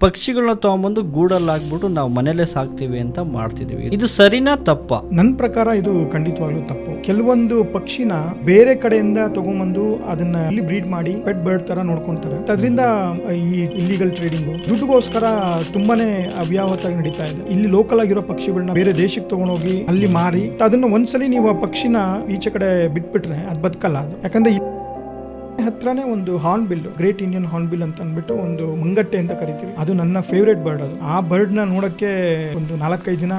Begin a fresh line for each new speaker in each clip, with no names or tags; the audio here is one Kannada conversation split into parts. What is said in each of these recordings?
ಪಕ್ಷಿಗಳನ್ನ ತಗೊಂಬಂದು ಗೂಡಲ್ಲಿ ಹಾಕ್ಬಿಟ್ಟು ನಾವು ಮನೇಲೆ ಸಾಕ್ತಿವಿ ಅಂತ ಮಾಡ್ತಿದೀವಿ. ಇದು ಸರಿನಾ ತಪ್ಪಾ?
ನನ್ನ ಪ್ರಕಾರ ಇದು ಖಂಡಿತವಾಗ್ಲೂ ತಪ್ಪು. ಕೆಲವೊಂದು ಪಕ್ಷಿನ ಬೇರೆ ಕಡೆಯಿಂದ ತಗೊಂಬಂದು ಅದನ್ನ ಇಲ್ಲಿ ಬ್ರೀಡ್ ಮಾಡಿ ಪೆಟ್ ಬರ್ಡ್ ತರ ನೋಡ್ಕೊಂತಾರೆ. ಅದರಿಂದ ಈ ಇಲ್ಲಿಗಲ್ ಟ್ರೇಡಿಂಗ್ ದುಡ್ಡುಗೋಸ್ಕರ ತುಂಬಾನೇ ಅವ್ಯಾವತ್ತಾಗಿ ನಡೀತಾ ಇದೆ. ಇಲ್ಲಿ ಲೋಕಲ್ ಆಗಿರೋ ಪಕ್ಷಿಗಳನ್ನ ಬೇರೆ ದೇಶಕ್ಕೆ ತಗೊಂಡೋಗಿ ಅಲ್ಲಿ ಮಾರಿ ಅದನ್ನ ಒಂದ್ಸಲಿ ನೀವು ಆ ಪಕ್ಷಿನ ಈಚೆ ಕಡೆ ಬಿಟ್ಬಿಟ್ರೆ ಅದು ಬದುಕಲ್ಲ. ಅದು ಯಾಕಂದ್ರೆ ಹತ್ರನೇ ಒಂದು horn bill, great Indian horn bill ಅಂತ ಅಂದ್ಬಿಟ್ಟು ಒಂದು ಮಂಗಟ್ಟೆ ಅಂತ ಕರಿತೀವಿ. ಅದು ನನ್ನ ಫೇವ್ರೇಟ್ ಬರ್ಡ್. ಅದು ಆ ಬರ್ಡ್ ನ ನೋಡಕ್ಕೆ ಒಂದು 4-5 ದಿನ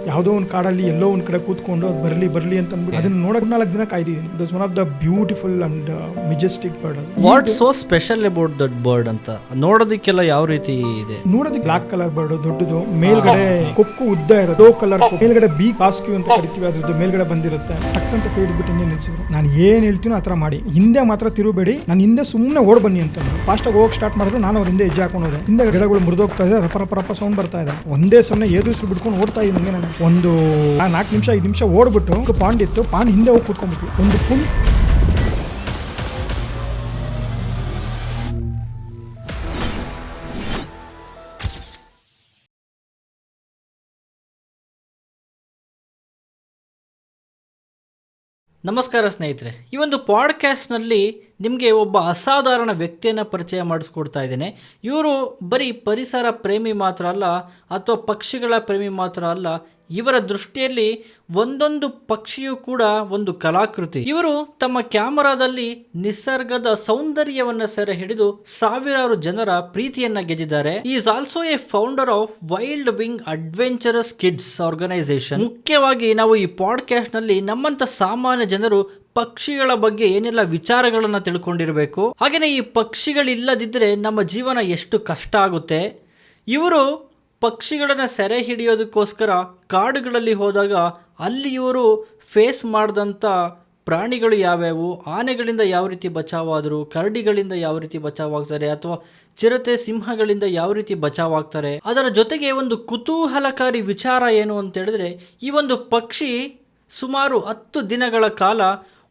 ಯಾವುದೋ ಒಂದು ಕಾಡಲ್ಲಿ ಎಲ್ಲೋ ಒಂದ್ ಕಡೆ ಕೂತ್ಕೊಂಡು ಅದು ಬರ್ಲಿ ಅಂತ ಅಂದ್ಬಿಟ್ಟು ಅದನ್ನ ನೋಡಕ್ 4 ದಿನ ಕಾಯ್ದಿದ್ದೀನಿ. That's one of the beautiful and majestic bird.
What so special about that bird ಅಂತ ನೋಡೋದಕ್ಕೆಲ್ಲ ಯಾವ ರೀತಿ ಇದೆ?
ನೋಡೋದಕ್ಕೆ ಬ್ಲಾಕ್ ಕಲರ್ ಬರ್ಡ್, ದೊಡ್ಡದು, ಮೇಲ್ಗಡೆ ಕೊಕ್ಕು ಉದ್ದ ಇರೋದು, ಬ್ಲೂ ಕಲರ್, ಮೇಲ್ಗಡೆ ಬಿ ಕಾಸ್ಕ್ಯೂ ಅಂತ ಕರಿತೀವಿ, ಅದ್ರದ್ದು ಮೇಲ್ಗಡೆ ಬಂದಿರುತ್ತೆ. ಟಕ್ಕಂತ ಕೈ ಹಿಡ್ಬಿಟ್ಟು ಹಿಂದೆ ನಿಲ್ಸಿದ್ರು. ನಾನು ಏನ್ ಹೇಳ್ತೀನೋ ಆತರ ಮಾಡಿ, ಹಿಂದೆ ಮಾತ್ರ ತಿರುಬೇಡಿ, ನಾನು ಹಿಂದೆ ಸುಮ್ಮನೆ ಓಡ್ ಬನ್ನಿ ಅಂತ ಫಾಸ್ಟ್ ಆಗಿ ಹೋಗಕ್ ಸ್ಟಾರ್ಟ್ ಮಾಡಿದ್ರು. ನಾನು ಅವ್ರ ಹಿಂದೆ ಹೆಜ್ಜೆ ಹಾಕೊಂಡು ಹೋದೆ. ಹಿಂದೆ ಗಿಡಗಳು ಮುರಿದೋಗ್ತಾ ಇದೆ, ರಪ ಸೌಂಡ್ ಬರ್ತಾ ಇದೆ. ಒಂದೇ ಸೊನ್ನೆ ಏದು ಹೆಸರು ಬಿಡ್ಕೊಂಡು ಓಡ್ತಾ ಇದ್ದಂಗೆ ನಾನು ಒಂದು 4 ನಿಮಿಷ 5 ನಿಮಿಷ ಓಡ್ಬಿಟ್ಟು ಪಾಂಡ್ ಇತ್ತು, ಪಾಂಡ್ ಹಿಂದೆ ಹೋಗಿ ಕೂತ್ಕೊಂಡ್ಬಿಟ್ಟು ಒಂದು ಪುಲ್.
ನಮಸ್ಕಾರ ಸ್ನೇಹಿತರೆ, ಈ ಒಂದು ಪಾಡ್ಕ್ಯಾಸ್ಟ್ನಲ್ಲಿ ನಿಮಗೆ ಒಬ್ಬ ಅಸಾಧಾರಣ ವ್ಯಕ್ತಿಯನ್ನು ಪರಿಚಯ ಮಾಡಿಸ್ಕೊಡ್ತಾ ಇದ್ದೇನೆ. ಇವರು ಬರೀ ಪರಿಸರ ಪ್ರೇಮಿ ಮಾತ್ರ ಅಲ್ಲ, ಅಥವಾ ಪಕ್ಷಿಗಳ ಪ್ರೇಮಿ ಮಾತ್ರ ಅಲ್ಲ, ಇವರ ದೃಷ್ಟಿಯಲ್ಲಿ ಒಂದೊಂದು ಪಕ್ಷಿಯೂ ಕೂಡ ಒಂದು ಕಲಾಕೃತಿ. ಇವರು ತಮ್ಮ ಕ್ಯಾಮರಾದಲ್ಲಿ ನಿಸರ್ಗದ ಸೌಂದರ್ಯವನ್ನು ಸೆರೆ ಹಿಡಿದು ಸಾವಿರಾರು ಜನರ ಪ್ರೀತಿಯನ್ನ ಗೆದ್ದಿದ್ದಾರೆ. Is also a founder of wild wing adventurous kids organisation. ಮುಖ್ಯವಾಗಿ ನಾವು ಈ ಪಾಡ್ಕ್ಯಾಸ್ಟ್ ನಲ್ಲಿ ನಮ್ಮಂತ ಸಾಮಾನ್ಯ ಜನರು ಪಕ್ಷಿಗಳ ಬಗ್ಗೆ ಏನೆಲ್ಲ ವಿಚಾರಗಳನ್ನ ತಿಳ್ಕೊಂಡಿರಬೇಕು, ಹಾಗೇನೆ ಈ ಪಕ್ಷಿಗಳಿಲ್ಲದಿದ್ದರೆ ನಮ್ಮ ಜೀವನ ಎಷ್ಟು ಕಷ್ಟ ಆಗುತ್ತೆ. ಇವರು ಪಕ್ಷಿಗಳನ್ನು ಸೆರೆ ಹಿಡಿಯೋದಕ್ಕೋಸ್ಕರ ಕಾಡುಗಳಲ್ಲಿ ಹೋದಾಗ ಅಲ್ಲಿ ಇವರು ಫೇಸ್ ಮಾಡಿದಂಥ ಪ್ರಾಣಿಗಳು ಯಾವ್ಯಾವು, ಆನೆಗಳಿಂದ ಯಾವ ರೀತಿ ಬಚಾವಾದರು, ಕರಡಿಗಳಿಂದ ಯಾವ ರೀತಿ ಬಚಾವಾಗ್ತಾರೆ, ಅಥವಾ ಚಿರತೆ ಸಿಂಹಗಳಿಂದ ಯಾವ ರೀತಿ ಬಚಾವಾಗ್ತಾರೆ. ಅದರ ಜೊತೆಗೆ ಒಂದು ಕುತೂಹಲಕಾರಿ ವಿಚಾರ ಏನು ಅಂತ ಹೇಳಿದ್ರೆ, ಈ ಒಂದು ಪಕ್ಷಿ ಸುಮಾರು 10 ದಿನಗಳ ಕಾಲ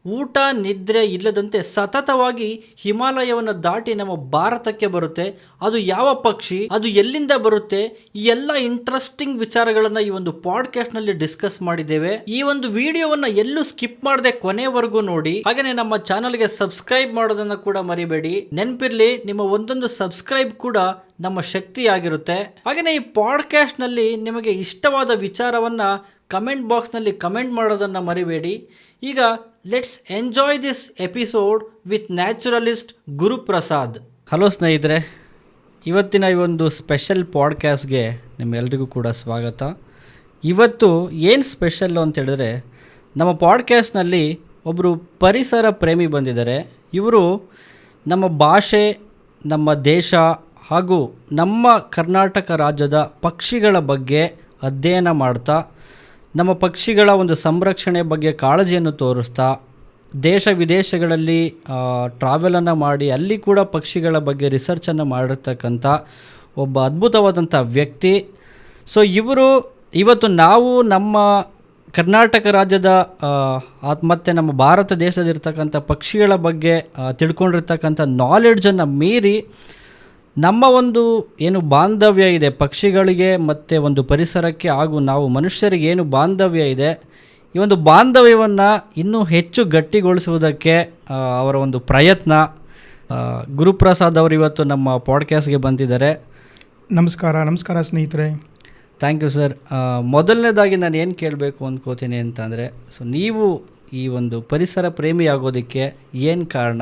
ಊಟ ನಿದ್ರೆ ಇಲ್ಲದಂತೆ ಸತತವಾಗಿ ಹಿಮಾಲಯವನ್ನು ದಾಟಿ ನಮ್ಮ ಭಾರತಕ್ಕೆ ಬರುತ್ತೆ. ಅದು ಯಾವ ಪಕ್ಷಿ, ಅದು ಎಲ್ಲಿಂದ ಬರುತ್ತೆ, ಈ ಎಲ್ಲ ಇಂಟ್ರೆಸ್ಟಿಂಗ್ ವಿಚಾರಗಳನ್ನ ಈ ಒಂದು ಪಾಡ್ಕಾಸ್ಟ್ ನಲ್ಲಿ ಡಿಸ್ಕಸ್ ಮಾಡಿದ್ದೇವೆ. ಈ ಒಂದು ವಿಡಿಯೋವನ್ನ ಎಲ್ಲೂ ಸ್ಕಿಪ್ ಮಾಡದೆ ಕೊನೆವರೆಗೂ ನೋಡಿ. ಹಾಗೇನೆ ನಮ್ಮ ಚಾನಲ್ಗೆ ಸಬ್ಸ್ಕ್ರೈಬ್ ಮಾಡೋದನ್ನ ಕೂಡ ಮರಿಬೇಡಿ. ನೆನಪಿರ್ಲಿ, ನಿಮ್ಮ ಒಂದೊಂದು ಸಬ್ಸ್ಕ್ರೈಬ್ ಕೂಡ ನಮ್ಮ ಶಕ್ತಿ ಆಗಿರುತ್ತೆ. ಹಾಗೇನೆ ಈ ಪಾಡ್ಕಾಸ್ಟ್ ನಲ್ಲಿ ನಿಮಗೆ ಇಷ್ಟವಾದ ವಿಚಾರವನ್ನ ಕಮೆಂಟ್ ಬಾಕ್ಸ್ ನಲ್ಲಿ ಕಮೆಂಟ್ ಮಾಡೋದನ್ನ ಮರಿಬೇಡಿ. ಈಗ let's enjoy this episode with naturalist Guruprasad. Hello ಸ್ನೇಹಿತರೆ, ಇವತ್ತಿನ ಈ ಒಂದು ಸ್ಪೆಷಲ್ ಪಾಡ್ಕ್ಯಾಸ್ಟ್ಗೆ ನಿಮ್ಮೆಲ್ಲರಿಗೂ ಕೂಡ ಸ್ವಾಗತ. ಇವತ್ತು ಏನು ಸ್ಪೆಷಲ್ಲು ಅಂತ ಹೇಳಿದ್ರೆ, ನಮ್ಮ ಪಾಡ್ಕ್ಯಾಸ್ಟ್ನಲ್ಲಿ ಒಬ್ಬರು ಪರಿಸರ ಪ್ರೇಮಿ ಬಂದಿದ್ದಾರೆ. ಇವರು ನಮ್ಮ ಭಾಷೆ, ನಮ್ಮ ದೇಶ ಹಾಗೂ ನಮ್ಮ ಕರ್ನಾಟಕ ರಾಜ್ಯದ ಪಕ್ಷಿಗಳ ಬಗ್ಗೆ ಅಧ್ಯಯನ ಮಾಡ್ತಾ, ನಮ್ಮ ಪಕ್ಷಿಗಳ ಒಂದು ಸಂರಕ್ಷಣೆ ಬಗ್ಗೆ ಕಾಳಜಿಯನ್ನು ತೋರಿಸ್ತಾ, ದೇಶ ವಿದೇಶಗಳಲ್ಲಿ ಟ್ರಾವೆಲನ್ನು ಮಾಡಿ ಅಲ್ಲಿ ಕೂಡ ಪಕ್ಷಿಗಳ ಬಗ್ಗೆ ರಿಸರ್ಚನ್ನು ಮಾಡಿರ್ತಕ್ಕಂಥ ಒಬ್ಬ ಅದ್ಭುತವಾದಂಥ ವ್ಯಕ್ತಿ. ಸೊ ಇವರು ಇವತ್ತು ನಾವು ನಮ್ಮ ಕರ್ನಾಟಕ ರಾಜ್ಯದ ಮತ್ತು ನಮ್ಮ ಭಾರತ ದೇಶದಲ್ಲಿರ್ತಕ್ಕಂಥ ಪಕ್ಷಿಗಳ ಬಗ್ಗೆ ತಿಳ್ಕೊಂಡಿರ್ತಕ್ಕಂಥ ನಾಲೆಡ್ಜನ್ನು ಮೀರಿ ನಮ್ಮ ಒಂದು ಏನು ಬಾಂಧವ್ಯ ಇದೆ ಪಕ್ಷಿಗಳಿಗೆ ಮತ್ತು ಒಂದು ಪರಿಸರಕ್ಕೆ ಹಾಗೂ ನಾವು ಮನುಷ್ಯರಿಗೆ ಏನು ಬಾಂಧವ್ಯ ಇದೆ, ಈ ಒಂದು ಬಾಂಧವ್ಯವನ್ನು ಇನ್ನೂ ಹೆಚ್ಚು ಗಟ್ಟಿಗೊಳಿಸುವುದಕ್ಕೆ ಅವರ ಒಂದು ಪ್ರಯತ್ನ. ಗುರುಪ್ರಸಾದ್ ಅವರು ಇವತ್ತು ನಮ್ಮ ಪಾಡ್ಕ್ಯಾಸ್ಟ್ಗೆ ಬಂದಿದ್ದಾರೆ.
ನಮಸ್ಕಾರ ಸ್ನೇಹಿತರೆ.
Thank you sir. ಮೊದಲನೇದಾಗಿ ನಾನು ಏನು ಕೇಳಬೇಕು ಅಂದ್ಕೋತೀನಿ ಅಂತಂದರೆ, ಸೊ ನೀವು ಈ ಒಂದು ಪರಿಸರ ಪ್ರೇಮಿ ಆಗೋದಕ್ಕೆ ಏನು ಕಾರಣ,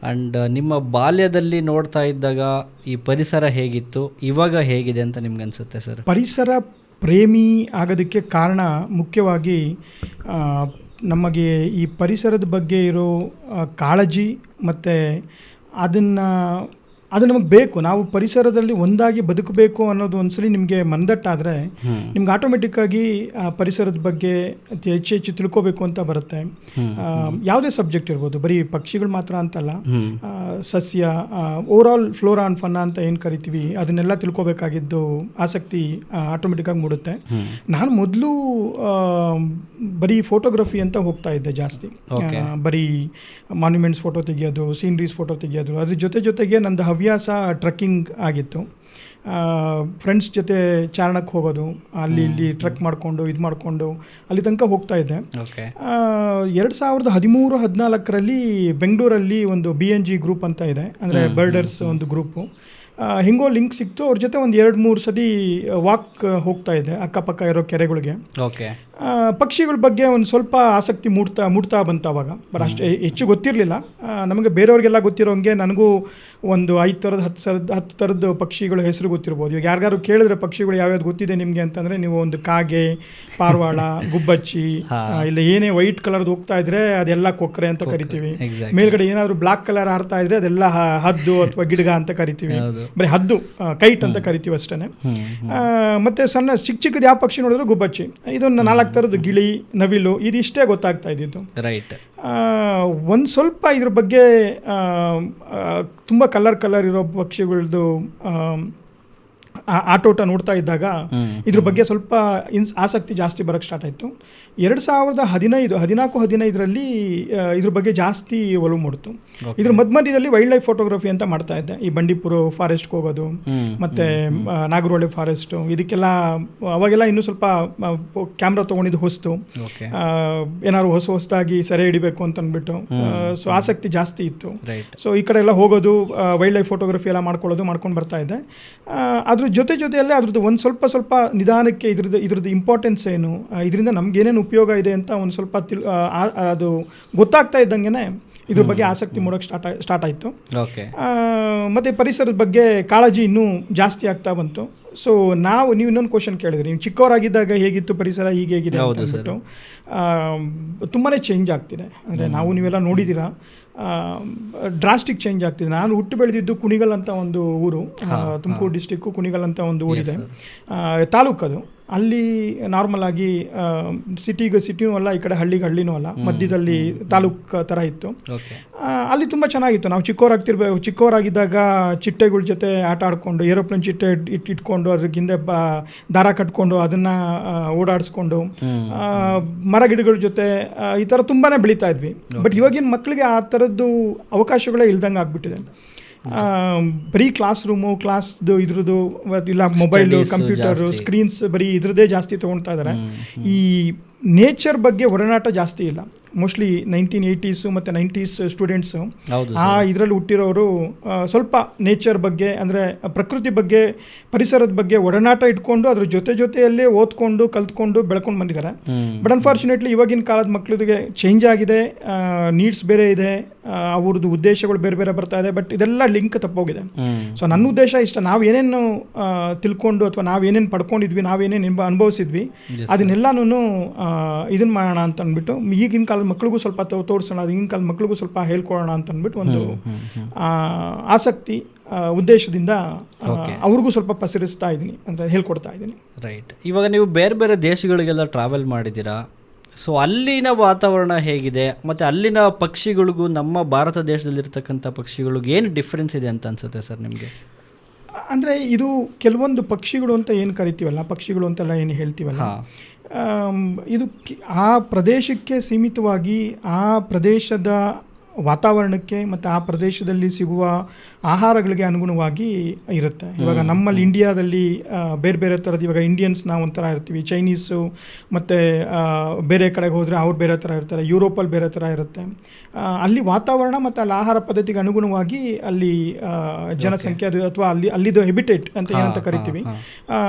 ಆ್ಯಂಡ್ ನಿಮ್ಮ ಬಾಲ್ಯದಲ್ಲಿ ನೋಡ್ತಾ ಇದ್ದಾಗ ಈ ಪರಿಸರ ಹೇಗಿತ್ತು, ಇವಾಗ ಹೇಗಿದೆ ಅಂತ ನಿಮ್ಗೆ ಅನಿಸುತ್ತೆ ಸರ್?
ಪರಿಸರ ಪ್ರೇಮಿ ಆಗೋದಕ್ಕೆ ಕಾರಣ ಮುಖ್ಯವಾಗಿ ನಮಗೆ ಈ ಪರಿಸರದ ಬಗ್ಗೆ ಇರೋ ಕಾಳಜಿ, ಮತ್ತು ಅದು ನಮಗೆ ಬೇಕು. ನಾವು ಪರಿಸರದಲ್ಲಿ ಒಂದಾಗಿ ಬದುಕಬೇಕು ಅನ್ನೋದು ಒಂದ್ಸಲಿ ನಿಮಗೆ ಮಂದಟ್ಟಾದರೆ ನಿಮ್ಗೆ ಆಟೋಮೆಟಿಕ್ಕಾಗಿ ಪರಿಸರದ ಬಗ್ಗೆ ಹೆಚ್ಚು ತಿಳ್ಕೋಬೇಕು ಅಂತ ಬರುತ್ತೆ. ಯಾವುದೇ ಸಬ್ಜೆಕ್ಟ್ ಇರ್ಬೋದು, ಬರೀ ಪಕ್ಷಿಗಳು ಮಾತ್ರ ಅಂತಲ್ಲ, ಸಸ್ಯ, ಓವರಾಲ್ ಫ್ಲೋರಾ ಆ್ಯಂಡ್ ಫನ್ನಾ ಅಂತ ಏನು ಕರಿತೀವಿ, ಅದನ್ನೆಲ್ಲ ತಿಳ್ಕೋಬೇಕಾಗಿದ್ದು ಆಸಕ್ತಿ ಆಟೋಮೆಟಿಕ್ಕಾಗಿ ಮೂಡುತ್ತೆ. ನಾನು ಮೊದಲು ಬರೀ ಫೋಟೋಗ್ರಫಿ ಅಂತ ಹೋಗ್ತಾ ಇದ್ದೆ ಜಾಸ್ತಿ. ಬರೀ ಮಾನ್ಯುಮೆಂಟ್ಸ್ ಫೋಟೋ ತೆಗೆಯೋದು, ಸೀನರೀಸ್ ಫೋಟೋ ತೆಗೆಯೋದು, ಅದ್ರ ಜೊತೆಗೆ ನಂದು ಹವ್ಯಾಸ ಟ್ರೆಕ್ಕಿಂಗ್ ಆಗಿತ್ತು. ಫ್ರೆಂಡ್ಸ್ ಜೊತೆ ಚಾರಣಕ್ಕೆ ಹೋಗೋದು, ಅಲ್ಲಿ ಇಲ್ಲಿ ಟ್ರೆಕ್ ಮಾಡಿಕೊಂಡು ಇದು ಮಾಡಿಕೊಂಡು ಅಲ್ಲಿ ತನಕ ಹೋಗ್ತಾ ಇದ್ದೆ. 2013-14ರಲ್ಲಿ ಬೆಂಗಳೂರಲ್ಲಿ ಒಂದು BNG ಗ್ರೂಪ್ ಅಂತ ಇದೆ, ಅಂದರೆ ಬರ್ಡರ್ಸ್ ಒಂದು ಗ್ರೂಪು. ಹಿಂಗೋ ಲಿಂಕ್ ಸಿಕ್ತು, ಅವ್ರ ಜೊತೆ ಒಂದು 2-3 ಸತಿ ವಾಕ್ ಹೋಗ್ತಾ ಇದ್ದೆ ಅಕ್ಕಪಕ್ಕ ಇರೋ ಕೆರೆಗಳಿಗೆ. ಪಕ್ಷಿಗಳ ಬಗ್ಗೆ ಒಂದು ಸ್ವಲ್ಪ ಆಸಕ್ತಿ ಮೂಡ್ತಾ ಬಂತು ಅವಾಗ. ಬಟ್ ಅಷ್ಟೇ ಹೆಚ್ಚು ಗೊತ್ತಿರಲಿಲ್ಲ ನಮಗೆ. ಬೇರೆಯವ್ರಿಗೆಲ್ಲ ಗೊತ್ತಿರೋಂಗೆ ನನಗೂ ಒಂದು 5-10 ಥರದ ಪಕ್ಷಿಗಳ ಹೆಸರು ಗೊತ್ತಿರ್ಬೋದು. ಇವಾಗ ಯಾರಿಗಾರು ಕೇಳಿದ್ರೆ ಪಕ್ಷಿಗಳು ಯಾವ್ಯಾವ್ದು ಗೊತ್ತಿದೆ ನಿಮಗೆ ಅಂತಂದರೆ, ನೀವು ಒಂದು ಕಾಗೆ, ಪಾರಿವಾಳ, ಗುಬ್ಬಚ್ಚಿ, ಇಲ್ಲ ಏನೇ ವೈಟ್ ಕಲರ್ದು ಹೋಗ್ತಾ ಇದ್ರೆ ಅದೆಲ್ಲ ಕೊಕ್ಕರೆ ಅಂತ ಕರಿತೀವಿ. ಮೇಲ್ಗಡೆ ಏನಾದರೂ ಬ್ಲಾಕ್ ಕಲರ್ ಆಡ್ತಾ ಇದ್ರೆ ಅದೆಲ್ಲ ಹದ್ದು ಅಥವಾ ಗಿಡಗ ಅಂತ ಕರಿತೀವಿ. ಬರೀ ಹದ್ದು, ಕೈಟ್ ಅಂತ ಕರಿತೀವಿ ಅಷ್ಟೇ. ಮತ್ತು ಸಣ್ಣ ಚಿಕ್ಕದು ಯಾವ ಪಕ್ಷಿ ನೋಡಿದ್ರು ಗುಬ್ಬಚ್ಚಿ. ಇದೊಂದು 4 ಥರದ್ದು ಗಿಳಿ, ನವಿಲು, ಇದಿಷ್ಟೇ ಗೊತ್ತಾಗ್ತಾ ಇದ್ದಿದ್ದು. ಒಂದು ಸ್ವಲ್ಪ ಇದ್ರ ಬಗ್ಗೆ ತುಂಬ ಕಲರ್ ಇರೋ ಪಕ್ಷಿಗಳದ್ದು ಆಟೋಟ ನೋಡ್ತಾ ಇದ್ದಾಗ ಇದ್ರ ಬಗ್ಗೆ ಸ್ವಲ್ಪ ಆಸಕ್ತಿ ಜಾಸ್ತಿ ಬರೋಕ್ಕೆ ಸ್ಟಾರ್ಟ್ ಆಯಿತು. 2014-15ರಲ್ಲಿ ಇದ್ರ ಬಗ್ಗೆ ಜಾಸ್ತಿ ಒಲವು ಮೂಡಿತು. ಇದ್ರ ಮಧ್ಯದಲ್ಲಿ ವೈಲ್ಡ್ ಲೈಫ್ ಫೋಟೋಗ್ರಫಿ ಅಂತ ಮಾಡ್ತಾ ಇದ್ದೆ. ಈ ಬಂಡೀಪುರ ಫಾರೆಸ್ಟ್ಗೆ ಹೋಗೋದು, ಮತ್ತು ನಾಗರಹೊಳೆ ಫಾರೆಸ್ಟು, ಇದಕ್ಕೆಲ್ಲ ಅವಾಗೆಲ್ಲ ಇನ್ನೂ ಸ್ವಲ್ಪ ಕ್ಯಾಮ್ರಾ ತೊಗೊಂಡಿದ್ದು ಹೊಸ್ತು. ಏನಾದ್ರು ಹೊಸದಾಗಿ ಸೆರೆ ಹಿಡಿಬೇಕು ಅಂತ ಅಂದ್ಬಿಟ್ಟು ಸೊ ಆಸಕ್ತಿ ಜಾಸ್ತಿ ಇತ್ತು. ಸೊ ಈ ಕಡೆ ಎಲ್ಲ ಹೋಗೋದು, ವೈಲ್ಡ್ ಲೈಫ್ ಫೋಟೋಗ್ರಫಿ ಎಲ್ಲ ಮಾಡ್ಕೊಂಡು ಬರ್ತಾ ಇದ್ದೆ. ಅದ್ರ ಜೊತೆಯಲ್ಲೇ ಅದ್ರದ್ದು ಒಂದು ಸ್ವಲ್ಪ ನಿಧಾನಕ್ಕೆ ಇದ್ರದ್ದು ಇಂಪಾರ್ಟೆನ್ಸ್ ಏನು, ಇದರಿಂದ ನಮ್ಗೇನೇನು ಉಪಯೋಗ ಇದೆ ಅಂತ ಒಂದು ಸ್ವಲ್ಪ ಅದು ಗೊತ್ತಾಗ್ತಾ ಇದ್ದಂಗೆ ಇದ್ರ ಬಗ್ಗೆ ಆಸಕ್ತಿ ಮೂಡೋಕ್ಕೆ ಸ್ಟಾರ್ಟ್ ಆಯಿತು. ಮತ್ತು ಪರಿಸರದ ಬಗ್ಗೆ ಕಾಳಜಿ ಇನ್ನೂ ಜಾಸ್ತಿ ಆಗ್ತಾ ಬಂತು. ಸೊ ನೀವು ಇನ್ನೊಂದು ಕ್ವಶನ್ ಕೇಳಿದ್ರಿ, ನೀವು ಚಿಕ್ಕವರಾಗಿದ್ದಾಗ ಹೇಗಿತ್ತು ಪರಿಸರ, ಈಗ ಹೇಗಿದೆ ಅಂತ ಅಂದ್ಬಿಟ್ಟು. ತುಂಬಾ ಚೇಂಜ್ ಆಗ್ತಿದೆ. ಅಂದರೆ ನೀವೆಲ್ಲ ನೋಡಿದ್ದೀರಾ, ಡ್ರಾಸ್ಟಿಕ್ ಚೇಂಜ್ ಆಗ್ತಿದೆ. ನಾನು ಹುಟ್ಟು ಬೆಳೆದಿದ್ದು ಕುಣಿಗಲ್ ಅಂತ ಒಂದು ಊರು, ತುಮಕೂರು ಡಿಸ್ಟಿಕ್ಕು ಕುಣಿಗಲ್ ಅಂತ ಒಂದು ಊರಿದೆ, ತಾಲೂಕದು. ಅಲ್ಲಿ ನಾರ್ಮಲ್ ಆಗಿ ಸಿಟಿನೂ ಅಲ್ಲ, ಈ ಕಡೆ ಹಳ್ಳಿನೂ ಅಲ್ಲ, ಮಧ್ಯದಲ್ಲಿ ತಾಲೂಕು ಥರ ಇತ್ತು. ಅಲ್ಲಿ ತುಂಬ ಚೆನ್ನಾಗಿತ್ತು. ನಾವು ಚಿಕ್ಕವರಾಗಿದ್ದಾಗ ಚಿಟ್ಟೆಗಳ ಜೊತೆ ಆಟ ಆಡಿಕೊಂಡು, ಏರೋಪ್ಲೇನ್ ಚಿಟ್ಟೆ ಇಟ್ಕೊಂಡು ಅದ್ರಕ್ಕಿಂತ ದಾರ ಕಟ್ಕೊಂಡು ಅದನ್ನು ಓಡಾಡಿಸ್ಕೊಂಡು, ಮರ ಗಿಡಗಳ ಜೊತೆ ಈ ಥರ ತುಂಬಾ ಬೆಳೀತಾ ಇದ್ವಿ. ಬಟ್ ಇವಾಗಿನ ಮಕ್ಕಳಿಗೆ ಆ ಥರದ್ದು ಅವಕಾಶಗಳೇ ಇಲ್ದಂಗೆ ಆಗ್ಬಿಟ್ಟಿದೆ. ಬರೀ ಕ್ಲಾಸ್ ರೂಮು, ಕ್ಲಾಸ್ದು ಇದ್ರದ್ದು, ಇಲ್ಲ ಮೊಬೈಲು, ಕಂಪ್ಯೂಟರು, ಸ್ಕ್ರೀನ್ಸ್, ಬರೀ ಇದ್ರದ್ದೇ ಜಾಸ್ತಿ ತೊಗೊಳ್ತಾ ಇದ್ದಾರೆ. ಈ ನೇಚರ್ ಬಗ್ಗೆ ಒಡನಾಟ ಜಾಸ್ತಿ ಇಲ್ಲ. ಮೋಸ್ಟ್ಲಿ 1980s ಮತ್ತು 90s ಸ್ಟೂಡೆಂಟ್ಸು ಇದರಲ್ಲಿ ಹುಟ್ಟಿರೋರು ಸ್ವಲ್ಪ ನೇಚರ್ ಬಗ್ಗೆ, ಅಂದರೆ ಪ್ರಕೃತಿ ಬಗ್ಗೆ, ಪರಿಸರದ ಬಗ್ಗೆ ಒಡನಾಟ ಇಟ್ಕೊಂಡು ಅದ್ರ ಜೊತೆಯಲ್ಲೇ ಓದ್ಕೊಂಡು ಕಲ್ತ್ಕೊಂಡು ಬೆಳ್ಕೊಂಡು ಬಂದಿದ್ದಾರೆ. ಬಟ್ ಅನ್ಫಾರ್ಚುನೇಟ್ಲಿ ಇವಾಗಿನ ಕಾಲದ ಮಕ್ಕಳಿಗೆ ಚೇಂಜ್ ಆಗಿದೆ, ನೀಡ್ಸ್ ಬೇರೆ ಇದೆ, ಅವ್ರದ್ದು ಉದ್ದೇಶಗಳು ಬೇರೆ ಬರ್ತಾ ಇದೆ. ಬಟ್ ಇದೆಲ್ಲ ಲಿಂಕ್ ತಪ್ಪೋಗಿದೆ. ಸೊ ನನ್ನ ಉದ್ದೇಶ ಇಷ್ಟ, ನಾವು ಏನೇನು ತಿಳ್ಕೊಂಡು ಅಥವಾ ನಾವೇನೇನು ಪಡ್ಕೊಂಡಿದ್ವಿ, ನಾವೇನೇನು ಅನುಭವಿಸಿದ್ವಿ, ಅದನ್ನೆಲ್ಲನೂ ಇದನ್ನ ಮಾಡೋಣ ಅಂತ ಅಂದ್ಬಿಟ್ಟು, ಈಗಿನ ಕಾಲದ ಮಕ್ಕಳಿಗೂ ಸ್ವಲ್ಪ ತೋರಿಸೋಣ, ಈಗಿನ ಕಾಲದ ಮಕ್ಕಳಿಗೂ ಸ್ವಲ್ಪ ಹೇಳ್ಕೊಡೋಣ ಅಂತ ಅಂದ್ಬಿಟ್ಟು ಒಂದು ಆಸಕ್ತಿ, ಉದ್ದೇಶದಿಂದ ಅವ್ರಿಗೂ ಸ್ವಲ್ಪ ಪಸರಿಸ್ತಾ ಇದ್ದೀನಿ, ಅಂತ ಹೇಳ್ಕೊಡ್ತಾ ಇದ್ದೀನಿ.
ರೈಟ್. ಇವಾಗ ನೀವು ಬೇರೆ ದೇಶಗಳಿಗೆಲ್ಲ ಟ್ರಾವೆಲ್ ಮಾಡಿದ್ದೀರಾ. ಸೊ ಅಲ್ಲಿನ ವಾತಾವರಣ ಹೇಗಿದೆ, ಮತ್ತು ಅಲ್ಲಿನ ಪಕ್ಷಿಗಳಿಗೂ ನಮ್ಮ ಭಾರತ ದೇಶದಲ್ಲಿರ್ತಕ್ಕಂಥ ಪಕ್ಷಿಗಳಿಗೂ ಏನು ಡಿಫ್ರೆನ್ಸ್ ಇದೆ ಅಂತ ಅನ್ಸುತ್ತೆ ಸರ್ ನಿಮಗೆ?
ಅಂದರೆ ಇದು ಕೆಲವೊಂದು ಪಕ್ಷಿಗಳು ಅಂತ ಏನು ಕರಿತೀವಲ್ಲ, ಪಕ್ಷಿಗಳು ಅಂತೆಲ್ಲ ಏನು ಹೇಳ್ತೀವಲ್ಲ, ಇದು ಆ ಪ್ರದೇಶಕ್ಕೆ ಸೀಮಿತವಾಗಿ, ಆ ಪ್ರದೇಶದ ವಾತಾವರಣಕ್ಕೆ ಮತ್ತು ಆ ಪ್ರದೇಶದಲ್ಲಿ ಸಿಗುವ ಆಹಾರಗಳಿಗೆ ಅನುಗುಣವಾಗಿ ಇರುತ್ತೆ. ಇವಾಗ ನಮ್ಮಲ್ಲಿ ಇಂಡಿಯಾದಲ್ಲಿ ಬೇರೆ ಥರದ್ದು, ಇವಾಗ ಇಂಡಿಯನ್ಸ್ ನಾವು ಒಂಥರ ಇರ್ತೀವಿ, ಚೈನೀಸು ಮತ್ತು ಬೇರೆ ಕಡೆಗೆ ಹೋದರೆ ಅವ್ರು ಬೇರೆ ಥರ ಇರ್ತಾರೆ, ಯುರೋಪಲ್ಲಿ ಬೇರೆ ಥರ ಇರುತ್ತೆ. ಅಲ್ಲಿ ವಾತಾವರಣ ಮತ್ತು ಅಲ್ಲಿ ಆಹಾರ ಪದ್ಧತಿಗೆ ಅನುಗುಣವಾಗಿ ಅಲ್ಲಿ ಜನಸಂಖ್ಯೆ ಅಥವಾ ಅಲ್ಲಿದು ಹೆಬಿಟೇಟ್ ಅಂತ ಏನಂತ ಕರಿತೀವಿ,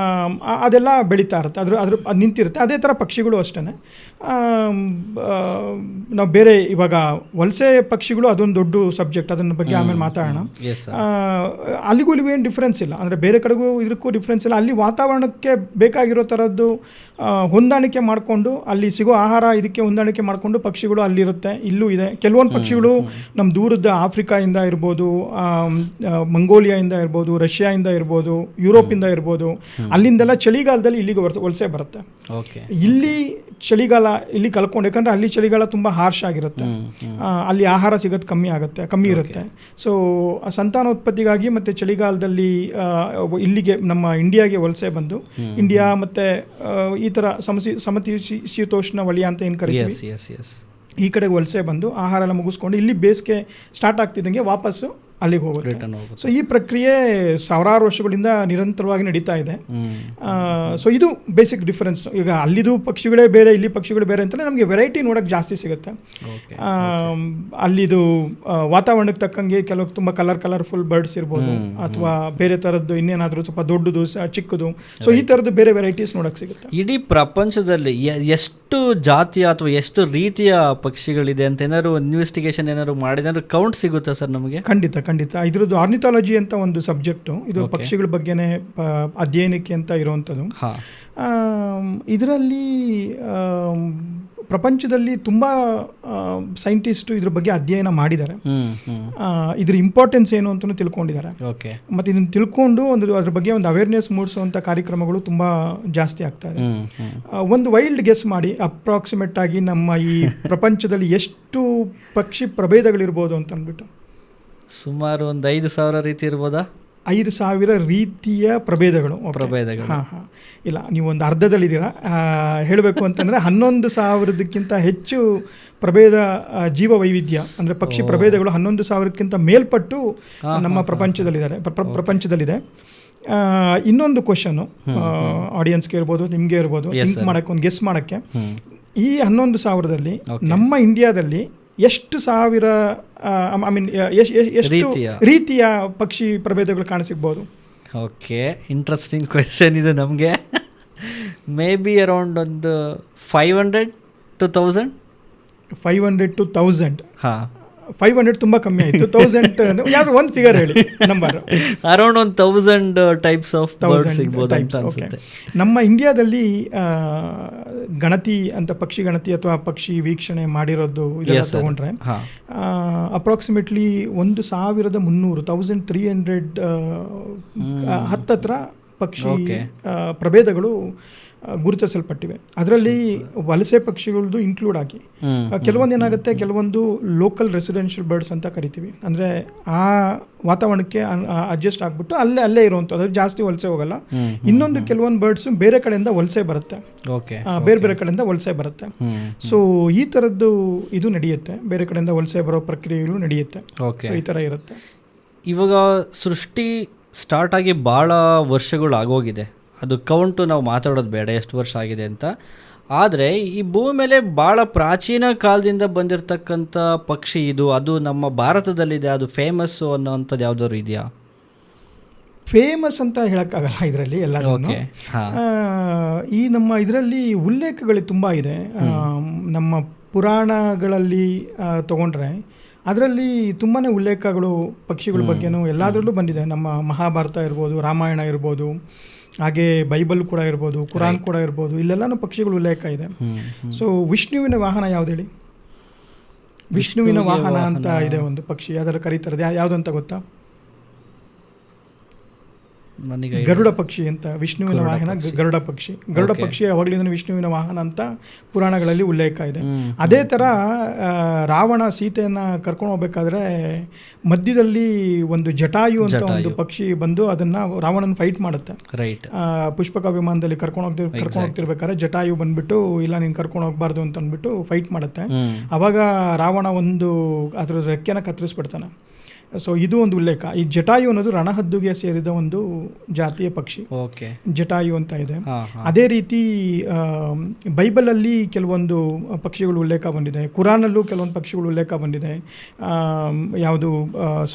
ಅದೆಲ್ಲ ಬೆಳೀತಾ ಇರುತ್ತೆ, ಅದು ನಿಂತಿರುತ್ತೆ. ಅದೇ ಥರ ಪಕ್ಷಿಗಳು ಅಷ್ಟೇ. ನಾವು ಬೇರೆ ಇವಾಗ ವಲಸೆ ಪಕ್ಷಿಗಳು ಅದೊಂದು ದೊಡ್ಡ ಸಬ್ಜೆಕ್ಟ್, ಅದನ್ನ ಬಗ್ಗೆ ಆಮೇಲೆ ಮಾತಾಡೋಣ. ಅಲ್ಲಿಗೂ ಇಲ್ಲಿಗೂ ಏನು ಡಿಫ್ರೆನ್ಸ್ ಇಲ್ಲ, ಅಂದರೆ ಬೇರೆ ಕಡೆಗೂ ಇದಕ್ಕೂ ಡಿಫ್ರೆನ್ಸ್ ಇಲ್ಲ. ಅಲ್ಲಿ ವಾತಾವರಣಕ್ಕೆ ಬೇಕಾಗಿರೋ ಥರದ್ದು ಹೊಂದಾಣಿಕೆ ಮಾಡಿಕೊಂಡು, ಅಲ್ಲಿ ಸಿಗೋ ಆಹಾರ ಇದಕ್ಕೆ ಹೊಂದಾಣಿಕೆ ಮಾಡಿಕೊಂಡು ಪಕ್ಷಿಗಳು ಅಲ್ಲಿರುತ್ತೆ, ಇಲ್ಲೂ ಇದೆ. ಕೆಲವೊಂದು ಪಕ್ಷಿಗಳು ನಮ್ಮ ದೂರದ ಆಫ್ರಿಕಾಯಿಂದ ಇರ್ಬೋದು, ಮಂಗೋಲಿಯಾಯಿಂದ ಇರ್ಬೋದು, ರಷ್ಯಾದಿಂದ ಇರ್ಬೋದು, ಯುರೋಪಿಂದ ಇರ್ಬೋದು, ಅಲ್ಲಿಂದೆಲ್ಲ ಚಳಿಗಾಲದಲ್ಲಿ ಇಲ್ಲಿಗೆ ವಲಸೆ ಬರುತ್ತೆ. ಇಲ್ಲಿ ಚಳಿಗಾಲ ಇಲ್ಲಿ ಕಲ್ಕೊಂಡು, ಯಾಕಂದರೆ ಅಲ್ಲಿ ಚಳಿಗಾಲ ತುಂಬ ಹಾರ್ಷ್ ಆಗಿರುತ್ತೆ, ಅಲ್ಲಿ ಆಹಾರ ಸಿಗೋದು ಕಮ್ಮಿ ಇರುತ್ತೆ. ಸೊ ಸಂತಾನೋತ್ಪತ್ತಿಗಾಗಿ ಮತ್ತು ಚಳಿಗಾಲದಲ್ಲಿ ಇಲ್ಲಿಗೆ ನಮ್ಮ ಇಂಡಿಯಾಗೆ ವಲಸೆ ಬಂದು, ಇಂಡಿಯಾ ಮತ್ತು ಈ ಥರ ಸಮಶೀತೋಷ್ಣ ವಲಯ ಅಂತ ಏನು ಕರೀತೀವಿ, ಈ ಕಡೆಗೆ ವಲಸೆ ಬಂದು ಆಹಾರ ಎಲ್ಲ ಮುಗಿಸ್ಕೊಂಡು ಇಲ್ಲಿ ಬೇಸಿಗೆ ಸ್ಟಾರ್ಟ್ ಆಗ್ತಿದ್ದಂಗೆ ವಾಪಸ್ಸು ಅಲ್ಲಿಗೆ ಹೋಗುತ್ತೆ.
ರಿಟರ್ನ್ ಹೋಗುತ್ತೆ.
ಸೊ ಈ ಪ್ರಕ್ರಿಯೆ ಸಾವಿರಾರು ವರ್ಷಗಳಿಂದ ನಿರಂತರವಾಗಿ ನಡೀತಾ ಇದೆ. ಸೊ ಇದು ಬೇಸಿಕ್ ಡಿಫರೆನ್ಸ್. ಈಗ ಅಲ್ಲಿದು ಪಕ್ಷಿಗಳೇ ಬೇರೆ, ಇಲ್ಲಿ ಪಕ್ಷಿಗಳು ಬೇರೆ ಅಂತಲೇ ನಮಗೆ ವೆರೈಟಿ ನೋಡೋಕ್ಕೆ ಜಾಸ್ತಿ ಸಿಗುತ್ತೆ. ಅಲ್ಲಿದು ವಾತಾವರಣಕ್ಕೆ ತಕ್ಕಂಗೆ ಕೆಲವು ತುಂಬ ಕಲರ್ಫುಲ್ ಬರ್ಡ್ಸ್ ಇರ್ಬೋದು, ಅಥವಾ ಬೇರೆ ಥರದ್ದು ಇನ್ನೇನಾದರೂ ಸ್ವಲ್ಪ ದೊಡ್ಡದು ಚಿಕ್ಕದು. ಸೊ ಈ ಥರದ್ದು ಬೇರೆ ವೆರೈಟೀಸ್ ನೋಡೋಕ್ಕೆ ಸಿಗುತ್ತೆ.
ಇಡೀ ಪ್ರಪಂಚದಲ್ಲಿ ಎಷ್ಟು ಜಾತಿಯ ಅಥವಾ ಎಷ್ಟು ರೀತಿಯ ಪಕ್ಷಿಗಳಿದೆ ಅಂತ ಏನಾದ್ರು ಇನ್ವೆಸ್ಟಿಗೇಷನ್ ಏನಾದ್ರು ಮಾಡಿದ್ರೆ ಕೌಂಟ್ ಸಿಗುತ್ತಾ ಸರ್ ನಮಗೆ?
ಖಂಡಿತ. ಇದ್ರದ್ದು ಆರ್ನಿಥಾಲಜಿ ಅಂತ ಒಂದು ಸಬ್ಜೆಕ್ಟು, ಇದು ಪಕ್ಷಿಗಳ ಬಗ್ಗೆನೇ ಅಧ್ಯಯನಕ್ಕೆ ಅಂತ ಇರುವಂಥದ್ದು. ಇದರಲ್ಲಿ ಪ್ರಪಂಚದಲ್ಲಿ ತುಂಬ ಸೈಂಟಿಸ್ಟು ಇದ್ರ ಬಗ್ಗೆ ಅಧ್ಯಯನ ಮಾಡಿದ್ದಾರೆ. ಇದ್ರ ಇಂಪಾರ್ಟೆನ್ಸ್ ಏನು ಅಂತಲೂ ತಿಳ್ಕೊಂಡಿದ್ದಾರೆ. ಮತ್ತು ಇದನ್ನು ತಿಳ್ಕೊಂಡು ಅದ್ರ ಬಗ್ಗೆ ಒಂದು ಅವೇರ್ನೆಸ್ ಮೂಡಿಸುವಂಥ ಕಾರ್ಯಕ್ರಮಗಳು ತುಂಬ ಜಾಸ್ತಿ ಆಗ್ತಾ ಇದೆ. ಒಂದು ವೈಲ್ಡ್ ಗೆಸ್ ಮಾಡಿ, ಅಪ್ರಾಕ್ಸಿಮೇಟ್ ಆಗಿ ನಮ್ಮ ಈ ಪ್ರಪಂಚದಲ್ಲಿ ಎಷ್ಟು ಪಕ್ಷಿ ಪ್ರಭೇದಗಳಿರ್ಬೋದು ಅಂತ ಅಂದ್ಬಿಟ್ಟು.
ಸುಮಾರು ಒಂದು 5,000 ರೀತಿ ಇರ್ಬೋದಾ?
5,000 ರೀತಿಯ ಪ್ರಭೇದಗಳು. ಹಾಂ, ಇಲ್ಲ, ನೀವು ಒಂದು ಅರ್ಧದಲ್ಲಿದ್ದೀರಾ. ಹೇಳಬೇಕು ಅಂತಂದರೆ 11,000ಕ್ಕಿಂತ ಹೆಚ್ಚು ಪ್ರಭೇದ ಜೀವ ವೈವಿಧ್ಯ ಅಂದರೆ ಪಕ್ಷಿ ಪ್ರಭೇದಗಳು 11,000ಕ್ಕಿಂತ ಮೇಲ್ಪಟ್ಟು ನಮ್ಮ ಪ್ರಪಂಚದಲ್ಲಿದೆ. ಇನ್ನೊಂದು ಕ್ವಶನು ಆಡಿಯನ್ಸ್ಗೆ ಇರ್ಬೋದು, ನಿಮಗೆ ಇರ್ಬೋದು, ಥಿಂಕ್ ಮಾಡೋಕ್ಕೆ, ಒಂದು ಗೆಸ್ ಮಾಡೋಕ್ಕೆ. ಈ 11,000ದಲ್ಲಿ ನಮ್ಮ ಇಂಡಿಯಾದಲ್ಲಿ ಎಷ್ಟು ಸಾವಿರ ಎಷ್ಟು ರೀತಿಯ ಪಕ್ಷಿ ಪ್ರಭೇದಗಳು ಕಾಣಸಿಗ್ಬೋದು?
ಓಕೆ, ಇಂಟ್ರೆಸ್ಟಿಂಗ್ ಕ್ವೆಶನ್ ಇದು. ನಮಗೆ ಮೇ ಬಿ ಅರೌಂಡ್ ಒಂದು 500 to 1000.
500 to 1000.
ಹಾಂ,
500 ತುಂಬ ಕಮ್ಮಿ ಆಯಿತು. 1000 ಯಾರು ಒಂದು ಫಿಗರ್ ಹೇಳಿ, number.
Around 1,000 types of birds ಸಿಗ್ಬೋದು ಅಂತ ಅನ್ಸುತ್ತೆ.
ನಮ್ಮ ಇಂಡಿಯಾದಲ್ಲಿ ಗಣತಿ ಅಂತ, ಪಕ್ಷಿ ಗಣತಿ ಅಥವಾ ಪಕ್ಷಿ ವೀಕ್ಷಣೆ ಮಾಡಿರೋದು ಇದೆಲ್ಲ ತಗೊಂಡ್ರೆ ಅಪ್ರಾಕ್ಸಿಮೇಟ್ಲಿ 1,300 ಹತ್ತತ್ರ ಪಕ್ಷಿ ಪ್ರಭೇದಗಳು ಗುರುತಿಸಲ್ಪಟ್ಟಿವೆ. ಅದರಲ್ಲಿ ವಲಸೆ ಪಕ್ಷಿಗಳದ್ದು ಇನ್ಕ್ಲೂಡ್ ಆಗಿ ಕೆಲವೊಂದು ಏನಾಗುತ್ತೆ, ಕೆಲವೊಂದು ಲೋಕಲ್ ರೆಸಿಡೆನ್ಷಿಯಲ್ ಬರ್ಡ್ಸ್ ಅಂತ ಕರಿತೀವಿ. ಅಂದರೆ ಆ ವಾತಾವರಣಕ್ಕೆ ಅಡ್ಜಸ್ಟ್ ಆಗಿಬಿಟ್ಟು ಅಲ್ಲೇ ಇರುವಂಥದ್ದು, ಅದು ಜಾಸ್ತಿ ವಲಸೆ ಹೋಗಲ್ಲ. ಇನ್ನೊಂದು ಕೆಲವೊಂದು ಬರ್ಡ್ಸ್ ಬೇರೆ ಕಡೆಯಿಂದ ವಲಸೆ ಬರುತ್ತೆ, ಬೇರೆ ಕಡೆಯಿಂದ ವಲಸೆ ಬರುತ್ತೆ. ಸೊ ಈ ಥರದ್ದು ಇದು ನಡೆಯುತ್ತೆ, ಬೇರೆ ಕಡೆಯಿಂದ ವಲಸೆ ಬರೋ ಪ್ರಕ್ರಿಯೆಗಳು ನಡೆಯುತ್ತೆ. ಸೊ ಈ ಥರ ಇರುತ್ತೆ.
ಇವಾಗ ಸೃಷ್ಟಿ ಸ್ಟಾರ್ಟ್ ಆಗಿ ಭಾಳ ವರ್ಷಗಳು ಆಗೋಗಿದೆ. ಅದು ಕೌಂಟು ನಾವು ಮಾತಾಡೋದು ಬೇಡ ಎಷ್ಟು ವರ್ಷ ಆಗಿದೆ ಅಂತ. ಆದರೆ ಈ ಭೂಮಿ ಮೇಲೆ ಭಾಳ ಪ್ರಾಚೀನ ಕಾಲದಿಂದ ಬಂದಿರತಕ್ಕಂಥ ಪಕ್ಷಿ ಇದು, ಅದು ನಮ್ಮ ಭಾರತದಲ್ಲಿದೆ. ಅದು ಫೇಮಸ್ಸು ಅನ್ನೋವಂಥದ್ದು ಯಾವುದಾದ್ರು ಇದೆಯಾ?
ಫೇಮಸ್ ಅಂತ ಹೇಳೋಕ್ಕಾಗಲ್ಲ ಇದರಲ್ಲಿ ಎಲ್ಲದನ್ನು. ಈ ನಮ್ಮ ಇದರಲ್ಲಿ ಉಲ್ಲೇಖಗಳು ತುಂಬ ಇದೆ. ನಮ್ಮ ಪುರಾಣಗಳಲ್ಲಿ ತಗೊಂಡ್ರೆ ಅದರಲ್ಲಿ ತುಂಬಾ ಉಲ್ಲೇಖಗಳು ಪಕ್ಷಿಗಳ ಬಗ್ಗೆನೂ ಎಲ್ಲದರಲ್ಲೂ ಬಂದಿದೆ. ನಮ್ಮ ಮಹಾಭಾರತ ಇರ್ಬೋದು, ರಾಮಾಯಣ ಇರ್ಬೋದು, ಹಾಗೆ ಬೈಬಲ್ ಕೂಡ ಇರ್ಬೋದು, ಕುರಾನ್ ಕೂಡ ಇರ್ಬೋದು, ಇಲ್ಲೆಲ್ಲನೂ ಪಕ್ಷಿಗಳು ಉಲ್ಲೇಖ ಇದೆ. ಸೊ ವಿಷ್ಣುವಿನ ವಾಹನ ಯಾವ್ದು ಹೇಳಿ? ವಿಷ್ಣುವಿನ ವಾಹನ ಅಂತ ಇದೆ ಒಂದು ಪಕ್ಷಿ, ಅದರ ಕರೀತಾರೆ. ಯಾವುದಂತ ಗೊತ್ತಾ? ಗರುಡ ಪಕ್ಷಿ ಅಂತ. ವಿಷ್ಣುವಿನ ವಾಹನ ಗರುಡ ಪಕ್ಷಿ. ಗರುಡ ಪಕ್ಷಿ ಯಾವಾಗಲಿಂದ ವಿಷ್ಣುವಿನ ವಾಹನ ಅಂತ ಪುರಾಣಗಳಲ್ಲಿ ಉಲ್ಲೇಖ ಇದೆ. ಅದೇ ಥರ ರಾವಣ ಸೀತೆಯನ್ನು ಕರ್ಕೊಂಡು ಹೋಗ್ಬೇಕಾದ್ರೆ ಮಧ್ಯದಲ್ಲಿ ಒಂದು ಜಟಾಯು ಅಂತ ಒಂದು ಪಕ್ಷಿ ಬಂದು ಅದನ್ನು ರಾವಣನ ಫೈಟ್ ಮಾಡುತ್ತೆ. ಪುಷ್ಪಕ ವಿಮಾನದಲ್ಲಿ ಕರ್ಕೊಂಡು ಹೋಗ್ತಿರ್ಬೇಕಾದ್ರೆ ಜಟಾಯು ಬಂದ್ಬಿಟ್ಟು ಇಲ್ಲ ನೀನು ಕರ್ಕೊಂಡು ಹೋಗ್ಬಾರ್ದು ಅಂತ ಅಂದ್ಬಿಟ್ಟು ಫೈಟ್ ಮಾಡುತ್ತೆ. ಅವಾಗ ರಾವಣ ಒಂದು ಅದ್ರ ರೆಕ್ಕೆನ ಕತ್ತರಿಸ್ಬಿಡ್ತಾನೆ. ಸೊ ಇದು ಒಂದು ಉಲ್ಲೇಖ. ಈ ಜಟಾಯು ಅನ್ನೋದು ರಣಹದ್ದುಗೆ ಸೇರಿದ ಒಂದು ಜಾತಿಯ ಪಕ್ಷಿ, ಜಟಾಯು ಅಂತ ಇದೆ. ಅದೇ ರೀತಿ ಬೈಬಲಲ್ಲಿ ಕೆಲವೊಂದು ಪಕ್ಷಿಗಳು ಉಲ್ಲೇಖ ಬಂದಿದೆ, ಕುರಾನಲ್ಲೂ ಕೆಲವೊಂದು ಪಕ್ಷಿಗಳು ಉಲ್ಲೇಖ ಬಂದಿದೆ. ಯಾವುದು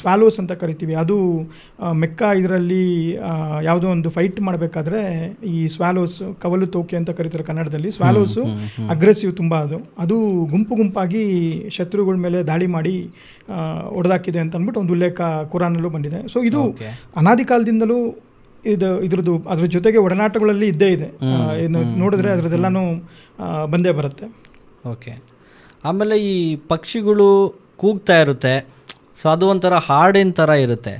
ಸ್ವಾಲೋಸ್ ಅಂತ ಕರಿತೀವಿ, ಅದು ಮೆಕ್ಕಾ ಇದರಲ್ಲಿ ಯಾವುದೋ ಒಂದು ಫೈಟ್ ಮಾಡಬೇಕಾದ್ರೆ ಈ ಸ್ವಾಲೋಸ್, ಕವಲು ತೋಕೆ ಅಂತ ಕರೀತಾರೆ ಕನ್ನಡದಲ್ಲಿ. ಸ್ವಾಲೋಸು ಅಗ್ರೆಸಿವ್ ತುಂಬ, ಅದು ಗುಂಪು ಗುಂಪಾಗಿ ಶತ್ರುಗಳ ಮೇಲೆ ದಾಳಿ ಮಾಡಿ ಹೊಡೆದಾಕಿದೆ ಅಂತ ಅಂದ್ಬಿಟ್ಟು ಒಂದು ಉಲ್ಲೇಖ ಕುರಾನಲ್ಲೂ ಬಂದಿದೆ. ಸೊ ಇದು ಅನಾದಿ ಕಾಲದಿಂದಲೂ ಇದ್ರದ್ದು ಅದ್ರ ಜೊತೆಗೆ ಒಡನಾಟಗಳಲ್ಲಿ ಇದ್ದೇ ಇದೆ. ನೋಡಿದ್ರೆ ಅದರದ್ದೆಲ್ಲನೂ ಬಂದೇ ಬರುತ್ತೆ.
ಓಕೆ. ಆಮೇಲೆ ಈ ಪಕ್ಷಿಗಳು ಕೂಗ್ತಾ ಇರುತ್ತೆ, ಸೊ ಅದು ಒಂಥರ ಹಾಡಿನ ಥರ ಇರುತ್ತೆ.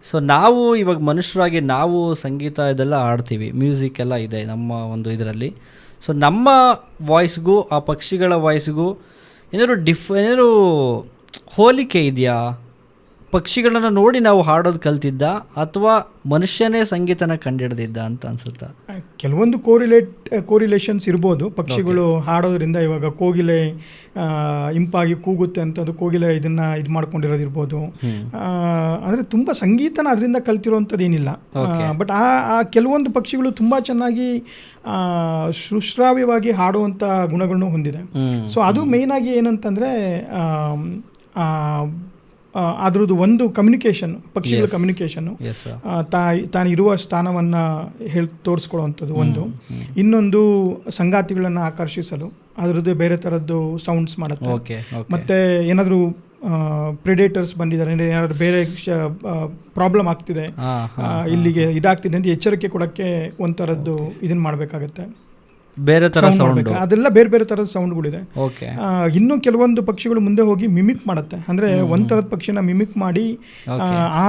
ಸೊ ನಾವು ಇವಾಗ ಮನುಷ್ಯರಾಗಿ ನಾವು ಸಂಗೀತ ಇದೆಲ್ಲ ಹಾಡ್ತೀವಿ, ಮ್ಯೂಸಿಕ್ ಎಲ್ಲ ಇದೆ ನಮ್ಮ ಒಂದು ಇದರಲ್ಲಿ. ಸೊ ನಮ್ಮ ವಾಯ್ಸ್ಗೂ ಆ ಪಕ್ಷಿಗಳ ವಾಯ್ಸ್ಗೂ ಏನಾದ್ರು ಏನಾದ್ರು ಹೋಲಿಕೆ ಇದೆಯಾ? ಪಕ್ಷಿಗಳನ್ನು ನೋಡಿ ನಾವು ಹಾಡೋದು ಕಲ್ತಿದ್ದ ಅಥವಾ ಮನುಷ್ಯನೇ ಸಂಗೀತನ ಕಂಡಿಡ್ದಿದ್ದ ಅಂತ ಅನ್ಸುತ್ತಾ?
ಕೆಲವೊಂದು ಕೋರಿಲೇಷನ್ಸ್ ಇರ್ಬೋದು. ಪಕ್ಷಿಗಳು ಹಾಡೋದ್ರಿಂದ ಇವಾಗ ಕೋಗಿಲೆ ಇಂಪಾಗಿ ಕೂಗುತ್ತೆ ಅಂತ ಅದು ಕೋಗಿಲೆ ಇದನ್ನ ಇದು ಮಾಡ್ಕೊಂಡಿರೋದಿರ್ಬೋದು. ಅಂದರೆ ತುಂಬ ಸಂಗೀತನ ಅದರಿಂದ ಕಲ್ತಿರೋವಂಥದ್ದು ಏನಿಲ್ಲ. ಬಟ್ ಆ ಕೆಲವೊಂದು ಪಕ್ಷಿಗಳು ತುಂಬ ಚೆನ್ನಾಗಿ ಸುಶ್ರಾವ್ಯವಾಗಿ ಹಾಡುವಂಥ ಗುಣಗಳನ್ನು ಹೊಂದಿದೆ. ಸೊ ಅದು ಮೇಯ್ನಾಗಿ ಏನಂತಂದರೆ ಅದರದ್ದು ಒಂದು ಕಮ್ಯುನಿಕೇಷನ್, ಪಕ್ಷಿಗಳ ಕಮ್ಯುನಿಕೇಷನ್ನು, ತಾನು ಇರುವ ಸ್ಥಾನವನ್ನು ತೋರಿಸ್ಕೊಳ್ಳುವಂಥದ್ದು ಒಂದು. ಇನ್ನೊಂದು ಸಂಗಾತಿಗಳನ್ನು ಆಕರ್ಷಿಸಲು ಅದರದ್ದು ಬೇರೆ ಥರದ್ದು ಸೌಂಡ್ಸ್ ಮಾಡುತ್ತೆ. ಮತ್ತು ಏನಾದರೂ ಪ್ರಿಡೇಟರ್ಸ್ ಬಂದಿದ್ದಾರೆ ಅಂದರೆ ಏನಾದರೂ ಬೇರೆ ಪ್ರಾಬ್ಲಮ್ ಆಗ್ತಿದೆ, ಇಲ್ಲಿಗೆ ಇದಾಗ್ತಿದೆ ಅಂತ ಎಚ್ಚರಿಕೆ ಕೊಡೋಕ್ಕೆ ಒಂಥರದ್ದು ಇದನ್ನು ಮಾಡಬೇಕಾಗತ್ತೆ.
ಬೇರೆ ಥರ ಸೌಂಡ್,
ಅದೆಲ್ಲ ಬೇರೆ ಬೇರೆ ಥರದ ಸೌಂಡ್ಗಳಿದೆ. ಇನ್ನು ಕೆಲವೊಂದು ಪಕ್ಷಿಗಳು ಮುಂದೆ ಹೋಗಿ ಮಿಮಿಕ್ ಮಾಡುತ್ತೆ. ಅಂದರೆ ಒಂದು ಥರದ ಪಕ್ಷಿನ ಮಿಮಿಕ್ ಮಾಡಿ ಆ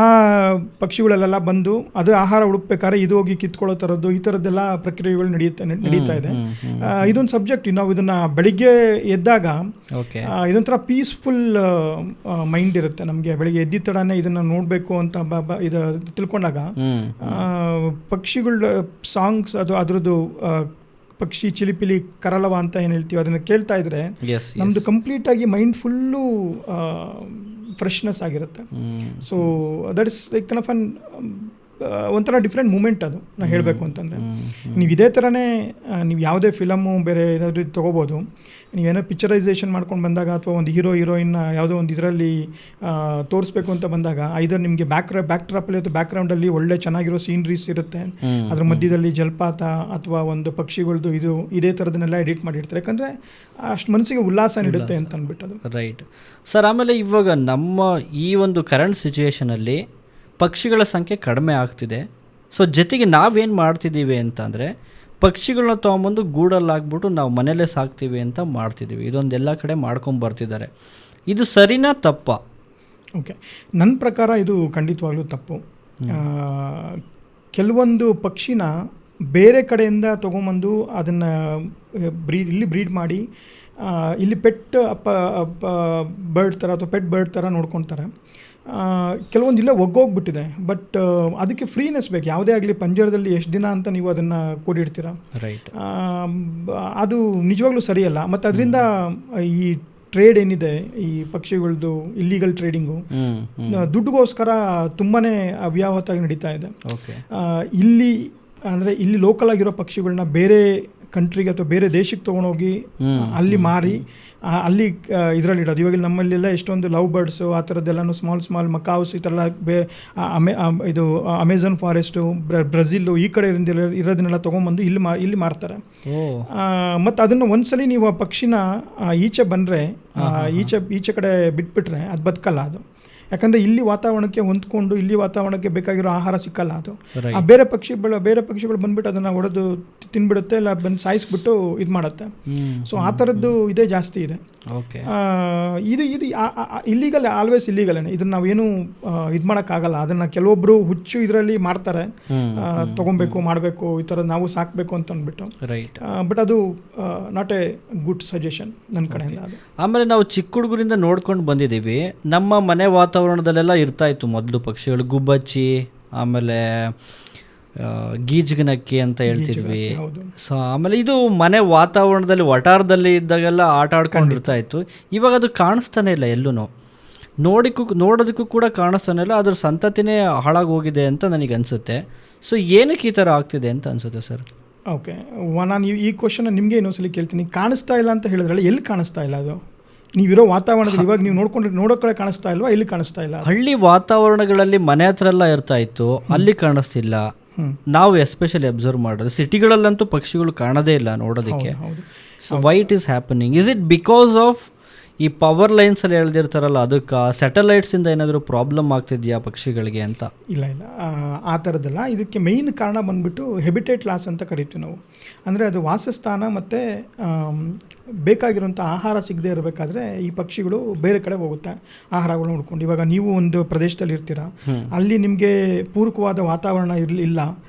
ಪಕ್ಷಿಗಳಲ್ಲೆಲ್ಲ ಬಂದು ಅದರ ಆಹಾರ ಹುಡುಕ್ಬೇಕಾದ್ರೆ ಇದು ಹೋಗಿ ಕಿತ್ಕೊಳ್ಳೋ ಥರದ್ದು ಈ ಥರದ್ದೆಲ್ಲ ಪ್ರಕ್ರಿಯೆಗಳು ನಡೀತಾ ಇದೆ. ಇದೊಂದು ಸಬ್ಜೆಕ್ಟ್. ನಾವು ಇದನ್ನ ಬೆಳಿಗ್ಗೆ ಎದ್ದಾಗ ಇದೊಂಥರ ಪೀಸ್ಫುಲ್ ಮೈಂಡ್ ಇರುತ್ತೆ ನಮಗೆ. ಬೆಳಿಗ್ಗೆ ಎದ್ದಿದ ತಡನೇ ಇದನ್ನ ನೋಡಬೇಕು ಅಂತ ಇದು ತಿಳ್ಕೊಂಡಾಗ ಪಕ್ಷಿಗಳ ಸಾಂಗ್ಸ್, ಅದು ಅದರದ್ದು ಪಕ್ಷಿ ಚಿಲಿಪಿಲಿ ಕರಲವ ಅಂತ ಏನು ಹೇಳ್ತೀವಿ ಅದನ್ನು ಕೇಳ್ತಾ ಇದ್ರೆ ನಮ್ಮದು ಕಂಪ್ಲೀಟಾಗಿ ಮೈಂಡ್ ಫುಲ್ಲು ಫ್ರೆಶ್ನೆಸ್ ಆಗಿರುತ್ತೆ. So that is like kind of an ಒಂಥರ ಡಿಫ್ರೆಂಟ್ ಮೂಮೆಂಟ್ ಅದು. ನಾನು ಹೇಳಬೇಕು ಅಂತಂದರೆ ನೀವು ಇದೇ ಥರನೇ ನೀವು ಯಾವುದೇ ಫಿಲಮು ಬೇರೆ ಏನಾದರೂ ತೊಗೋಬೋದು. ನೀವೇನೋ ಪಿಕ್ಚರೈಸೇಷನ್ ಮಾಡ್ಕೊಂಡು ಬಂದಾಗ ಅಥವಾ ಒಂದು ಹೀರೋಯಿನ್ ಯಾವುದೋ ಒಂದು ಇದರಲ್ಲಿ ತೋರಿಸ್ಬೇಕು ಅಂತ ಬಂದಾಗ ಐದರ್ ನಿಮಗೆ ಬ್ಯಾಕ್ ಡ್ರಾಪಲ್ಲಿ ಅಥವಾ ಬ್ಯಾಕ್ಗ್ರೌಂಡಲ್ಲಿ ಒಳ್ಳೆ ಚೆನ್ನಾಗಿರೋ ಸೀನ್ರೀಸ್ ಇರುತ್ತೆ, ಅದ್ರ ಮಧ್ಯದಲ್ಲಿ ಜಲಪಾತ ಅಥವಾ ಒಂದು ಪಕ್ಷಿಗಳದ್ದು ಇದೇ ಥರದನ್ನೆಲ್ಲ ಎಡಿಟ್ ಮಾಡಿರ್ತಾರೆ. ಯಾಕಂದರೆ ಅಷ್ಟು ಮನಸ್ಸಿಗೆ ಉಲ್ಲಾಸ ನೀಡುತ್ತೆ ಅಂತ ಅಂದ್ಬಿಟ್ಟು ಅದು.
Right sir. ಆಮೇಲೆ ಇವಾಗ ನಮ್ಮ ಈ ಒಂದು ಕರೆಂಟ್ ಸಿಚುವೇಷನಲ್ಲಿ ಪಕ್ಷಿಗಳ ಸಂಖ್ಯೆ ಕಡಿಮೆ ಆಗ್ತಿದೆ. ಸೊ ಜೊತೆಗೆ ನಾವೇನು ಮಾಡ್ತಿದ್ದೀವಿ ಅಂತಂದರೆ ಪಕ್ಷಿಗಳನ್ನ ತೊಗೊಂಬಂದು ಗೂಡಲ್ಲಿ ಹಾಕ್ಬಿಟ್ಟು ನಾವು ಮನೇಲೇ ಸಾಕ್ತೀವಿ ಅಂತ ಮಾಡ್ತಿದ್ದೀವಿ. ಇದೊಂದೆಲ್ಲ ಕಡೆ ಮಾಡ್ಕೊಂಡು ಬರ್ತಿದ್ದಾರೆ. ಇದು ಸರಿನಾ ತಪ್ಪಾ?
ಓಕೆ, ನನ್ನ ಪ್ರಕಾರ ಇದು ಖಂಡಿತವಾಗ್ಲೂ ತಪ್ಪು. ಕೆಲವೊಂದು ಪಕ್ಷಿನ ಬೇರೆ ಕಡೆಯಿಂದ ತೊಗೊಂಬಂದು ಅದನ್ನು ಇಲ್ಲಿ ಬ್ರೀಡ್ ಮಾಡಿ ಇಲ್ಲಿ ಪೆಟ್ ಬರ್ಡ್ ಥರ ಅಥವಾ ಪೆಟ್ ಬರ್ಡ್ ಥರ ನೋಡ್ಕೊತಾರೆ. ಕೆಲವೊಂದು ಇಲ್ಲೇ ಒಗ್ಗೋಗ್ಬಿಟ್ಟಿದೆ. ಬಟ್ ಅದಕ್ಕೆ ಫ್ರೀನೆಸ್ ಬೇಕು. ಯಾವುದೇ ಆಗಲಿ ಪಂಜರದಲ್ಲಿ ಎಷ್ಟು ದಿನ ಅಂತ ನೀವು ಅದನ್ನು ಕೂಡಿಡ್ತೀರ, ಅದು ನಿಜವಾಗ್ಲೂ ಸರಿಯಲ್ಲ. ಮತ್ತು ಅದರಿಂದ ಈ ಟ್ರೇಡ್ ಏನಿದೆ, ಈ ಪಕ್ಷಿಗಳದ್ದು ಇಲ್ಲೀಗಲ್ ಟ್ರೇಡಿಂಗು ದುಡ್ಡುಗೋಸ್ಕರ ತುಂಬಾ ಅವ್ಯಾಹತವಾಗಿ ನಡೀತಾ ಇದೆ. ಇಲ್ಲಿ ಅಂದರೆ ಇಲ್ಲಿ ಲೋಕಲ್ ಆಗಿರೋ ಪಕ್ಷಿಗಳನ್ನ ಬೇರೆ ಕಂಟ್ರಿಗೆ ಅಥವಾ ಬೇರೆ ದೇಶಕ್ಕೆ ತೊಗೊಂಡೋಗಿ ಅಲ್ಲಿ ಮಾರಿ ಅಲ್ಲಿ ಇದರಲ್ಲಿ ಇಡೋದು. ಇವಾಗ ನಮ್ಮಲ್ಲೆಲ್ಲ ಎಷ್ಟೊಂದು ಲವ್ ಬರ್ಡ್ಸು ಆ ಥರದ್ದೆಲ್ಲನೂ ಸ್ಮಾಲ್ ಮಕಾವ್ಸ್ ಈ ಥರ ಇದು ಅಮೆಝಾನ್ ಫಾರೆಸ್ಟು, ಬ್ರೆಜಿಲ್ಲು ಈ ಕಡೆ ಇರೋದನ್ನೆಲ್ಲ ತೊಗೊಂಬಂದು ಇಲ್ಲಿ ಮಾರ್ತಾರೆ. ಮತ್ತು ಅದನ್ನು ಒಂದ್ಸಲಿ ನೀವು ಆ ಪಕ್ಷಿನ ಈಚೆ ಬಂದರೆ ಈಚೆ ಕಡೆ ಬಿಟ್ಬಿಟ್ರೆ ಅದು ಬದುಕಲ್ಲ ಅದು. ಯಾಕಂದರೆ ಇಲ್ಲಿ ವಾತಾವರಣಕ್ಕೆ ಹೊಂದ್ಕೊಂಡು ಇಲ್ಲಿ ವಾತಾವರಣಕ್ಕೆ ಬೇಕಾಗಿರೋ ಆಹಾರ ಸಿಕ್ಕಲ್ಲ ಅದು. ಆ ಬೇರೆ ಪಕ್ಷಿಗಳು ಬಂದ್ಬಿಟ್ಟು ಅದನ್ನು ಹೊಡೆದು ತಿನ್ಬಿಡುತ್ತೆ, ಇಲ್ಲ ಬಂದು ಸಾಯಿಸ್ಬಿಟ್ಟು ಇದು ಮಾಡುತ್ತೆ. ಸೊ ಆ ಥರದ್ದು ಇದೇ ಜಾಸ್ತಿ ಇದೆ. ಇದು ಇಲ್ಲಿಗಲ್, ಆಲ್ವೇಸ್ ಇಲ್ಲಿಗಲೇನೆ. ಇದನ್ನು ನಾವೇನು ಇದು ಮಾಡೋಕ್ಕಾಗಲ್ಲ. ಅದನ್ನು ಕೆಲವೊಬ್ಬರು ಹುಚ್ಚು ಇದರಲ್ಲಿ ಮಾಡ್ತಾರೆ, ತೊಗೊಬೇಕು ಮಾಡಬೇಕು ಈ ಥರ ನಾವು ಸಾಕಬೇಕು ಅಂತ ಅಂದ್ಬಿಟ್ಟು. ಬಟ್ ಅದು ನಾಟ್ ಎ ಗುಡ್ ಸಜೆಷನ್ ನನ್ನ ಕಡೆಯಿಂದ. ಅದು
ಆಮೇಲೆ ನಾವು ಚಿಕ್ಕ ಹುಡುಗರಿಂದ ನೋಡ್ಕೊಂಡು ಬಂದಿದ್ದೀವಿ. ನಮ್ಮ ಮನೆ ವಾತಾವರಣದಲ್ಲೆಲ್ಲ ಇರ್ತಾ ಇತ್ತು ಮೊದಲು ಪಕ್ಷಿಗಳು. ಗುಬ್ಬಚ್ಚಿ, ಆಮೇಲೆ ಗೀಜ್ಗನಕ್ಕಿ ಅಂತ ಹೇಳ್ತಿದ್ವಿ. ಸೊ ಆಮೇಲೆ ಇದು ಮನೆ ವಾತಾವರಣದಲ್ಲಿ ವಟಾರದಲ್ಲಿ ಇದ್ದಾಗೆಲ್ಲ ಆಟ ಆಡ್ಕೊಂಡಿರ್ತಾ ಇತ್ತು. ಇವಾಗ ಅದು ಕಾಣಿಸ್ತಾನೆ ಇಲ್ಲ ಎಲ್ಲೂ, ನೋಡೋದಕ್ಕೂ ಕೂಡ ಕಾಣಿಸ್ತಾನೆ ಇಲ್ಲ. ಅದ್ರ ಸಂತತಿನೇ ಹಾಳಾಗಿ ಹೋಗಿದೆ ಅಂತ ನನಗೆ ಅನಿಸುತ್ತೆ. ಸೊ ಏನಕ್ಕೆ ಈ ಥರ ಆಗ್ತಿದೆ ಅಂತ ಅನಿಸುತ್ತೆ ಸರ್?
ಓಕೆ, ನಾನು ಈ ಕ್ವಶನ್ ನಿಮಗೆ ಇನ್ನೊಂದ್ಸಲಿ ಕೇಳ್ತೀನಿ. ಕಾಣಿಸ್ತಾ ಇಲ್ಲ ಅಂತ ಹೇಳಿದ್ರಲ್ಲ, ಎಲ್ಲಿ ಕಾಣಿಸ್ತಾ ಇಲ್ಲ ಅದು? ನೀವಿರೋ ವಾತಾವರಣದಲ್ಲಿ ಇವಾಗ ನೀವು ನೋಡೋ ಕಡೆ ಕಾಣಿಸ್ತಾ ಇಲ್ವಾ? ಎಲ್ಲಿ ಕಾಣಿಸ್ತಾ ಇಲ್ಲ?
ಹಳ್ಳಿ ವಾತಾವರಣಗಳಲ್ಲಿ ಮನೆ ಹತ್ರ ಎಲ್ಲ ಇರ್ತಾ ಇತ್ತು, ಅಲ್ಲಿ ಕಾಣಿಸ್ತಿಲ್ಲ. ನಾವು ಎಸ್ಪೆಷಲಿ ಅಬ್ಸರ್ವ್ ಮಾಡೋದು ಸಿಟಿಗಳಲ್ಲಂತೂ ಪಕ್ಷಿಗಳು ಕಾಣೋದೇ ಇಲ್ಲ ನೋಡೋದಕ್ಕೆ. So why it is happening? Is it because of ಈ ಪವರ್ ಲೈನ್ಸಲ್ಲಿ ಎಳ್ದಿರ್ತಾರಲ್ಲ ಅದಕ್ಕೆ, ಸ್ಯಾಟಲೈಟ್ಸಿಂದ ಏನಾದರೂ ಪ್ರಾಬ್ಲಮ್ ಆಗ್ತಿದೆಯಾ ಪಕ್ಷಿಗಳಿಗೆ ಅಂತ?
ಇಲ್ಲ ಆ ಥರದ್ದಲ್ಲ. ಇದಕ್ಕೆ ಮೇಯ್ನ್ ಕಾರಣ ಬಂದ್ಬಿಟ್ಟು ಹೆಬಿಟೇಟ್ ಲಾಸ್ ಅಂತ ಕರಿತೀವಿ ನಾವು. ಅಂದರೆ ಅದು ವಾಸಸ್ಥಾನ ಮತ್ತು ಬೇಕಾಗಿರೋಂಥ ಆಹಾರ ಸಿಗದೆ ಇರಬೇಕಾದ್ರೆ ಈ ಪಕ್ಷಿಗಳು ಬೇರೆ ಕಡೆ ಹೋಗುತ್ತೆ ಆಹಾರಗಳು ನೋಡ್ಕೊಂಡು. ಇವಾಗ ನೀವು ಒಂದು ಪ್ರದೇಶದಲ್ಲಿ ಇರ್ತೀರ, ಅಲ್ಲಿ ನಿಮಗೆ ಪೂರಕವಾದ ವಾತಾವರಣ ಇಲ್ಲ,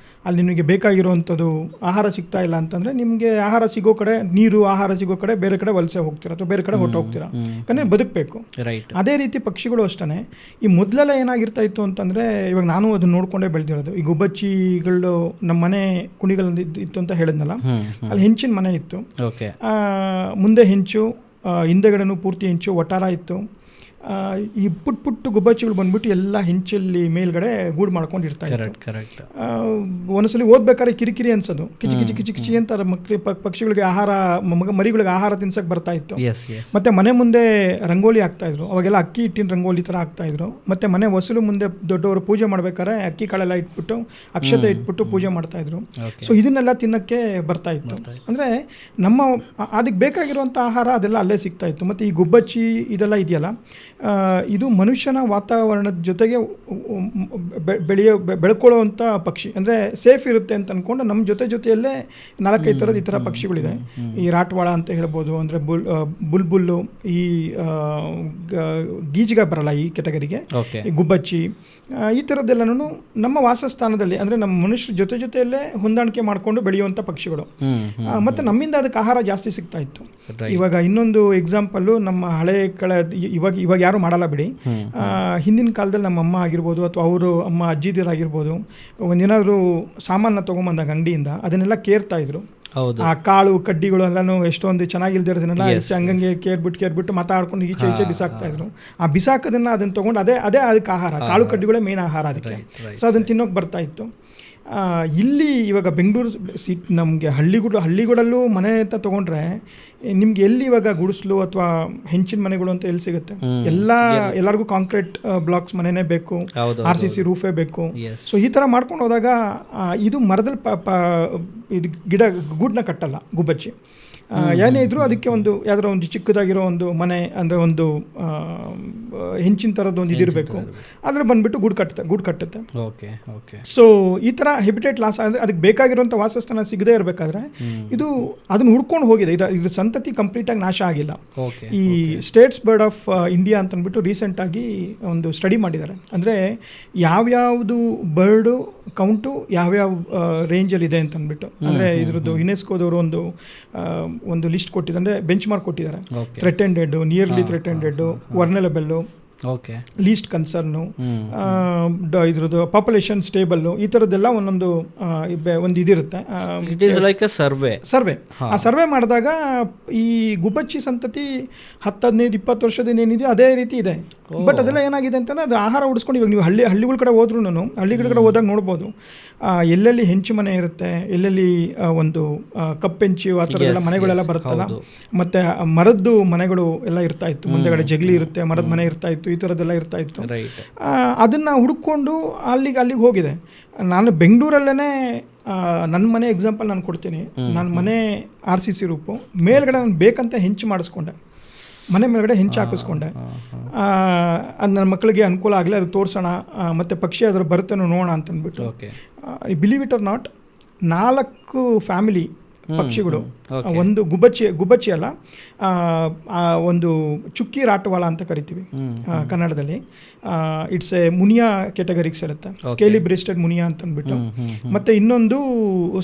ಅಲ್ಲಿ ನಿಮಗೆ ಬೇಕಾಗಿರುವಂಥದ್ದು ಆಹಾರ ಸಿಗ್ತಾ ಇಲ್ಲ ಅಂತಂದರೆ ನಿಮಗೆ ಆಹಾರ ಸಿಗೋ ಕಡೆ, ನೀರು ಆಹಾರ ಸಿಗೋ ಕಡೆ ಬೇರೆ ಕಡೆ ವಲಸೆ ಹೋಗ್ತೀರಾ ಅಥವಾ ಬೇರೆ ಕಡೆ ಹೊರಟೋಗ್ತೀರಾ, ಯಾಕಂದರೆ ಬದುಕಬೇಕು. ಅದೇ ರೀತಿ ಪಕ್ಷಿಗಳು ಅಷ್ಟೇ. ಈ ಮೊದಲೆಲ್ಲ ಏನಾಗಿರ್ತಾ ಇತ್ತು ಅಂತಂದರೆ, ಇವಾಗ ನಾನು ಅದನ್ನ ನೋಡ್ಕೊಂಡೇ ಬೆಳೆದಿರೋದು. ಈ ಗುಬ್ಬಚ್ಚಿಗಳು ನಮ್ಮ ಮನೆ ಕುಣಿಗಳಲ್ಲಿ ಇತ್ತು ಅಂತ ಹೇಳಿದ್ನಲ್ಲ, ಅಲ್ಲಿ ಹೆಂಚಿನ ಮನೆ ಇತ್ತು. ಮುಂದೆ ಹೆಂಚು, ಹಿಂದೆಗಡೆನೂ ಪೂರ್ತಿ ಹೆಂಚು, ವಟಾರ ಇತ್ತು. ಈ ಪುಟ್ಟು ಗುಬ್ಬಚ್ಚಿಗಳು ಬಂದ್ಬಿಟ್ಟು ಎಲ್ಲ ಹೆಂಚಲ್ಲಿ ಮೇಲ್ಗಡೆ ಗೂಡು ಮಾಡ್ಕೊಂಡು ಇರ್ತಾ ಇತ್ತು. ಒಂದೊಂದ್ಸಲಿ ಓದ್ಬೇಕಾದ್ರೆ ಕಿರಿಕಿರಿ ಅನ್ಸೋದು, ಕಿಚಿ ಕಿಚಿ ಕಿಚಿ ಕಿಚಿ ಅಂತ ಪಕ್ಷಿಗಳಿಗೆ ಆಹಾರ, ಮರಿಗಳಿಗೆ ಆಹಾರ ತಿನ್ಸಕ್ಕೆ ಬರ್ತಾ ಇತ್ತು. ಮತ್ತೆ ಮನೆ ಮುಂದೆ ರಂಗೋಲಿ ಹಾಕ್ತಾ ಇದ್ರು. ಅವಾಗೆಲ್ಲ ಅಕ್ಕಿ ಹಿಟ್ಟಿನ ರಂಗೋಲಿ ಥರ ಹಾಕ್ತಾ ಇದ್ರು. ಮತ್ತೆ ಮನೆ ಹೊಸಲು ಮುಂದೆ ದೊಡ್ಡವರು ಪೂಜೆ ಮಾಡ್ಬೇಕಾದ್ರೆ ಅಕ್ಕಿ ಕಾಳೆಲ್ಲ ಇಟ್ಬಿಟ್ಟು ಅಕ್ಷತೆ ಇಟ್ಬಿಟ್ಟು ಪೂಜೆ ಮಾಡ್ತಾ ಇದ್ರು. ಸೊ ಇದನ್ನೆಲ್ಲ ತಿನ್ನಕ್ಕೆ ಬರ್ತಾ ಇತ್ತು. ಅಂದರೆ ನಮ್ಮ ಅದಕ್ಕೆ ಬೇಕಾಗಿರುವಂಥ ಆಹಾರ ಅದೆಲ್ಲ ಅಲ್ಲೇ ಸಿಗ್ತಾ ಇತ್ತು. ಮತ್ತು ಈ ಗುಬ್ಬಚ್ಚಿ ಇದೆಲ್ಲ ಇದೆಯಲ್ಲ, ಇದು ಮನುಷ್ಯನ ವಾತಾವರಣದ ಜೊತೆಗೆ ಬೆಳ್ಕೊಳ್ಳುವಂಥ ಪಕ್ಷಿ. ಅಂದರೆ ಸೇಫ್ ಇರುತ್ತೆ ಅಂತ ಅಂದ್ಕೊಂಡು ನಮ್ಮ ಜೊತೆಯಲ್ಲೇ 4-5 ಥರದ ಈ ಥರ ಪಕ್ಷಿಗಳಿದೆ. ಈ ರಾಟ್ವಾಳ ಅಂತ ಹೇಳ್ಬೋದು, ಅಂದರೆ ಬುಲ್ಬುಲ್ಲು, ಈ ಗೀಜಿಗ ಬರಲ್ಲ ಈ ಕೆಟಗರಿಗೆ, ಈ ಗುಬ್ಬಚ್ಚಿ, ಈ ಥರದ್ದೆಲ್ಲನೂ ನಮ್ಮ ವಾಸಸ್ಥಾನದಲ್ಲಿ, ಅಂದರೆ ನಮ್ಮ ಮನುಷ್ಯರ ಜೊತೆಯಲ್ಲೇ ಹೊಂದಾಣಿಕೆ ಮಾಡಿಕೊಂಡು ಬೆಳೆಯುವಂಥ ಪಕ್ಷಿಗಳು. ಮತ್ತು ನಮ್ಮಿಂದ ಅದಕ್ಕೆ ಆಹಾರ ಜಾಸ್ತಿ ಸಿಗ್ತಾ ಇತ್ತು. ಇವಾಗ ಇನ್ನೊಂದು ಎಕ್ಸಾಂಪಲ್ಲು, ನಮ್ಮ ಹಳೆ ಇವಾಗ ಯಾರು ಮಾಡಲ್ಲ ಬಿಡಿ. ಹಿಂದಿನ ಕಾಲದಲ್ಲಿ ನಮ್ಮ ಅಮ್ಮ ಆಗಿರ್ಬೋದು ಅಥವಾ ಅವರು ಅಮ್ಮ ಅಜ್ಜಿದಿರಾಗಿರ್ಬೋದು, ಒಂದೇನಾದರೂ ಸಾಮಾನ ತೊಗೊಂಬಂದಾಗ ಅಂಗಡಿಯಿಂದ ಅದನ್ನೆಲ್ಲ ಕೇರ್ತಾ ಇದ್ರು. ಆ ಕಾಳು ಕಡ್ಡಿಗಳು ಎಲ್ಲನೂ ಎಷ್ಟೊಂದು ಚೆನ್ನಾಗಿಲ್ದಿರೋದನ್ನೆಲ್ಲ ಹಂಗಂಗೆ ಕೇರ್ಬಿಟ್ಟು ಮಾತಾಡ್ಕೊಂಡು ಈಚೆ ಬಿಸಾಕ್ತಾ ಇದ್ರು. ಆ ಬಿಸಾಕೋದನ್ನ ಅದನ್ನ ತೊಗೊಂಡು ಅದೇ ಅದಕ್ಕೆ ಆಹಾರ, ಕಾಳು ಕಡ್ಡಿಗಳೇ ಮೇನ್ ಆಹಾರ ಅದಕ್ಕೆ. ಸೊ ಅದನ್ನು ತಿನ್ನೋಕೆ ಬರ್ತಾ ಇತ್ತು. ಇಲ್ಲಿ ಇವಾಗ ಬೆಂಗಳೂರು ನಮಗೆ ಹಳ್ಳಿಗಳಲ್ಲೂ ಮನೆ ಅಂತ ತೊಗೊಂಡ್ರೆ ನಿಮ್ಗೆ ಎಲ್ಲಿ ಇವಾಗ ಗುಡಿಸ್ಲು ಅಥವಾ ಹೆಂಚಿನ ಮನೆಗಳು ಅಂತ ಎಲ್ಲಿ ಸಿಗುತ್ತೆ? ಎಲ್ಲರಿಗೂ ಕಾಂಕ್ರೀಟ್ ಬ್ಲಾಕ್ಸ್ ಮನೆನೇ ಬೇಕು, RCC ರೂಫೇ ಬೇಕು. ಸೊ ಈ ಥರ ಮಾಡ್ಕೊಂಡು ಹೋದಾಗ ಇದು ಮರದಲ್ಲಿ ಇದು ಗೂಡನ್ನ ಕಟ್ಟಲ್ಲ ಗುಬ್ಬಚ್ಚಿ. ಏನೇ ಇದ್ರೂ ಅದಕ್ಕೆ ಯಾವ್ದಾರ ಒಂದು ಚಿಕ್ಕದಾಗಿರೋ ಒಂದು ಮನೆ, ಅಂದರೆ ಒಂದು ಹೆಂಚಿನ ಥರದ್ದು ಒಂದು ಇದಿರಬೇಕು. ಆದರೆ ಬಂದುಬಿಟ್ಟು ಗೂಡು ಕಟ್ಟುತ್ತೆ. ಸೊ ಈ ಥರ ಹೆಬಿಟೇಟ್ ಲಾಸ್ ಆದರೆ ಅದಕ್ಕೆ ಬೇಕಾಗಿರುವಂಥ ವಾಸಸ್ಥಾನ ಸಿಗದೇ ಇರಬೇಕಾದ್ರೆ ಅದನ್ನು ಹುಡ್ಕೊಂಡು ಹೋಗಿದೆ. ಇದು ಸಂತತಿ ಕಂಪ್ಲೀಟಾಗಿ ನಾಶ ಆಗಿಲ್ಲ. ಈ ಸ್ಟೇಟ್ಸ್ ಬರ್ಡ್ ಆಫ್ ಇಂಡಿಯಾ ಅಂತ ಅಂದ್ಬಿಟ್ಟು ರೀಸೆಂಟಾಗಿ ಒಂದು ಸ್ಟಡಿ ಮಾಡಿದ್ದಾರೆ. ಅಂದರೆ ಯಾವ್ಯಾವುದು ಬರ್ಡು ಕೌಂಟು ಯಾವ್ಯಾವ ರೇಂಜಲ್ಲಿದೆ ಅಂತ ಅಂದ್ಬಿಟ್ಟು, ಅಂದರೆ ಇದ್ರದ್ದು ಯುನೆಸ್ಕೋದವರು ಒಂದು ಲಿಸ್ಟ್ ಕೊಟ್ಟಿದ್ದಾರೆ, ಅಂದರೆ ಬೆಂಚ್ ಮಾರ್ಕ್ ಕೊಟ್ಟಿದ್ದಾರೆ. ಥ್ರೆಟೆಂಡೆಡ್, ನಿಯರ್ಲಿ ಥ್ರೆಟೆಂಡೆಡ್, ವರ್ನಲಬಲ್ಲು, ಲೀಸ್ಟ್ ಕನ್ಸರ್ನು, ಇದ್ರದ್ದು ಪಾಪ್ಯುಲೇಷನ್ ಸ್ಟೇಬಲ್ಲು, ಈ ಥರದ್ದೆಲ್ಲ ಒಂದು ಇದಿರುತ್ತೆ.
It is like A survey.
ಆ ಸರ್ವೆ ಮಾಡಿದಾಗ ಈ ಗುಬ್ಬಚ್ಚಿ ಸಂತತಿ 10-15-20 ವರ್ಷದಿಂದ ಏನಿದೆಯೋ ಅದೇ ರೀತಿ ಇದೆ. ಬಟ್ ಅದೆಲ್ಲ ಏನಾಗಿದೆ ಅಂತಂದರೆ ಅದು ಆಹಾರ ಉಡಿಸ್ಕೊಂಡು, ಇವಾಗ ನೀವು ಹಳ್ಳಿಗಳ ಕಡೆ ಹೋದ್ರೂ ಹಳ್ಳಿಗಳ ಕಡೆ ಹೋದಾಗ ನೋಡ್ಬೋದು, ಎಲ್ಲೆಲ್ಲಿ ಹೆಂಚು ಮನೆ ಇರುತ್ತೆ, ಎಲ್ಲೆಲ್ಲಿ ಒಂದು ಕಪ್ಪೆಂಚು ಆ ಥರ ಎಲ್ಲ ಮನೆಗಳೆಲ್ಲ ಬರುತ್ತಲ್ಲ, ಮತ್ತು ಮರದ್ದು ಮನೆಗಳು ಎಲ್ಲ ಇರ್ತಾ ಇತ್ತು. ಮುಂದೆಗಡೆ ಜಗಲಿ ಇರುತ್ತೆ, ಮರದ ಮನೆ ಇರ್ತಾ ಇತ್ತು, ಈ ಥರದ್ದೆಲ್ಲ ಇರ್ತಾ ಇತ್ತು. ಅದನ್ನು ಹುಡುಕೊಂಡು ಅಲ್ಲಿಗೆ ಹೋಗಿದೆ. ನಾನು ಬೆಂಗಳೂರಲ್ಲೇ ನನ್ನ ಮನೆ ಎಕ್ಸಾಂಪಲ್ ನಾನು ಕೊಡ್ತೀನಿ. ನನ್ನ ಮನೆ RCC ರೂಪು, ಮೇಲ್ಗಡೆ ನಾನು ಬೇಕಂತ ಹೆಂಚು ಮಾಡಿಸ್ಕೊಂಡೆ, ಮನೆ ಮೇಲ್ಗಡೆ ಹೆಂಚು ಹಾಕಿಸ್ಕೊಂಡೆ. ಅದು ನನ್ನ ಮಕ್ಕಳಿಗೆ ಅನುಕೂಲ ಆಗಲಿ, ಅದು ತೋರಿಸೋಣ, ಮತ್ತು ಪಕ್ಷಿ ಅದ್ರ ಬರುತ್ತೇನೋ ನೋಡೋಣ ಅಂತಂದ್ಬಿಟ್ಟು. Believe it or not, 4 family ಪಕ್ಷಿಗಳು, ಒಂದು ಗುಬ್ಬಚ್ಚಿ ಅಲ್ಲ, ಒಂದು ಚುಕ್ಕಿ ರಾಟವಾಳ ಅಂತ ಕರಿತೀವಿ ಕನ್ನಡದಲ್ಲಿ. ಇಟ್ಸ್ ಎ ಮುನಿಯಾ ಕೆಟಗರಿಗೆ ಸೇರುತ್ತೆ, ಸ್ಕೇಲಿ ಬ್ರೆಸ್ಟೆಡ್ ಮುನಿಯಾ ಅಂತ ಅಂದ್ಬಿಟ್ಟು. ಮತ್ತು ಇನ್ನೊಂದು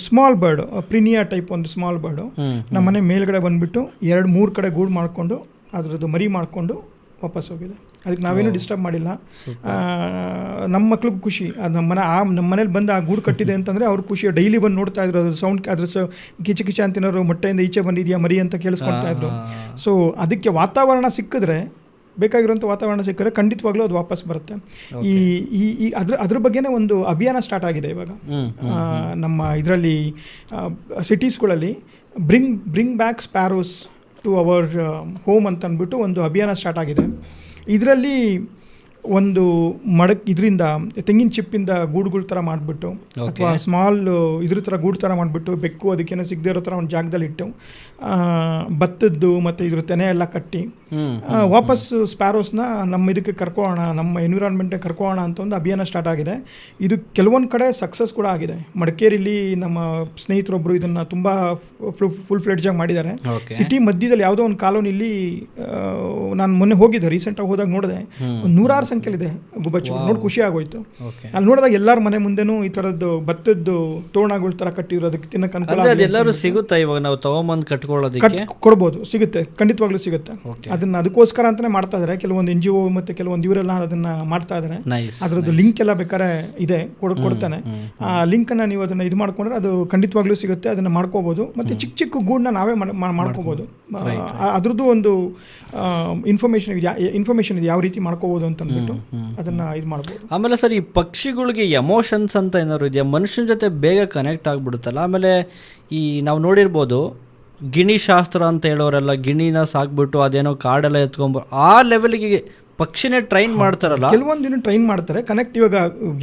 ಸ್ಮಾಲ್ ಬರ್ಡ್, ಪ್ರಿನಿಯಾ ಟೈಪ್ ಒಂದು ಸ್ಮಾಲ್ ಬರ್ಡು ನಮ್ಮ ಮನೆ ಮೇಲ್ಗಡೆ ಬಂದುಬಿಟ್ಟು 2-3 ಕಡೆ ಗೂಡು ಮಾಡಿಕೊಂಡು ಅದರದ್ದು ಮರಿ ಮಾಡಿಕೊಂಡು ವಾಪಸ್ ಹೋಗಿದೆ. ಅದಕ್ಕೆ ನಾವೇನು ಡಿಸ್ಟರ್ಬ್ ಮಾಡಿಲ್ಲ. ನಮ್ಮ ಮಕ್ಳಿಗೂ ಖುಷಿ, ಅದು ನಮ್ಮ ಮನೇಲಿ ಬಂದು ಆ ಗೂಡು ಕಟ್ಟಿದೆ ಅಂತಂದರೆ ಅವ್ರ ಖುಷಿ. ಡೈಲಿ ಬಂದು ನೋಡ್ತಾ ಇದ್ರು, ಅದ್ರ ಸೌಂಡ್, ಅದ್ರ ಕಿಚ ಅಂತಿನವರು ಮೊಟ್ಟೆಯಿಂದ ಈಚೆ ಬಂದಿದೆಯಾ ಮರಿ ಅಂತ ಕೇಳಿಸ್ಕೊಳ್ತಾ ಇದ್ರು. ಸೊ ಅದಕ್ಕೆ ವಾತಾವರಣ ಸಿಕ್ಕಿದ್ರೆ, ಬೇಕಾಗಿರುವಂಥ ವಾತಾವರಣ ಸಿಕ್ಕಿದ್ರೆ ಖಂಡಿತವಾಗ್ಲೂ ಅದು ವಾಪಸ್ ಬರುತ್ತೆ. ಈ ಅದ್ರ ಬಗ್ಗೆನೇ ಒಂದು ಅಭಿಯಾನ ಸ್ಟಾರ್ಟ್ ಆಗಿದೆ ಇವಾಗ ನಮ್ಮ ಇದರಲ್ಲಿ ಸಿಟೀಸ್ಗಳಲ್ಲಿ. Bring back sparrows to our home ಅಂತ ಅಂದ್ಬಿಟ್ಟು ಒಂದು ಅಭಿಯಾನ ಸ್ಟಾರ್ಟ್ ಆಗಿದೆ. ಇದರಲ್ಲಿ ಒಂದು ಇದರಿಂದ ತೆಂಗಿನ ಚಿಪ್ಪಿಂದ ಗೂಡುಗಳ ಥರ ಮಾಡಿಬಿಟ್ಟು, ಅಥವಾ ಸ್ಮಾಲ್ ಇದ್ರ ಥರ ಗೂಡು ಥರ ಮಾಡಿಬಿಟ್ಟು, ಬೆಕ್ಕು ಅದಕ್ಕೇನೋ ಸಿಗದೇ ಇರೋ ಥರ ಒಂದು ಜಾಗದಲ್ಲಿ ಇಟ್ಟು, ಭತ್ತದ್ದು ಮತ್ತು ಇದ್ರ ತೆನೆ ಎಲ್ಲ ಕಟ್ಟಿ ವಾಪಸ್ ಸ್ಪ್ಯಾರೋಸ್ನ ನಮ್ಮ ಇದಕ್ಕೆ ಕರ್ಕೊಳ್ಳೋಣ, ನಮ್ಮ ಎನ್ವಿರಾನ್ಮೆಂಟ್ಗೆ ಕರ್ಕೊಳ್ಳೋಣ ಅಂತ ಒಂದು ಅಭಿಯಾನ ಸ್ಟಾರ್ಟ್ ಆಗಿದೆ. ಇದು ಕೆಲವೊಂದು ಕಡೆ ಸಕ್ಸಸ್ ಕೂಡ ಆಗಿದೆ. ಮಡಿಕೇರಿಲಿ ನಮ್ಮ ಸ್ನೇಹಿತರೊಬ್ಬರು ಇದನ್ನು ತುಂಬ ಫುಲ್ ಫ್ಲೆಡ್ಜಾಗಿ ಮಾಡಿದ್ದಾರೆ. ಸಿಟಿ ಮಧ್ಯದಲ್ಲಿ ಯಾವುದೋ ಒಂದು ಕಾಲೋನಿಲಿ ನಾನು ಮೊನ್ನೆ ಹೋಗಿದ್ದೆ, ರೀಸೆಂಟಾಗಿ ಹೋದಾಗ ನೋಡಿದೆ, 100 ಸಂಖ್ಯೆಲಿದೆ ಗುಬ್ಬಚ್ಚಿಗಳು. ನೋಡಿ ಖುಷಿ ಆಗೋಯ್ತು.
ಓಕೆ.
ಅಲ್ಲಿ ನೋಡಿದಾಗ ಎಲ್ಲರ ಮನೆ ಮುಂದೆನೂ ಈ ಥರದ್ದು ಭತ್ತದ್ದು ತೋರಣಗಳ ಥರ ಕಟ್ಟಿದ್ರು, ಅದಕ್ಕೆ ತಿನ್ನಕ್ಕೆ ಅನುಕೂಲ
ಅಂದ್ರೆ ಅದೆಲ್ಲರೂ ಸಿಗುತ್ತಾ ಇವಾಗ ನಾವು ತಗೊಂಬಂದು ಕಟ್ಕೊಳ್ಳೋದಕ್ಕೆ?
ಕೊಡ್ಬೋದು, ಸಿಗುತ್ತೆ, ಖಂಡಿತವಾಗ್ಲೂ ಸಿಗುತ್ತೆ. ಅದಕ್ಕೋಸ್ಕರ ಅಂತಾನೆ ಮಾಡ್ತಾ ಇದ್ದಾರೆ ಕೆಲವೊಂದು NGO ಮತ್ತು ಕೆಲವೊಂದು ಇವರೆಲ್ಲ ಅದನ್ನ ಮಾಡ್ತಾ ಇದ್ದಾರೆ. ಅದರದ್ದು ಲಿಂಕ್ ಎಲ್ಲ ಬೇಕಾದ್ರೆ ಇದೆ, ಕೊಡ್ತಾನೆ. ಆ ಲಿಂಕನ್ನು ನೀವು ಅದನ್ನ ಇದು ಮಾಡ್ಕೊಂಡ್ರೆ ಅದು ಖಂಡಿತವಾಗ್ಲೂ ಸಿಗುತ್ತೆ, ಅದನ್ನ ಮಾಡ್ಕೋಬಹುದು. ಮತ್ತೆ ಚಿಕ್ಕ ಚಿಕ್ಕ ಗೂಡನ್ನ ನಾವೇ ಮಾಡ್ಕೋಬಹುದು. ಅದ್ರದ್ದು ಒಂದು ಇನ್ಫಾರ್ಮೇಶನ್ ಇದೆ ಯಾವ ರೀತಿ ಮಾಡ್ಕೋಬಹುದು ಅಂತ ಅಂದ್ಬಿಟ್ಟು ಅದನ್ನ ಇದು ಮಾಡ್ಬೋದು.
ಆಮೇಲೆ ಸರ್, ಈ ಪಕ್ಷಿಗಳಿಗೆ ಎಮೋಷನ್ಸ್ ಅಂತ ಏನಾದ್ರು ಇದೆಯಾ? ಮನುಷ್ಯನ ಜೊತೆ ಬೇಗ ಕನೆಕ್ಟ್ ಆಗ್ಬಿಡುತ್ತಲ್ಲ. ಆಮೇಲೆ ಈ ನಾವು ನೋಡಿರ್ಬೋದು ಗಿಣಿ ಶಾಸ್ತ್ರ ಅಂತ ಹೇಳೋರೆಲ್ಲ ಗಿಣಿನ ಸಾಕ್ಬಿಟ್ಟು ಅದೇನೋ ಕಾಡೆಲ್ಲ ಎತ್ಕೊಂಡ್ಬ ಆ ಲೆವೆಲ್ಗೆ ಪಕ್ಷಿನೇ ಟ್ರೈನ್ ಮಾಡ್ತಾರಲ್ಲ.
ಕೆಲವೊಂದಿನ ಟ್ರೈನ್ ಮಾಡ್ತಾರೆ ಕನೆಕ್ಟ್. ಇವಾಗ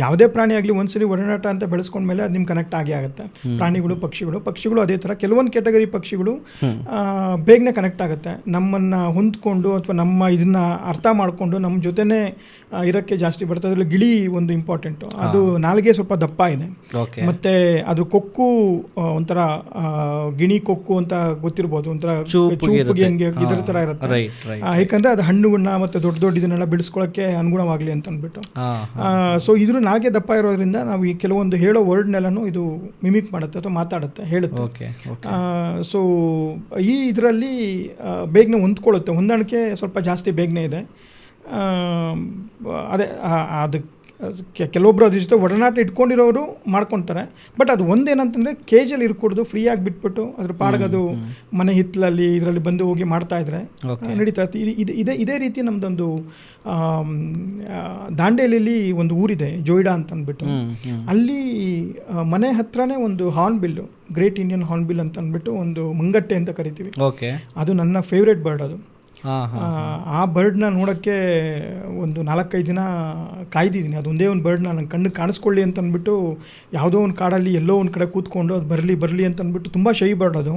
ಯಾವುದೇ ಪ್ರಾಣಿ ಆಗಲಿ ಒಂದ್ಸಲಿ ಒಡನಾಟ ಅಂತ ಬೆಳೆಸ್ಕೊಂಡ್ಮೇಲೆ ಅದು ನಿಮ್ಗೆ ಕನೆಕ್ಟ್ ಆಗೇ ಆಗುತ್ತೆ. ಪ್ರಾಣಿಗಳು ಪಕ್ಷಿಗಳು ಅದೇ ಥರ ಕೆಲವೊಂದು ಕ್ಯಾಟಗರಿ ಪಕ್ಷಿಗಳು ಬೇಗನೆ ಕನೆಕ್ಟ್ ಆಗುತ್ತೆ. ನಮ್ಮನ್ನು ಹೊಂದ್ಕೊಂಡು ಅಥವಾ ನಮ್ಮ ಇದನ್ನ ಅರ್ಥ ಮಾಡಿಕೊಂಡು ನಮ್ಮ ಜೊತೆನೇ ಇರೋಕ್ಕೆ ಜಾಸ್ತಿ ಬರ್ತದೆ. ಅದರಲ್ಲಿ ಗಿಳಿ ಒಂದು ಇಂಪಾರ್ಟೆಂಟು. ಅದು ನಾಲ್ಗೆ ಸ್ವಲ್ಪ ದಪ್ಪ ಇದೆ, ಮತ್ತೆ ಅದ್ರ ಕೊಕ್ಕು ಒಂಥರ ಗಿಣಿ ಕೊಕ್ಕು ಅಂತ ಗೊತ್ತಿರ್ಬೋದು, ಒಂಥರ ಚೂಪಿಗೆ ಹಂಗೆ ಇದರ ಥರ ಇರುತ್ತೆ. ಯಾಕಂದರೆ ಅದು ಹಣ್ಣುಗಳನ್ನ ಮತ್ತು ದೊಡ್ಡ ದೊಡ್ಡ ಇದನ್ನೆಲ್ಲ ಬಿಡಿಸ್ಕೊಳ್ಳೋಕ್ಕೆ ಅನುಗುಣವಾಗಲಿ ಅಂತ ಅಂದ್ಬಿಟ್ಟು. ಸೊ ಇದ್ರ ನಾಲ್ಗೆ ದಪ್ಪ ಇರೋದ್ರಿಂದ ನಾವು ಈ ಕೆಲವೊಂದು ಹೇಳೋ ವರ್ಡ್ನೆಲ್ಲನೂ ಇದು ಮಿಮಿಕ್ ಮಾಡುತ್ತೆ ಅಥವಾ ಮಾತಾಡುತ್ತೆ, ಹೇಳುತ್ತೆ. ಸೊ ಈ ಇದರಲ್ಲಿ ಬೇಗನೆ ಹೊಂದ್ಕೊಳ್ಳುತ್ತೆ, ಹೊಂದಾಣಿಕೆ ಸ್ವಲ್ಪ ಜಾಸ್ತಿ ಬೇಗನೆ ಇದೆ. ಅದೇ ಅದು ಕೆಲವೊಬ್ಬರು ಅದ್ರ ಜೊತೆ ಒಡನಾಟ ಇಟ್ಕೊಂಡಿರೋರು ಮಾಡ್ಕೊತಾರೆ. ಬಟ್ ಅದು ಒಂದೇನಂತಂದರೆ ಕೇಜಲ್ಲಿ ಇರ್ಕೊಡ್ದು ಫ್ರೀಯಾಗಿ ಬಿಟ್ಬಿಟ್ಟು ಅದ್ರ ಪಾಡಗದು ಮನೆ ಹಿತ್ತಲಲ್ಲಿ ಇದರಲ್ಲಿ ಬಂದು ಹೋಗಿ ಮಾಡ್ತಾ ಇದ್ರೆ ನಡೀತಾ ಇರುತ್ತೆ. ಇದೇ ರೀತಿ ನಮ್ಮದೊಂದು ದಾಂಡೇಲಿಯಲ್ಲಿ ಒಂದು ಊರಿದೆ ಜೋಯಿಡಾ ಅಂತ ಅಂದ್ಬಿಟ್ಟು. ಅಲ್ಲಿ ಮನೆ ಹತ್ರನೇ ಒಂದು ಹಾರ್ನ್ಬಿಲ್ಲು, ಗ್ರೇಟ್ ಇಂಡಿಯನ್ ಹಾರ್ನ್ಬಿಲ್ ಅಂತ ಅಂದ್ಬಿಟ್ಟು ಒಂದು ಮಂಗಟ್ಟೆ ಅಂತ ಕರಿತೀವಿ. ಅದು ನನ್ನ ಫೇವ್ರೇಟ್ ಬರ್ಡ್. ಅದು ಆ ಬರ್ಡ್ನ ನೋಡೋಕ್ಕೆ ಒಂದು 4-5 ದಿನ ಕಾಯ್ದಿದ್ದೀನಿ. ಅದು ಒಂದೇ ಒಂದು ಬರ್ಡ್ನ ನನ್ನ ಕಣ್ಣು ಕಾಣಿಸ್ಕೊಳ್ಳಿ ಅಂತ ಅಂದ್ಬಿಟ್ಟು ಯಾವುದೋ ಒಂದು ಕಾಡಲ್ಲಿ ಎಲ್ಲೋ ಒಂದು ಕಡೆ ಕೂತ್ಕೊಂಡು ಅದು ಬರಲಿ ಅಂತ ಅಂದ್ಬಿಟ್ಟು ತುಂಬ ಶೈ ಬರ್ಡ್ ಅದು.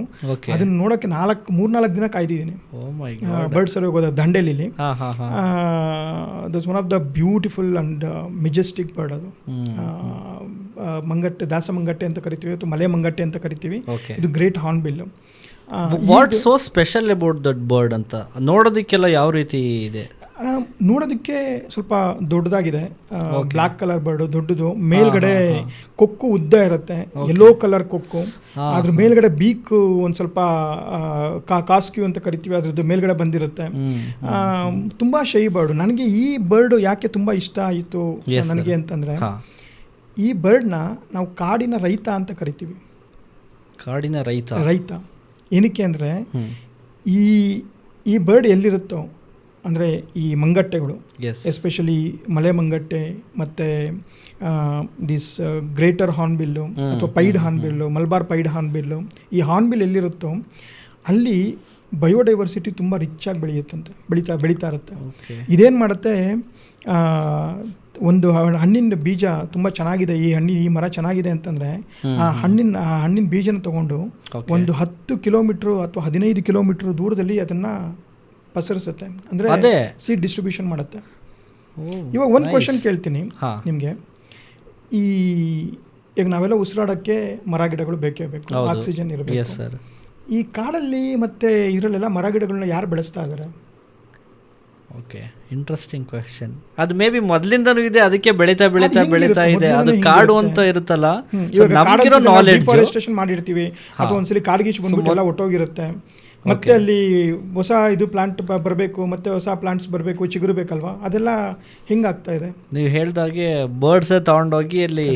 ಅದನ್ನ ನೋಡೋಕ್ಕೆ 3-4 ದಿನ ಕಾಯ್ದಿದ್ದೀನಿ. ಬರ್ಡ್ ಸರ್ವೆ ಹೋಗೋದು ದಂಡೇಲಿಲಿ. That's one of the beautiful and majestic bird ಅದು. ಮಂಗಟ್ಟೆ, ದಾಸ ಮಂಗಟ್ಟೆ ಅಂತ ಕರಿತೀವಿ ಅಥವಾ ಮಲೆ ಮಂಗಟ್ಟೆ ಅಂತ ಕರಿತೀವಿ. ಇದು great Hornbill.
What so special about that bird ಅಂತ? ನೋಡೋದಕ್ಕೆಲ್ಲ ಯಾವ ರೀತಿ ಇದೆ?
ನೋಡೋದಕ್ಕೆ ಸ್ವಲ್ಪ ದೊಡ್ಡದಾಗಿದೆ, ಬ್ಲ್ಯಾಕ್ ಕಲರ್ ಬರ್ಡ್, ದೊಡ್ಡದು. ಮೇಲ್ಗಡೆ ಕೊಕ್ಕು ಉದ್ದ ಇರುತ್ತೆ, ಯೆಲ್ಲೋ ಕಲರ್ ಕೊಕ್ಕು. ಅದ್ರ ಮೇಲ್ಗಡೆ ಬೀಕ್ ಒಂದು ಸ್ವಲ್ಪ ಕಾಸ್ಕ್ಯೂ ಅಂತ ಕರಿತೀವಿ, ಅದ್ರದ್ದು ಮೇಲ್ಗಡೆ ಬಂದಿರುತ್ತೆ. ತುಂಬ ಶೈ ಬರ್ಡ್. ನನಗೆ ಈ ಬರ್ಡ್ ಯಾಕೆ ತುಂಬ ಇಷ್ಟ ಆಯಿತು ನನಗೆ ಅಂತಂದರೆ, ಈ ಬರ್ಡ್ನ ನಾವು ಕಾಡಿನ ರೈತ ಅಂತ ಕರಿತೀವಿ.
ಕಾಡಿನ
ರೈತ ಏನಕ್ಕೆ ಅಂದರೆ ಈ ಬರ್ಡ್ ಎಲ್ಲಿರುತ್ತೋ ಅಂದರೆ ಈ ಮಂಗಟ್ಟೆಗಳು, ಎಸ್ಪೆಷಲಿ ಮಲೆ ಮಂಗಟ್ಟೆ ಮತ್ತು ದಿಸ್ ಗ್ರೇಟರ್ ಹಾರ್ನ್ಬಿಲ್ಲು ಅಥವಾ ಪೈಡ್ ಹಾರ್ನ್ಬಿಲ್ಲು, ಮಲ್ಬಾರ್ ಪೈಡ್ ಹಾರ್ನ್ಬಿಲ್ಲು, ಈ ಹಾರ್ನ್ಬಿಲ್ ಎಲ್ಲಿರುತ್ತೋ ಅಲ್ಲಿ ಬಯೋಡೈವರ್ಸಿಟಿ ತುಂಬ ರಿಚಾಗಿ ಬೆಳೀತಾ ಇರುತ್ತೆ. ಇದೇನು ಮಾಡುತ್ತೆ, ಒಂದು ಹಣ್ಣಿನ ಬೀಜ ತುಂಬ ಚೆನ್ನಾಗಿದೆ, ಈ ಮರ ಚೆನ್ನಾಗಿದೆ ಅಂತಂದರೆ ಆ ಹಣ್ಣಿನ ಬೀಜನ ತಗೊಂಡು ಒಂದು 10 ಕಿಲೋಮೀಟ್ರು ಅಥವಾ 15 ಕಿಲೋಮೀಟ್ರ್ ದೂರದಲ್ಲಿ ಅದನ್ನು ಪಸರಿಸುತ್ತೆ. ಅಂದರೆ ಸೀಡ್ ಡಿಸ್ಟ್ರಿಬ್ಯೂಷನ್ ಮಾಡುತ್ತೆ. ಇವಾಗ ಒಂದು ಕ್ವೆಶನ್ ಕೇಳ್ತೀನಿ ನಿಮಗೆ. ಈಗ ನಾವೆಲ್ಲ ಉಸಿರಾಡೋಕ್ಕೆ ಮರ ಗಿಡಗಳು ಬೇಕೇ ಬೇಕು, ಆಕ್ಸಿಜನ್ ಇರಬೇಕು. ಈ ಕಾಡಲ್ಲಿ ಮತ್ತು ಇದರಲ್ಲೆಲ್ಲ ಮರ ಗಿಡಗಳನ್ನ ಯಾರು ಬೆಳೆಸ್ತಾ ಇದ್ದಾರೆ?
Okay, interesting question. ಅದು ಮೇ ಬಿ ಮೊದಲಿಂದನೂ ಇದೆ, ಅದಕ್ಕೆ ಬೆಳೀತಾ ಇದೆ. ಅದು ಕಾಡು ಅಂತ ಇರುತ್ತಲ್ಲ, ನಮಗಿರೋ ನಾಲೆಡ್ಜ್.
ಡಿಫಾರೆಸ್ಟೇಷನ್ ಮಾಡಿರ್ತೀವಿ, ಅದು ಒಂದ್ಸಲಿ ಕಾಡ್ಗೀಚ್ ಬಂದ್ಬಿಟ್ಟು ಎಲ್ಲ ಒಟ್ಟೋಗಿರುತ್ತೆ. ಮತ್ತೆ ಅಲ್ಲಿ ಹೊಸ ಇದು ಪ್ಲಾಂಟ್ ಬರಬೇಕು, ಮತ್ತೆ ಹೊಸ ಪ್ಲಾಂಟ್ಸ್ ಬರಬೇಕು, ಚಿಗುರು ಬೇಕಲ್ವಾ, ಅದೆಲ್ಲ ಹಿಂಗಾಗ್ತಾ ಇದೆ.
ನೀವು ಹೇಳ್ದಾಗೆ ಬರ್ಡ್ಸ್ ತಗೊಂಡೋಗಿ ಅಲ್ಲಿ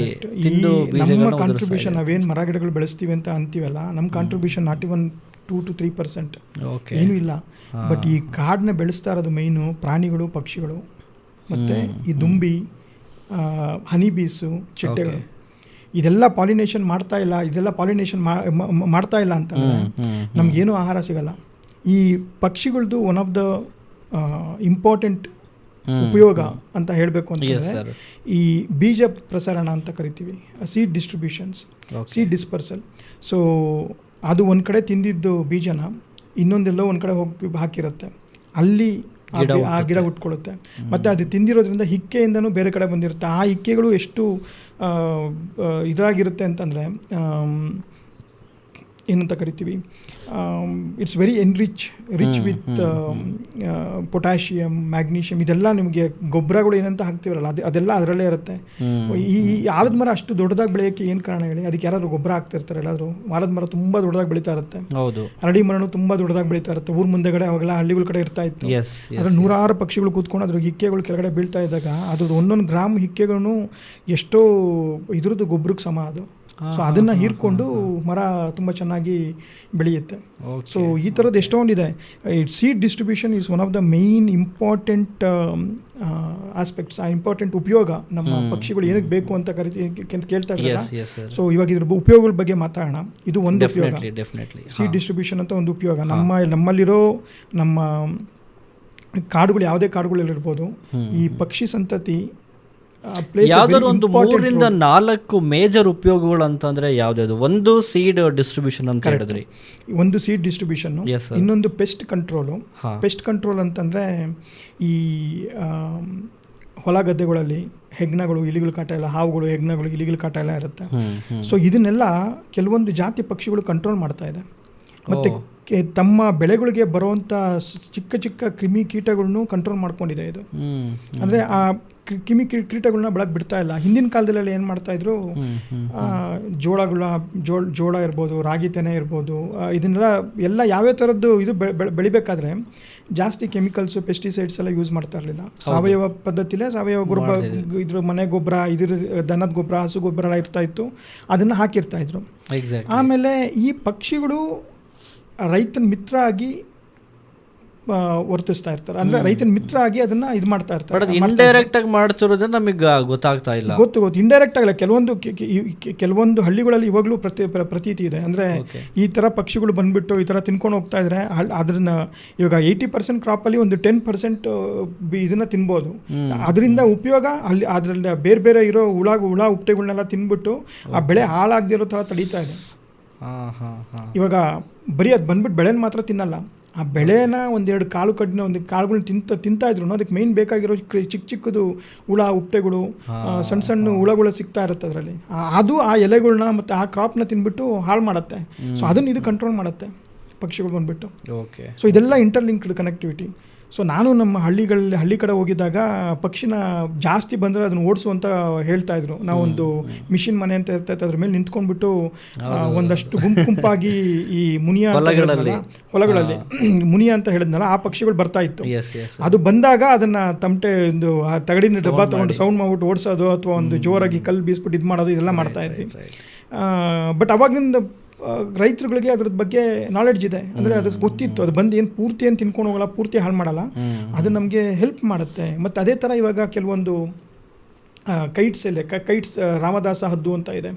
ತಿಂದು
ನಮ್ಮ ಕಾಂಟ್ರಿಬ್ಯೂಷನ್, ನಾವೇನು ಮರ ಗಿಡಗಳು ಬೆಳೆಸ್ತೀವಿ ಅಂತ ಅಂತೀವಲ್ಲ, ನಮ್ಮ ಕಾಂಟ್ರಿಬ್ಯೂಷನ್ ನಾಟ್ ಇವನ್ 2-3%, ಏನೂ ಇಲ್ಲ. ಬಟ್ ಈ ಕಾಡನ್ನ ಬೆಳೆಸ್ತಾ ಇರೋದು ಮೈನು ಪ್ರಾಣಿಗಳು, ಪಕ್ಷಿಗಳು, ಮತ್ತು ಈ ದುಂಬಿ, ಹನಿ ಬೀಸು, ಚಿಟ್ಟೆಗಳು. ಇದೆಲ್ಲ ಪಾಲಿನೇಷನ್ ಮಾಡ್ತಾ ಇಲ್ಲ ಅಂತಂದರೆ ನಮಗೇನು ಆಹಾರ ಸಿಗಲ್ಲ. ಈ ಪಕ್ಷಿಗಳದ್ದು ಒನ್ ಆಫ್ ದ ಇಂಪಾರ್ಟೆಂಟ್ ಉಪಯೋಗ ಅಂತ ಹೇಳಬೇಕು ಅಂತಂದರೆ ಈ ಬೀಜ ಪ್ರಸರಣ ಅಂತ ಕರಿತೀವಿ, seed distributions, seed dispersal. So ಅದು ಒಂದು ಕಡೆ ತಿಂದಿದ್ದು ಬೀಜನ ಇನ್ನೊಂದೆಲ್ಲೋ ಒಂದು ಕಡೆ ಹೋಗಿ ಹಾಕಿರುತ್ತೆ, ಅಲ್ಲಿ ಆ ಗಿಡ ಹುಟ್ಕೊಳ್ಳುತ್ತೆ. ಮತ್ತು ಅದು ತಿಂದಿರೋದ್ರಿಂದ ಹಿಕ್ಕೆಯಿಂದನೂ ಬೇರೆ ಕಡೆ ಬಂದಿರುತ್ತೆ. ಆ ಹಿಕ್ಕೆಗಳು ಎಷ್ಟು ಇದರಾಗಿರುತ್ತೆ ಅಂತಂದರೆ ಏನಂತ ಕರಿತೀವಿ, it's very rich with potassium, magnesium, ಇದೆಲ್ಲ ನಿಮಗೆ ಗೊಬ್ಬರಗಳು ಏನಂತ ಹಾಕ್ತೀವಲ್ಲ ಅದೆಲ್ಲ ಅದರಲ್ಲೇ ಇರುತ್ತೆ. ಈ ಆಲದ ಮರ ಅಷ್ಟು ದೊಡ್ಡದಾಗಿ ಬೆಳೆಯೋಕ್ಕೆ ಏನು ಕಾರಣ ಹೇಳಿ? ಅದಕ್ಕೆ ಯಾರಾದ್ರು ಗೊಬ್ಬರ ಹಾಕ್ತಿರ್ತಾರೆ ಎಲ್ಲಾದರೂ? ಆಲದ ಮರ ತುಂಬ ದೊಡ್ಡದಾಗಿ ಬೆಳೀತಾ ಇರುತ್ತೆ.
ಹೌದು,
ಅರಳಿ ಮರನು ತುಂಬ ದೊಡ್ಡದಾಗಿ ಬೆಳೀತಾ ಇರುತ್ತೆ. ಊರ ಮುಂದೆಗಡೆ ಅವಾಗೆಲ್ಲ ಹಳ್ಳಿಗಳ ಕಡೆ ಇರ್ತಾ ಇತ್ತು. ಅದ್ರ 106 ಪಕ್ಷಿಗಳು ಕೂತ್ಕೊಂಡು ಅದ್ರ ಹಿಕ್ಕೆಗಳು ಕೆಳಗಡೆ ಬೀಳ್ತಾ ಇದ್ದಾಗ ಅದ್ರದ್ದು 1 ಗ್ರಾಮ್ ಹಿಕ್ಕೆಗಳನ್ನು ಎಷ್ಟೋ ಇದ್ರದ್ದು ಗೊಬ್ಬರಕ್ಕೆ ಸಮ ಅದು. ಸೊ ಅದನ್ನು ಹೀರ್ಕೊಂಡು ಮರ ತುಂಬ ಚೆನ್ನಾಗಿ ಬೆಳೆಯುತ್ತೆ. ಸೊ ಈ ಥರದ್ದು ಎಷ್ಟೊಂದಿದೆ. Seed distribution is one of the main important aspects. ಆ ಇಂಪಾರ್ಟೆಂಟ್ ಉಪಯೋಗ ನಮ್ಮ ಪಕ್ಷಿಗಳು ಏನಕ್ಕೆ ಬೇಕು ಅಂತ ಕೇಳ್ತಾ ಇದ್ದಾರೆ. ಸೊ ಇವಾಗ ಇದ್ರ ಉಪಯೋಗಗಳ ಬಗ್ಗೆ ಮಾತಾಡೋಣ. ಇದು ಒಂದು ಉಪಯೋಗ, ಸೀಡ್ ಡಿಸ್ಟ್ರಿಬ್ಯೂಷನ್ ಅಂತ ಒಂದು ಉಪಯೋಗ. ನಮ್ಮಲ್ಲಿರೋ ನಮ್ಮ ಕಾಡುಗಳು, ಯಾವುದೇ ಕಾಡುಗಳಲ್ಲಿರ್ಬೋದು, ಈ ಪಕ್ಷಿ ಸಂತತಿ
ಯಾವ್ದಾದ್ರು ಒಂದು 3ರಿಂದ 4 ಮೇಜರ್ ಉಪಯೋಗಗಳು ಅಂತಂದ್ರೆ ಯಾವ್ದು? ಒಂದು ಸೀಡ್ ಡಿಸ್ಟ್ರಿಬ್ಯೂಷನ್ ಅಂತ ಹೇಳಿದ್ರಿ,
ಒಂದು ಸೀಡ್ ಡಿಸ್ಟ್ರಿಬ್ಯೂಷನ್, ಇನ್ನೊಂದು ಪೆಸ್ಟ್ ಕಂಟ್ರೋಲು. ಪೆಸ್ಟ್ ಕಂಟ್ರೋಲ್ ಅಂತಂದ್ರೆ ಈ ಹೊಲ ಗದ್ದೆಗಳಲ್ಲಿ ಹೆಗ್ಣಗಳು, ಇಲಿಗಳ ಕಾಟ ಎಲ್ಲ, ಹಾವುಗಳು, ಹೆಗ್ಣಗಳು, ಇಲಿಗಳ ಕಾಟ ಎಲ್ಲ ಇರುತ್ತೆ. ಸೊ ಇದನ್ನೆಲ್ಲ ಕೆಲವೊಂದು ಜಾತಿ ಪಕ್ಷಿಗಳು ಕಂಟ್ರೋಲ್ ಮಾಡ್ತಾ ಇದೆ. ಮತ್ತು ತಮ್ಮ ಬೆಳೆಗಳಿಗೆ ಬರುವಂಥ ಚಿಕ್ಕ ಚಿಕ್ಕ ಕ್ರಿಮಿ ಕೀಟಗಳನ್ನು ಕಂಟ್ರೋಲ್ ಮಾಡ್ಕೊಂಡಿದೆ ಇದು. ಅಂದರೆ ಆ ಕ್ರಿಮಿ ಕೀಟಗಳನ್ನ ಬೆಳಗ್ಗೆ ಬಿಡ್ತಾ ಇಲ್ಲ. ಹಿಂದಿನ ಕಾಲದಲ್ಲೆಲ್ಲ ಏನು ಮಾಡ್ತಾಯಿದ್ರು, ಜೋಳ ಇರ್ಬೋದು, ರಾಗಿ ತೆನೆ ಇರ್ಬೋದು, ಇದನ್ನೆಲ್ಲ ಯಾವ್ಯಾವ ಥರದ್ದು ಇದು ಬೆಳಿಬೇಕಾದ್ರೆ ಜಾಸ್ತಿ ಕೆಮಿಕಲ್ಸು, ಪೆಸ್ಟಿಸೈಡ್ಸ್ ಎಲ್ಲ ಯೂಸ್ ಮಾಡ್ತಾ ಇರಲಿಲ್ಲ. ಸಾವಯವ ಪದ್ಧತಿಲೇ ಸಾವಯವ ಗೊಬ್ಬರ, ಇದ್ರ ಮನೆ ಗೊಬ್ಬರ, ಇದ್ರ ದನದ ಗೊಬ್ಬರ, ಹಸು ಗೊಬ್ಬರ ಎಲ್ಲ ಇರ್ತಾ ಇತ್ತು, ಅದನ್ನು ಹಾಕಿರ್ತಾಯಿದ್ರು. ಆಮೇಲೆ ಈ ಪಕ್ಷಿಗಳು ರೈತನ ಮಿತ್ರ ಆಗಿ ವರ್ತಿಸ್ತಾ ಇರ್ತಾರೆ. ಅಂದ್ರೆ ರೈತನ ಮಿತ್ರ ಆಗಿ ಅದನ್ನ ಇದು ಮಾಡ್ತಾ ಇರ್ತಾರೆ.
ಇಂಡೈರೆಕ್ಟ್ ಆಗಿ ಮಾಡ್ತಿರೋದು ನಮಗೆ ಗೊತ್ತಾಗ್ತಾ ಇಲ್ಲ.
ಗೊತ್ತು ಇಂಡೈರೆಕ್ಟ್ ಆಗಲ್ಲ. ಕೆಲವೊಂದು ಹಳ್ಳಿಗಳಲ್ಲಿ ಇವಾಗಲೂ ಪ್ರತೀತಿ ಇದೆ. ಅಂದ್ರೆ ಈ ತರ ಪಕ್ಷಿಗಳು ಬಂದ್ಬಿಟ್ಟು ಈ ತರ ತಿನ್ಕೊಂಡು ಹೋಗ್ತಾ ಇದ್ರೆ ಅದನ್ನ ಇವಾಗ 80% ಕ್ರಾಪಲ್ಲಿ ಒಂದು 10% ಇದನ್ನ ತಿನ್ಬೋದು. ಅದರಿಂದ ಉಪಯೋಗ ಅಲ್ಲಿ ಅದ್ರಲ್ಲಿ ಬೇರೆ ಬೇರೆ ಇರೋ ಹುಳ ಉಪ್ಪಟೆಗಳನ್ನೆಲ್ಲ ತಿನ್ಬಿಟ್ಟು ಆ ಬೆಳೆ ಹಾಳಾಗದಿರೋ ತರ ತಡೀತಾ ಇದೆ. ಇವಾಗ ಬರೀ ಅದು ಬಂದ್ಬಿಟ್ಟು ಬೆಳೆನ ಮಾತ್ರ ತಿನ್ನಲ್ಲ, ಆ ಬೆಳೆನ ಒಂದೆರಡು ಕಡ್ಡಿನ ಒಂದು ಕಾಳುಗಳನ್ನ ತಿಂತಾ ಇದ್ರು. ಅದಕ್ಕೆ ಮೇಯ್ನ್ ಬೇಕಾಗಿರೋ ಚಿಕ್ಕದು ಹುಳ ಉಪ್ಪಟೆಗಳು, ಸಣ್ಣ ಸಣ್ಣ ಹುಳಗಳು ಸಿಗ್ತಾ ಇರುತ್ತೆ ಅದರಲ್ಲಿ. ಅದು ಆ ಎಲೆಗಳನ್ನ ಮತ್ತು ಆ ಕ್ರಾಪ್ನ ತಿನ್ಬಿಟ್ಟು ಹಾಳು ಮಾಡುತ್ತೆ. ಸೊ ಅದನ್ನು ಇದು ಕಂಟ್ರೋಲ್ ಮಾಡುತ್ತೆ ಪಕ್ಷಿಗಳು ಬಂದ್ಬಿಟ್ಟು. ಸೊ ಇದೆಲ್ಲ ಇಂಟರ್ಲಿಂಕ್ಡ್ ಕನೆಕ್ಟಿವಿಟಿ. ಸೊ ನಾನು ನಮ್ಮ ಹಳ್ಳಿ ಕಡೆ ಹೋಗಿದ್ದಾಗ ಪಕ್ಷಿನ ಜಾಸ್ತಿ ಬಂದರೆ ಅದನ್ನು ಓಡಿಸು ಅಂತ ಹೇಳ್ತಾ ಇದ್ರು. ನಾವೊಂದು ಮಿಷಿನ್ ಮನೆ ಅಂತ ಇರ್ತಾ ಇತ್ತು, ಅದ್ರ ಮೇಲೆ ನಿಂತ್ಕೊಂಡ್ಬಿಟ್ಟು ಒಂದಷ್ಟು ಗುಂಪಾಗಿ ಈ ಮುನಿಯ ಹೊಲಗಳಲ್ಲಿ ಮುನಿಯ ಅಂತ ಹೇಳಿದ್ನಲ್ಲ, ಆ ಪಕ್ಷಿಗಳು ಬರ್ತಾ ಇತ್ತು. ಅದು ಬಂದಾಗ ಅದನ್ನ ತಮಟೆ ಒಂದು ತಗಡಿನ ಡಬ್ಬ ತಗೊಂಡು ಸೌಂಡ್ ಮಾಡ್ಬಿಟ್ಟು ಓಡಿಸೋದು, ಅಥವಾ ಒಂದು ಜೋರಾಗಿ ಕಲ್ಲು ಬೀಸ್ಬಿಟ್ಟು ಇದು ಮಾಡೋದು, ಇದೆಲ್ಲ ಮಾಡ್ತಾ ಇದ್ವಿ. ಬಟ್ ಅವಾಗಿಂದ ರೈತರುಗಳಿಗೆ ಅದ್ರ ಬಗ್ಗೆ ನಾಲೆಡ್ಜ್ ಇದೆ. ಅಂದರೆ ಅದು ಗೊತ್ತಿತ್ತು, ಅದು ಬಂದು ಏನು ಪೂರ್ತಿ ಏನು ತಿನ್ಕೊಂಡು ಹೋಗಲ್ಲ, ಪೂರ್ತಿ ಹಾಳು ಮಾಡಲ್ಲ, ಅದು ನಮಗೆ ಹೆಲ್ಪ್ ಮಾಡುತ್ತೆ. ಮತ್ತು ಅದೇ ಥರ ಇವಾಗ ಕೆಲವೊಂದು ಕೈಟ್ಸ್ ರಾಮದಾಸ ಹದ್ದು ಅಂತ ಇದೆ,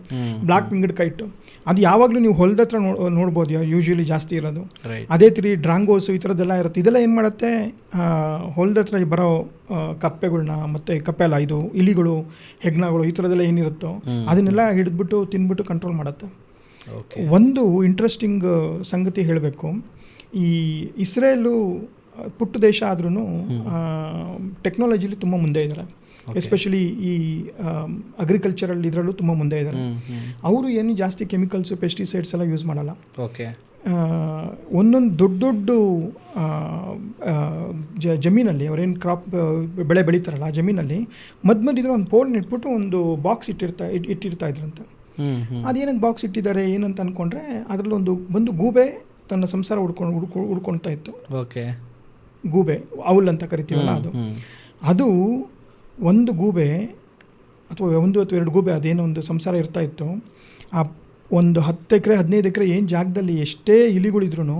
ಬ್ಲಾಕ್ ವಿಂಗ್ಡ್ ಕೈಟ್. ಅದು ಯಾವಾಗಲೂ ನೀವು ಹೊಲದ ಹತ್ರ ನೋಡ್ಬೋದು, ಯೂಶ್ವಲಿ ಜಾಸ್ತಿ ಇರೋದು. ಅದೇ ಥರ ಡ್ರಾಂಗೋಸು ಈ ಥರದ್ದೆಲ್ಲ ಇರುತ್ತೆ. ಇದೆಲ್ಲ ಏನು ಮಾಡುತ್ತೆ, ಹೊಲದ ಹತ್ರ ಬರೋ ಕಪ್ಪೆಗಳನ್ನ, ಮತ್ತು ಕಪ್ಪೆ ಅಲ್ಲ, ಇದು ಇಲಿಗಳು, ಹೆಗ್ಣಗಳು, ಈ ಥರದ್ದೆಲ್ಲ ಏನಿರುತ್ತೋ ಅದನ್ನೆಲ್ಲ ಹಿಡಿದ್ಬಿಟ್ಟು ತಿಂದ್ಬಿಟ್ಟು ಕಂಟ್ರೋಲ್ ಮಾಡುತ್ತೆ. ಒಂದು ಇಂಟ್ರೆಸ್ಟಿಂಗ್ ಸಂಗತಿ ಹೇಳಬೇಕು. ಈ ಇಸ್ರೇಲು ಪುಟ್ಟ ದೇಶ ಆದ್ರೂ ಟೆಕ್ನಾಲಜಿಲಿ ತುಂಬ ಮುಂದೆ ಇದ್ದಾರೆ. ಎಸ್ಪೆಷಲಿ ಈ ಅಗ್ರಿಕಲ್ಚರಲ್ ಇದರಲ್ಲೂ ತುಂಬ ಮುಂದೆ ಇದ್ದಾರೆ. ಅವರು ಏನು ಜಾಸ್ತಿ ಕೆಮಿಕಲ್ಸು, ಪೆಸ್ಟಿಸೈಡ್ಸ್ ಎಲ್ಲ ಯೂಸ್ ಮಾಡಲ್ಲ. ಒಂದೊಂದು ದೊಡ್ಡ ಜಮೀನಲ್ಲಿ ಅವರೇನು ಕ್ರಾಪ್ ಬೆಳೆ ಬೆಳೀತಾರಲ್ಲ, ಆ ಜಮೀನಲ್ಲಿ ಮಧ್ಯೆ ಒಂದು ಪೋಲ್ ಇಟ್ಬಿಟ್ಟು ಒಂದು ಬಾಕ್ಸ್ ಇಟ್ಟಿರ್ತಾ ಇದ್ರಂತೆ. ಅದೇನಕ್ಕೆ ಬಾಕ್ಸ್ ಇಟ್ಟಿದ್ದಾರೆ ಏನಂತ ಅಂದ್ಕೊಂಡ್ರೆ, ಅದರಲ್ಲಿ ಒಂದು ಗೂಬೆ ತನ್ನ ಸಂಸಾರ ಹುಡ್ಕೊಳ್ತಾ ಇತ್ತು. ಗೂಬೆ, ಔಲ್ ಅಂತ ಕರಿತೀವಲ್ಲ, ಅದು ಒಂದು ಗೂಬೆ ಅಥವಾ 1 ಅಥವಾ 2 ಗೂಬೆ ಅದೇನೋ ಒಂದು ಸಂಸಾರ ಇರ್ತಾ ಇತ್ತು. ಆ ಒಂದು 10 ಎಕರೆ 15 ಎಕರೆ ಏನು ಜಾಗದಲ್ಲಿ ಎಷ್ಟೇ ಇಲಿಗಳಿದ್ರು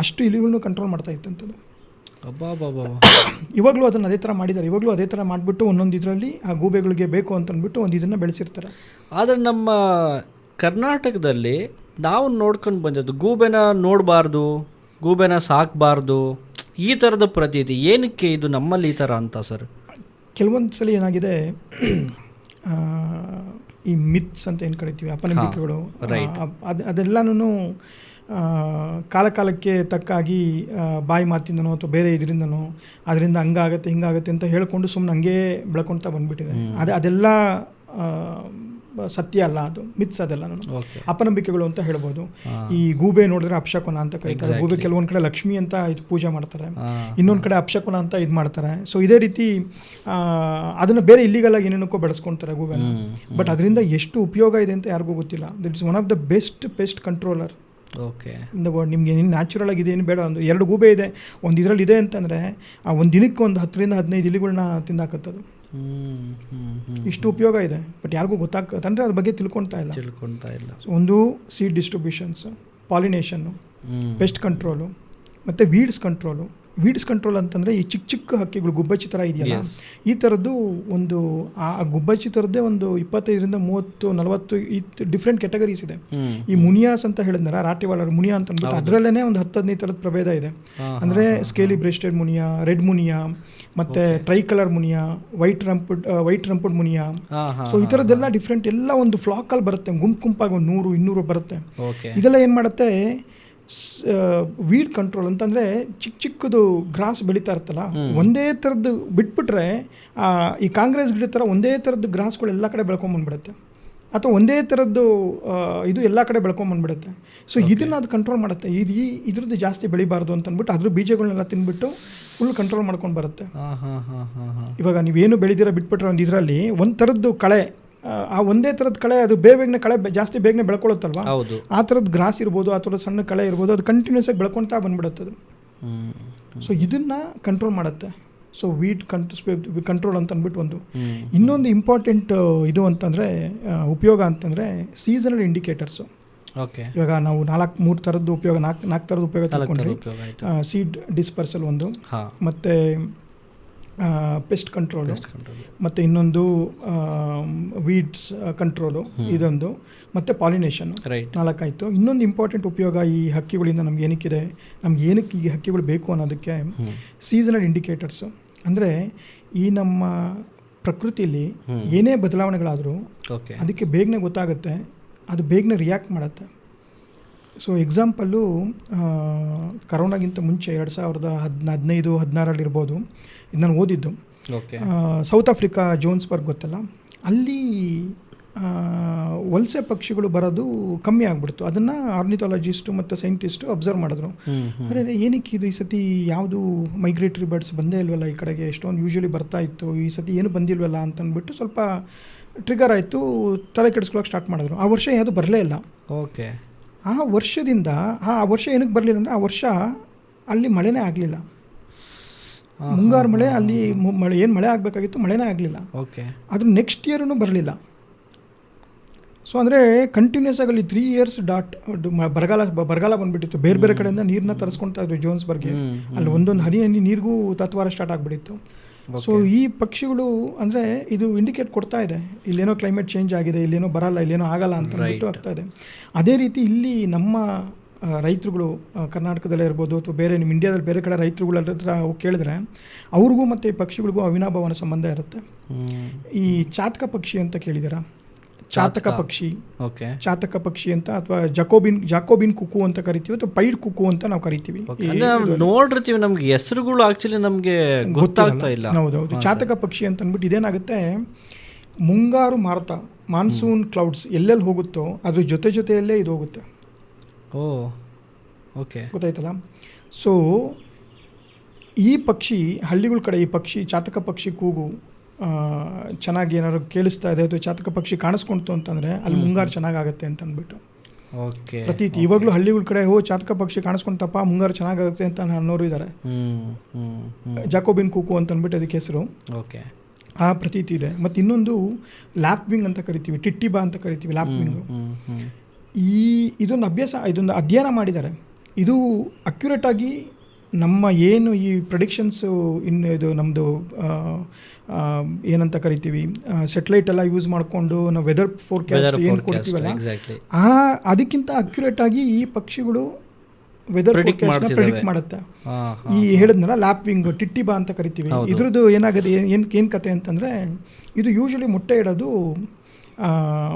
ಅಷ್ಟು ಇಲಿಗಳನ್ನು ಕಂಟ್ರೋಲ್ ಮಾಡ್ತಾ ಇತ್ತಂಥದ್ದು. ಇವಾಗಲೂ ಅದನ್ನು ಅದೇ ಥರ ಮಾಡಿದ್ದಾರೆ. ಇವಾಗಲೂ ಅದೇ ಥರ ಮಾಡಿಬಿಟ್ಟು ಒಂದೊಂದು ಇದರಲ್ಲಿ ಆ ಗೂಬೆಗಳಿಗೆ ಬೇಕು ಅಂತಂದ್ಬಿಟ್ಟು ಒಂದು ಇದನ್ನು ಬೆಳೆಸಿರ್ತಾರೆ.
ಆದರೆ ನಮ್ಮ ಕರ್ನಾಟಕದಲ್ಲಿ ನಾವು ನೋಡ್ಕೊಂಡು ಬಂದದ್ದು ಗೂಬೆನ ನೋಡಬಾರ್ದು, ಗೂಬೆನ ಸಾಕಬಾರ್ದು, ಈ ಥರದ ಪ್ರತೀತಿ ಏನಕ್ಕೆ ಇದು ನಮ್ಮಲ್ಲಿ ಈ ಥರ ಅಂತ ಸರ್?
ಕೆಲವೊಂದು ಸಲ ಏನಾಗಿದೆ, ಈ ಮಿತ್ಸ್ ಅಂತ ಏನು ಕರಿತೀವಿ, ಅಪನಂಬಿಕೆಗಳು, ಅದೆಲ್ಲನೂ ಕಾಲಕ್ಕೆ ತಕ್ಕಾಗಿ ಬಾಯಿ ಮಾತಿಂದನೋ ಅಥವಾ ಬೇರೆ ಇದರಿಂದನೋ ಅದರಿಂದ ಹಂಗಾಗತ್ತೆ ಹಿಂಗಾಗತ್ತೆ ಅಂತ ಹೇಳ್ಕೊಂಡು ಸುಮ್ಮನೆ ಹಂಗೇ ಬೆಳ್ಕೊಳ್ತಾ ಬಂದ್ಬಿಟ್ಟಿದೆ. ಅದೆಲ್ಲ ಸತ್ಯ ಅಲ್ಲ, ಅದು ಮಿತ್ಸ್ ಅದೆಲ್ಲ ನಾನು
ಓಕೆ.
ಅಪನಂಬಿಕೆಗಳು ಅಂತ ಹೇಳ್ಬೋದು. ಈ ಗೂಬೆ ನೋಡಿದ್ರೆ ಅಪಶಕುನ ಅಂತ ಕರೀತಾರೆ. ಗೂಬೆ ಕೆಲವೊಂದು ಕಡೆ ಲಕ್ಷ್ಮಿ ಅಂತ ಇದು ಪೂಜೆ ಮಾಡ್ತಾರೆ, ಇನ್ನೊಂದು ಕಡೆ ಅಪಶಕುನ ಅಂತ ಇದು ಮಾಡ್ತಾರೆ. ಸೊ ಇದೇ ರೀತಿ ಅದನ್ನು ಬೇರೆ ಇಲ್ಲಿಗಲ್ ಆಗಿ ಏನೇನಕ್ಕೋ ಬೆಳೆಸ್ಕೊಳ್ತಾರೆ ಗೂಬೆನ. ಬಟ್ ಅದರಿಂದ ಎಷ್ಟು ಉಪಯೋಗ ಇದೆ ಅಂತ ಯಾರಿಗೂ ಗೊತ್ತಿಲ್ಲ. This is one of the best pest controller
okay.
In the world. ನಿಮಗೆ ನ್ಯಾಚುರಲ್ ಆಗಿ ಇದೇನು ಬೇಡ, ಒಂದು 2 ಗೂಬೆ ಇದೆ ಒಂದು ಇದರಲ್ಲಿ ಇದೆ ಅಂತಂದರೆ ಆ ಒಂದು ದಿನಕ್ಕೆ ಒಂದು 10 ರಿಂದ 15 ಇಲಿಗಳನ್ನ ತಿಂದಾಕತ್ತದು. ಇಷ್ಟು ಉಪಯೋಗ ಇದೆ, ಬಟ್ ಯಾರಿಗೂ ಗೊತ್ತಾಗತ್ತಂದರೆ ಅದ್ರ ಬಗ್ಗೆ ತಿಳ್ಕೊಳ್ತಾ ಇಲ್ಲ. ಒಂದು ಸೀಡ್ ಡಿಸ್ಟ್ರಿಬ್ಯೂಷನ್ಸ್, ಪಾಲಿನೇಷನ್ನು, ಪೆಸ್ಟ್ ಕಂಟ್ರೋಲು ಮತ್ತು ವೀಡ್ಸ್ ಕಂಟ್ರೋಲ್ ಅಂತಂದರೆ ಈ ಚಿಕ್ಕ ಚಿಕ್ಕ ಹಕ್ಕಿಗಳು ಗುಬ್ಬಚ್ಚಿ ಥರ ಇದೆಯಲ್ಲ, ಈ ಥರದ್ದು ಒಂದು ಆ ಗುಬ್ಬಚ್ಚಿ ಥರದ್ದೇ ಒಂದು 25 ರಿಂದ 30, 40 ಈ ಡಿಫ್ರೆಂಟ್ ಕ್ಯಾಟಗರೀಸ್ ಇದೆ. ಈ ಮುನಿಯಾಸ್ ಅಂತ ಹೇಳಿದ್ನಲ್ಲ, ರಾಟಿವಾಳರ್ ಮುನಿಯಾ ಅಂತ ಅಂದ್ಬಿಟ್ಟು ಅದರಲ್ಲೇ ಒಂದು 10-15 ಥರದ ಪ್ರಭೇದ ಇದೆ. ಅಂದರೆ scaly breasted munia, red munia, ಮತ್ತು tri colour munia, white rumped munia. So ಈ ಥರದ್ದೆಲ್ಲ ಡಿಫ್ರೆಂಟ್ ಎಲ್ಲ ಒಂದು ಫ್ಲಾಕಲ್ಲಿ ಬರುತ್ತೆ, ಗುಂಪಾಗಿ ಒಂದು 100-200 ಬರುತ್ತೆ. ಇದೆಲ್ಲ ಏನು ಮಾಡುತ್ತೆ, ವೀಡ್ ಕಂಟ್ರೋಲ್ ಅಂತಂದರೆ ಚಿಕ್ಕದು ಗ್ರಾಸ್ ಬೆಳೀತಾ ಇರ್ತಲ್ಲ, ಒಂದೇ ಥರದ್ದು ಬಿಟ್ಬಿಟ್ರೆ ಈ ಕಾಂಗ್ರೆಸ್ ಗಿಡ ಥರ ಒಂದೇ ಥರದ್ದು ಗ್ರಾಸ್ಗಳು ಎಲ್ಲ ಕಡೆ ಬೆಳ್ಕೊಂಬಂದ್ಬಿಡುತ್ತೆ, ಅಥವಾ ಒಂದೇ ಥರದ್ದು ಇದು ಎಲ್ಲ ಕಡೆ ಬೆಳ್ಕೊಂಬಂದ್ಬಿಡುತ್ತೆ. ಸೊ ಇದನ್ನು ಅದು ಕಂಟ್ರೋಲ್ ಮಾಡುತ್ತೆ. ಇದ್ರದ್ದು ಜಾಸ್ತಿ ಬೆಳಿಬಾರ್ದು ಅಂತ ಅಂದ್ಬಿಟ್ಟು ಅದ್ರ ಬೀಜಗಳನ್ನೆಲ್ಲ ತಿಂದ್ಬಿಟ್ಟು ಫುಲ್ ಕಂಟ್ರೋಲ್ ಮಾಡ್ಕೊಂಡು ಬರುತ್ತೆ. ಇವಾಗ ನೀವೇನು ಬೆಳೆದಿರ ಬಿಟ್ಬಿಟ್ರೆ ಒಂದು ಇದರಲ್ಲಿ ಒಂದು ಥರದ್ದು ಕಳೆ, ಆ ಒಂದೇ ಥರದ ಕಳೆ, ಅದು ಬೇಗನೆ ಕಳೆ ಜಾಸ್ತಿ ಬೇಗನೆ ಬೆಳ್ಕೊಳ್ಳುತ್ತಲ್ವ, ಆ ಥರದ್ದು ಗ್ರಾಸ್ ಇರ್ಬೋದು, ಆ ಥರದ ಸಣ್ಣ ಕಳೆ ಇರ್ಬೋದು, ಅದು ಕಂಟಿನ್ಯೂಸ್ ಆಗಿ ಬೆಳ್ಕೊಳ್ತಾ ಬಂದ್ಬಿಡುತ್ತೆ ಅದು. ಸೊ ಇದನ್ನು ಕಂಟ್ರೋಲ್ ಮಾಡುತ್ತೆ. ಸೊ ವೀಡ್ ಕಂಟ್ರೋಲ್ ಅಂತ ಅಂದ್ಬಿಟ್ಟು ಒಂದು. ಇನ್ನೊಂದು ಇಂಪಾರ್ಟೆಂಟ್ ಇದು ಅಂತಂದರೆ ಉಪಯೋಗ ಅಂತಂದರೆ ಸೀಸನಲ್ ಇಂಡಿಕೇಟರ್ಸು. ಇವಾಗ ನಾವು 3 ಥರದ್ದು ಉಪಯೋಗ, 4 ಥರದ್ದು ಉಪಯೋಗ ತಿಳ್ಕೊಂಡ್ರಿ. ಸೀಡ್ ಡಿಸ್ಪರ್ಸಲ್ ಒಂದು, ಮತ್ತು ಪೆಸ್ಟ್ ಕಂಟ್ರೋಲು, ಮತ್ತು ಇನ್ನೊಂದು ವೀಡ್ಸ್ ಕಂಟ್ರೋಲು ಇದೊಂದು, ಮತ್ತು ಪಾಲಿನೇಷನ್ 4 ಆಯಿತು. ಇನ್ನೊಂದು ಇಂಪಾರ್ಟೆಂಟ್ ಉಪಯೋಗ ಈ ಹಕ್ಕಿಗಳಿಂದ ನಮ್ಗೆ ಏನಕ್ಕಿದೆ, ನಮ್ಗೆ ಏನಕ್ಕೆ ಈ ಹಕ್ಕಿಗಳು ಬೇಕು ಅನ್ನೋದಕ್ಕೆ ಸೀಸನಲ್ ಇಂಡಿಕೇಟರ್ಸು. ಅಂದರೆ ಈ ನಮ್ಮ ಪ್ರಕೃತಿಯಲ್ಲಿ ಏನೇ ಬದಲಾವಣೆಗಳಾದರೂ ಅದಕ್ಕೆ ಬೇಗನೆ ಗೊತ್ತಾಗುತ್ತೆ, ಅದು ಬೇಗನೆ ರಿಯಾಕ್ಟ್ ಮಾಡುತ್ತೆ. ಸೊ ಎಕ್ಸಾಂಪಲ್ಲು ಕರೋನಾಗಿಂತ ಮುಂಚೆ 2015-16 ಇರ್ಬೋದು, ಇದು ನಾನು ಓದಿದ್ದು. ಸೌತ್ ಆಫ್ರಿಕಾ ಜೋನ್ಸ್ಬರ್ಗ್ ಗೊತ್ತಲ್ಲ, ಅಲ್ಲಿ ವಲಸೆ ಪಕ್ಷಿಗಳು ಬರೋದು ಕಮ್ಮಿ ಆಗಿಬಿಡ್ತು. ಅದನ್ನು ಆರ್ನಿಥಾಲಜಿಸ್ಟು ಮತ್ತು ಸೈಂಟಿಸ್ಟು ಅಬ್ಸರ್ವ್ ಮಾಡಿದ್ರು. ಅರೆ ಏನಕ್ಕೆ ಇದು ಈ ಸತಿ ಯಾವುದು ಮೈಗ್ರೇಟರಿ ಬರ್ಡ್ಸ್ ಬಂದೇ ಇಲ್ವಲ್ಲ ಈ ಕಡೆಗೆ, ಎಷ್ಟೊಂದು ಯೂಶ್ವಲಿ ಬರ್ತಾ ಇತ್ತು, ಈ ಸತಿ ಏನು ಬಂದಿಲ್ವಲ್ಲ ಅಂತಂದ್ಬಿಟ್ಟು ಸ್ವಲ್ಪ ಟ್ರಿಗರ್ ಆಯಿತು, ತಲೆ ಕೆಡಿಸ್ಕೊಳ್ಳೋಕೆ ಸ್ಟಾರ್ಟ್ ಮಾಡಿದ್ರು. ಆ ವರ್ಷ ಯಾವುದು ಬರಲೇ ಇಲ್ಲ. ಆ ವರ್ಷದಿಂದ ಆ ವರ್ಷ ಏನಕ್ಕೆ ಬರಲಿಲ್ಲ ಅಂದರೆ, ಆ ವರ್ಷ ಅಲ್ಲಿ ಮಳೆನೇ ಆಗಲಿಲ್ಲ. ಮುಂಗಾರು ಮಳೆ ಅಲ್ಲಿ ಏನು ಮಳೆ ಆಗಬೇಕಾಗಿತ್ತು, ಮಳೆನೇ ಆಗಲಿಲ್ಲ. ಅದ್ರ ನೆಕ್ಸ್ಟ್ ಇಯರೂ ಬರಲಿಲ್ಲ. ಸೊ ಅಂದರೆ ಕಂಟಿನ್ಯೂಸ್ ಆಗಿ ಅಲ್ಲಿ 3 years ಬರಗಾಲ ಬಂದುಬಿಟ್ಟಿತ್ತು. ಬೇರೆ ಬೇರೆ ಕಡೆಯಿಂದ ನೀರನ್ನ ತರಿಸ್ಕೊಳ್ತಾ ಇದ್ರು ಜೋನ್ಸ್ಬರ್ಗ್ಗೆ. ಅಲ್ಲಿ ಒಂದೊಂದು ಹನಿ ನೀರಿಗೂ ತತ್ವಾರ ಸ್ಟಾರ್ಟ್ ಆಗಿಬಿಟ್ಟಿತ್ತು. ಸೊ ಈ ಪಕ್ಷಿಗಳು ಅಂದರೆ ಇದು ಇಂಡಿಕೇಟ್ ಕೊಡ್ತಾ ಇದೆ, ಇಲ್ಲೇನೋ ಕ್ಲೈಮೇಟ್ ಚೇಂಜ್ ಆಗಿದೆ, ಇಲ್ಲೇನೋ ಬರಲ್ಲ, ಇಲ್ಲೇನೋ ಆಗಲ್ಲ ಅಂತ ಅಂದ್ಬಿಟ್ಟು ಆಗ್ತಾ ಇದೆ. ಅದೇ ರೀತಿ ಇಲ್ಲಿ ನಮ್ಮ ರೈತರುಗಳು ಕರ್ನಾಟಕದಲ್ಲೇ ಇರ್ಬೋದು, ಅಥವಾ ಬೇರೆ ನಿಮ್ಮ ಇಂಡಿಯಾದಲ್ಲಿ ಬೇರೆ ಕಡೆ ರೈತರುಗಳ ಹತ್ರ ಕೇಳಿದ್ರೆ ಅವ್ರಿಗೂ ಮತ್ತು ಈ ಪಕ್ಷಿಗಳಿಗೂ ಅವಿನಾಭಾವನ ಸಂಬಂಧ ಇರುತ್ತೆ. ಈ ಚಾತಕ ಪಕ್ಷಿ ಅಂತ ಕೇಳಿದ್ದೀರಾ? ಚಾತಕ ಪಕ್ಷಿ ಅಂತ, ಅಥವಾ ಜಾಕೋಬಿನ್ ಕುಕು ಅಂತ ಕರಿತೀವಿ, ಅಥವಾ ಪೈಡ್ ಕುಕು ಅಂತ ನಾವು ಕರಿತೀವಿ.
ನೋಡಿರ್ತೀವಿ, ನಮ್ಗೆ ಹೆಸರುಗಳು ಆಕ್ಚುಲಿ ನಮಗೆ ಗೊತ್ತಾಗ್ತಾ ಇಲ್ಲ.
ಹೌದೌದು. ಚಾತಕ ಪಕ್ಷಿ ಅಂತ ಅಂದ್ಬಿಟ್ಟು ಇದೇನಾಗುತ್ತೆ, ಮುಂಗಾರು ಮಾನ್ಸೂನ್ ಕ್ಲೌಡ್ಸ್ ಎಲ್ಲೆಲ್ಲಿ ಹೋಗುತ್ತೋ ಅದ್ರ ಜೊತೆಯಲ್ಲೇ ಇದು ಹೋಗುತ್ತೆ. ಗೊತ್ತಾಯ್ತಲ್ಲ? ಸೊ ಈ ಪಕ್ಷಿ ಹಳ್ಳಿಗಳ ಕಡೆ ಈ ಪಕ್ಷಿ ಚಾತಕ ಪಕ್ಷಿ ಕೂಗು ಚೆನ್ನಾಗಿ ಏನಾದ್ರು ಕೇಳಿಸ್ತಾ ಇದೆ, ಅಥವಾ ಚಾತಕ ಪಕ್ಷಿ ಕಾಣಿಸ್ಕೊಳ್ತು ಅಂತಂದರೆ ಅಲ್ಲಿ ಮುಂಗಾರು ಚೆನ್ನಾಗಾಗುತ್ತೆ ಅಂತ ಅಂದ್ಬಿಟ್ಟು ಪ್ರತೀತಿ. ಇವಾಗಲೂ ಹಳ್ಳಿಗಳ ಕಡೆ ಚಾತಕ ಪಕ್ಷಿ ಕಾಣಿಸ್ಕೊಂತಪ್ಪ ಮುಂಗಾರು ಚೆನ್ನಾಗಾಗುತ್ತೆ ಅಂತ ಅನ್ನೋರು ಇದ್ದಾರೆ. ಜಾಕೋಬಿನ್ ಕೂಕು ಅಂತ ಅಂದ್ಬಿಟ್ಟು ಅದಕ್ಕೆ ಹೆಸರು. ಆ ಪ್ರತೀತಿ ಇದೆ. ಮತ್ತು ಇನ್ನೊಂದು ಲ್ಯಾಪ್ವಿಂಗ್ ಅಂತ ಕರಿತೀವಿ, ಟಿಟ್ಟಿಬಾ ಅಂತ ಕರಿತೀವಿ, ಲ್ಯಾಪ್ವಿಂಗು. ಇದೊಂದು ಅಧ್ಯಯನ ಮಾಡಿದ್ದಾರೆ. ಇದು ಅಕ್ಯುರೇಟಾಗಿ ನಮ್ಮ ಏನು ಈ ಪ್ರೆಡಿಕ್ಷನ್ಸು ಇದು ನಮ್ಮದು ಏನಂತ ಕರಿತೀವಿ, ಸೆಟಲೈಟ್ ಎಲ್ಲ ಯೂಸ್ ಮಾಡಿಕೊಂಡು ನಾವು ವೆದರ್ ಫೋರ್ಕಾಸ್ಟ್ ಏನು ಕೊಡ್ತೀವಲ್ಲ, ಅದಕ್ಕಿಂತ ಅಕ್ಯುರೇಟಾಗಿ ಈ ಪಕ್ಷಿಗಳು ವೆದರ್ ಫೋರ್ಕಾಸ್ಟ್ನ ಪ್ರೆಡಿಕ್ಟ್ ಮಾಡುತ್ತೆ. ಈ ಹೇಳಿದ್ನಲ್ಲ ಲ್ಯಾಪ್ವಿಂಗ್, ಟಿಟ್ಟಿಬಾ ಅಂತ ಕರಿತೀವಿ. ಇದ್ರದ್ದು ಏನಾಗಿದೆ, ಏನು ಕತೆ ಅಂತಂದರೆ, ಇದು ಯೂಶ್ವಲಿ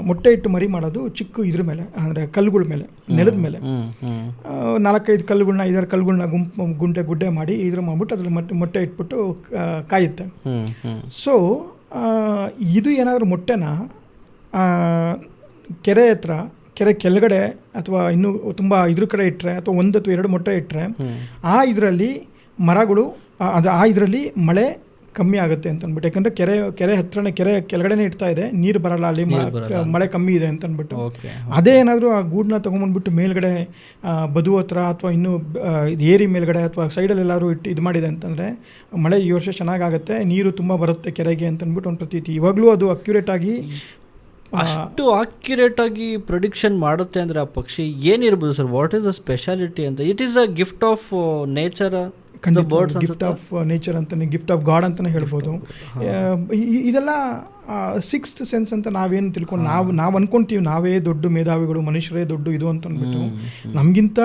ಮೊಟ್ಟೆ ಇಟ್ಟು ಮರಿ ಮಾಡೋದು ಚಿಕ್ಕ ಇದ್ರ ಮೇಲೆ, ಅಂದರೆ ಕಲ್ಲುಗಳ ಮೇಲೆ, ನೆಲದ ಮೇಲೆ 4-5 ಕಲ್ಲುಗಳನ್ನ 5-6 ಕಲ್ಲುಗಳನ್ನ ಗುಡ್ಡೆ ಮಾಡಿ ಇದ್ರ ಮಾಡ್ಬಿಟ್ಟು ಅದ್ರಲ್ಲಿ ಮೊಟ್ಟೆ ಇಟ್ಬಿಟ್ಟು ಕಾಯುತ್ತೆ. ಸೊ ಇದು ಏನಾದರೂ ಮೊಟ್ಟೆನ ಕೆರೆ ಹತ್ರ, ಕೆರೆ ಕೆಳಗಡೆ ಅಥವಾ ಇನ್ನೂ ತುಂಬ ಇದ್ರ ಕಡೆ ಇಟ್ಟರೆ ಅಥವಾ 1 ಅಥವಾ 2 ಮೊಟ್ಟೆ ಇಟ್ಟರೆ ಇದರಲ್ಲಿ ಮರಗಳು ಇದರಲ್ಲಿ ಮಳೆ ಕಮ್ಮಿ ಆಗುತ್ತೆ ಅಂತ ಅಂದ್ಬಿಟ್ಟು. ಯಾಕಂದರೆ ಕೆರೆ ಹತ್ರನೇ, ಕೆರೆ ಕೆಳಗಡೆನೇ ಇಡ್ತಾ ಇದೆ, ನೀರು ಬರಲ್ಲ ಅಲ್ಲಿ, ಮಳೆ ಕಮ್ಮಿ ಇದೆ ಅಂತ ಅಂದ್ಬಿಟ್ಟು. ಅದೇ ಏನಾದರೂ ಆ ಗೂಡನ್ನ ತೊಗೊಂಬಂದ್ಬಿಟ್ಟು ಮೇಲ್ಗಡೆ ಬದು ಹತ್ರ ಅಥವಾ ಇನ್ನೂ ಏರಿ ಮೇಲ್ಗಡೆ ಅಥವಾ ಸೈಡಲ್ಲಿ ಎಲ್ಲರೂ ಇದು ಮಾಡಿದೆ ಅಂತಂದರೆ ಮಳೆ ಈ ವರ್ಷ ಚೆನ್ನಾಗಾಗುತ್ತೆ, ನೀರು ತುಂಬ ಬರುತ್ತೆ ಕೆರೆಗೆ ಅಂತ ಅಂದ್ಬಿಟ್ಟು ಒಂದು ಪ್ರತೀತಿ. ಇವಾಗಲೂ ಅದು ಅಕ್ಯುರೇಟಾಗಿ,
ಅಷ್ಟು ಆಕ್ಯುರೇಟಾಗಿ ಪ್ರಿಡಿಕ್ಷನ್ ಮಾಡುತ್ತೆ ಅಂದರೆ ಆ ಪಕ್ಷಿ ಏನಿರ್ಬೋದು sir? What is the speciality ಅಂತ? It is a gift of nature,
gift of nature ಅಂತಾನೆ, ಗಿಫ್ಟ್ ಆಫ್ ಗಾಡ್ ಅಂತಾನೆ ಹೇಳ್ಬೋದು. ಇದೆಲ್ಲ ಸಿಕ್ಸ್ತ್ ಸೆನ್ಸ್ ಅಂತ ನಾವೇನು ತಿಳ್ಕೊಂಡು ನಾವು ಅನ್ಕೊಂತೀವಿ, ನಾವೇ ದೊಡ್ಡ ಮೇಧಾವಿಗಳು, ಮನುಷ್ಯರೇ ದೊಡ್ಡ ಇದು ಅಂತ ಅಂದ್ಬಿಟ್ಟು. ನಮಗಿಂತ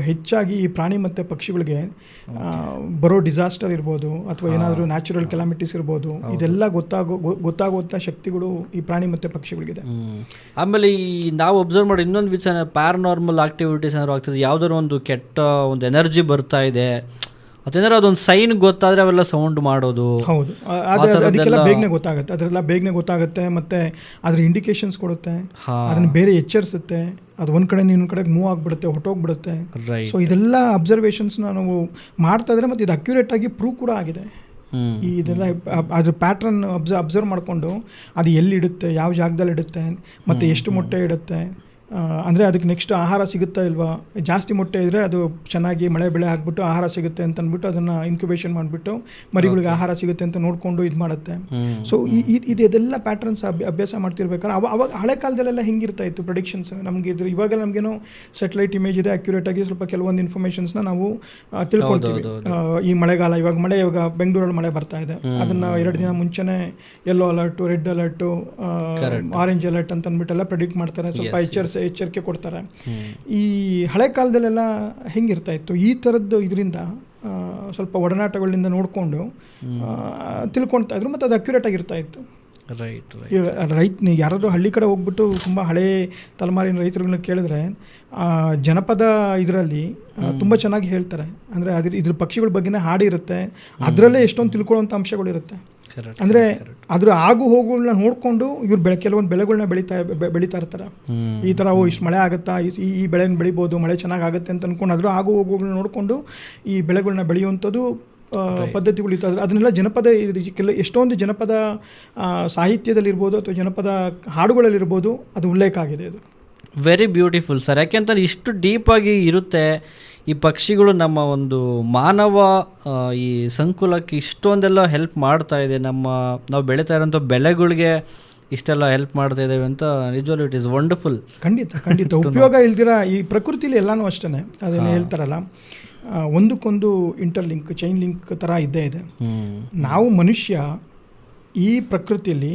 ಹೆಚ್ಚಾಗಿ ಈ ಪ್ರಾಣಿ ಮತ್ತು ಪಕ್ಷಿಗಳಿಗೆ ಬರೋ ಡಿಸಾಸ್ಟರ್ ಇರ್ಬೋದು ಅಥವಾ ಏನಾದರೂ ನ್ಯಾಚುರಲ್ ಕೆಲಾಮಿಟೀಸ್ ಇರ್ಬೋದು, ಇದೆಲ್ಲ ಗೊತ್ತಾಗುವಂಥ ಶಕ್ತಿಗಳು ಈ ಪ್ರಾಣಿ ಮತ್ತು ಪಕ್ಷಿಗಳಿಗಿದೆ.
ಆಮೇಲೆ ಈ ನಾವು ಅಬ್ಸರ್ವ್ ಮಾಡಿ ಇನ್ನೊಂದು ವಿಚಾರ, ಪ್ಯಾರನಾರ್ಮಲ್ ಆಕ್ಟಿವಿಟೀಸ್ ಏನಾದ್ರು ಆಗ್ತದೆ, ಯಾವುದಾದ್ರು ಒಂದು ಕೆಟ್ಟ ಒಂದು ಎನರ್ಜಿ ಬರ್ತಾ ಇದೆ ಅದೇನಾದ್ರು ಅದೊಂದು ಸೈನ್ ಗೊತ್ತಾದರೆ ಅವೆಲ್ಲ ಸೌಂಡ್ ಮಾಡೋದು.
ಹೌದು, ಅದಕ್ಕೆಲ್ಲ ಬೇಗನೆ ಗೊತ್ತಾಗುತ್ತೆ, ಅದರೆಲ್ಲ ಬೇಗನೆ ಗೊತ್ತಾಗುತ್ತೆ. ಮತ್ತು ಅದ್ರ ಇಂಡಿಕೇಶನ್ಸ್ ಕೊಡುತ್ತೆ, ಅದನ್ನು ಬೇರೆ ಎಚ್ಚರಿಸುತ್ತೆ. ಅದು ಒಂದು ಕಡೆ ಇನ್ನೊಂದು ಕಡೆಗೆ ಮೂವ್ ಆಗಿಬಿಡುತ್ತೆ, ಹೊಟ್ಟೋಗ್ಬಿಡುತ್ತೆ. ಸೊ ಇದೆಲ್ಲ ಅಬ್ಸರ್ವೇಷನ್ಸ್ನ ನಾವು ಮಾಡ್ತಾ ಇದ್ರೆ, ಮತ್ತು ಇದು ಅಕ್ಯುರೇಟ್ ಆಗಿ ಪ್ರೂವ್ ಕೂಡ ಆಗಿದೆ. ಇದೆಲ್ಲ ಅದ್ರ ಪ್ಯಾಟ್ರನ್ ಅಬ್ಸರ್ವ್ ಮಾಡಿಕೊಂಡು ಅದು ಎಲ್ಲಿಡುತ್ತೆ, ಯಾವ ಜಾಗದಲ್ಲಿ ಇಡುತ್ತೆ, ಮತ್ತು ಎಷ್ಟು ಮೊಟ್ಟೆ ಇಡುತ್ತೆ, ಅಂದರೆ ಅದಕ್ಕೆ ನೆಕ್ಸ್ಟ್ ಆಹಾರ ಸಿಗುತ್ತಾ ಇಲ್ವಾ. ಜಾಸ್ತಿ ಮೊಟ್ಟೆ ಇದ್ದರೆ ಅದು ಚೆನ್ನಾಗಿ ಮಳೆ ಬೆಳೆ ಆಗಿಬಿಟ್ಟು ಆಹಾರ ಸಿಗುತ್ತೆ ಅಂತ ಅಂದ್ಬಿಟ್ಟು ಅದನ್ನು ಇನ್ಕ್ಯುಬೇಷನ್ ಮಾಡಿಬಿಟ್ಟು ಮರಿಗಳಿಗೆ ಆಹಾರ ಸಿಗುತ್ತೆ ಅಂತ ನೋಡಿಕೊಂಡು ಇದು ಮಾಡುತ್ತೆ. ಸೊ ಇದೆಲ್ಲ ಪ್ಯಾಟ್ರನ್ಸ್ ಅಭ್ಯಾಸ ಮಾಡ್ತಿರ್ಬೇಕಾದ್ರೆ ಅವಾಗ ಹಳೆ ಕಾಲದಲ್ಲೆಲ್ಲ ಹಿಂಗಿರ್ತಾ ಇತ್ತು ಪ್ರೆಡಿಕ್ಷನ್ಸ್. ನಮಗೆ ಇವಾಗೆಲ್ಲ ನಮಗೇನೋ ಸೆಟಲೈಟ್ ಇಮೇಜ್ ಇದೆ, ಅಕ್ಯುರೇಟಾಗಿ ಸ್ವಲ್ಪ ಕೆಲವೊಂದು ಇನ್ಫಾರ್ಮೇಷನ್ಸ್ನ ನಾವು ತಿಳ್ಕೊಳ್ತೀವಿ. ಈ ಮಳೆಗಾಲ, ಇವಾಗ ಬೆಂಗಳೂರಲ್ಲಿ ಮಳೆ ಬರ್ತಾ ಇದೆ, ಅದನ್ನು 2 ದಿನ ಮುಂಚೆನೇ yellow alert, red alert, orange alert ಅಂತ ಅಂದ್ಬಿಟ್ಟೆಲ್ಲ ಪ್ರೆಡಿಕ್ಟ್ ಮಾಡ್ತಾರೆ, ಸ್ವಲ್ಪ ಎಚ್ಚರಿಕೆ ಕೊಡ್ತಾರೆ. ಈ ಹಳೆ ಕಾಲದಲ್ಲೆಲ್ಲ ಹೆಂಗಿರ್ತಾ ಇತ್ತು, ಈ ಥರದ್ದು ಇದರಿಂದ ಸ್ವಲ್ಪ ಒಡನಾಟಗಳಿಂದ ನೋಡಿಕೊಂಡು ತಿಳ್ಕೊಳ್ತಾ ಇದ್ರು, ಮತ್ತು ಅದು ಅಕ್ಯುರೇಟ್ ಆಗಿರ್ತಾ ಇತ್ತು. ಯಾರಾದರೂ ಹಳ್ಳಿ ಕಡೆ ಹೋಗ್ಬಿಟ್ಟು ತುಂಬ ಹಳೆ ತಲೆಮಾರಿನ ರೈತರುಗಳನ್ನ ಕೇಳಿದ್ರೆ ಜನಪದ ಇದರಲ್ಲಿ ತುಂಬ ಚೆನ್ನಾಗಿ ಹೇಳ್ತಾರೆ. ಅಂದರೆ ಇದ್ರ ಪಕ್ಷಿಗಳ ಬಗ್ಗೆನೇ ಹಾಡಿರುತ್ತೆ, ಅದರಲ್ಲೇ ಎಷ್ಟೊಂದು ತಿಳ್ಕೊಳ್ಳೋಂಥ ಅಂಶಗಳಿರುತ್ತೆ. ಅಂದರೆ ಅದ್ರ ಆಗು ಹೋಗುಗಳನ್ನ ನೋಡಿಕೊಂಡು ಇವ್ರು ಕೆಲವೊಂದು ಬೆಳೆಗಳನ್ನ ಬೆಳೀತಾ ಇರ್ತಾರೆ. ಈ ಥರ ಇಷ್ಟು ಮಳೆ ಆಗುತ್ತಾ, ಈ ಬೆಳೆನ ಬೆಳಿಬೋದು, ಮಳೆ ಚೆನ್ನಾಗಾಗುತ್ತೆ ಅಂತ ಅಂದ್ಕೊಂಡು ಅದ್ರ ಆಗು ಹೋಗುಗಳನ್ನ ನೋಡಿಕೊಂಡು ಈ ಬೆಳೆಗಳನ್ನ ಬೆಳೆಯುವಂಥದ್ದು ಪದ್ಧತಿಗಳು ಇತ್ತು. ಅದನ್ನೆಲ್ಲ ಜನಪದ ಎಷ್ಟೊಂದು ಜನಪದ ಸಾಹಿತ್ಯದಲ್ಲಿರ್ಬೋದು ಅಥವಾ ಜನಪದ ಹಾಡುಗಳಲ್ಲಿರ್ಬೋದು ಅದು ಉಲ್ಲೇಖ ಆಗಿದೆ. ಅದು
ವೆರಿ ಬ್ಯೂಟಿಫುಲ್ ಸರ್. ಯಾಕೆಂತಂದ್ರೆ ಇಷ್ಟು ಡೀಪಾಗಿ ಇರುತ್ತೆ ಈ ಪಕ್ಷಿಗಳು. ನಮ್ಮ ಒಂದು ಮಾನವ ಈ ಸಂಕುಲಕ್ಕೆ ಇಷ್ಟೊಂದೆಲ್ಲ ಹೆಲ್ಪ್ ಮಾಡ್ತಾ ಇದೆ. ನಾವು ಬೆಳೀತಾ ಇರೋಂಥ ಬೆಳೆಗಳಿಗೆ ಇಷ್ಟೆಲ್ಲ ಹೆಲ್ಪ್ ಮಾಡ್ತಾ ಇದ್ದೇವೆ ಅಂತ ನಿಜವಾಗ್ಲೂ ಇಟ್ ಈಸ್ ವಂಡರ್ಫುಲ್.
ಖಂಡಿತ ಉಪಯೋಗ ಇಲ್ದಿರ ಈ ಪ್ರಕೃತಿಲಿ ಎಲ್ಲನೂ ಅಷ್ಟೇ, ಅದೇನು ಹೇಳ್ತಾರಲ್ಲ, ಒಂದಕ್ಕೊಂದು ಇಂಟರ್ಲಿಂಕ್, ಚೈನ್ ಲಿಂಕ್ ಥರ ಇದ್ದೇ ಇದೆ. ನಾವು ಮನುಷ್ಯ ಈ ಪ್ರಕೃತಿಯಲ್ಲಿ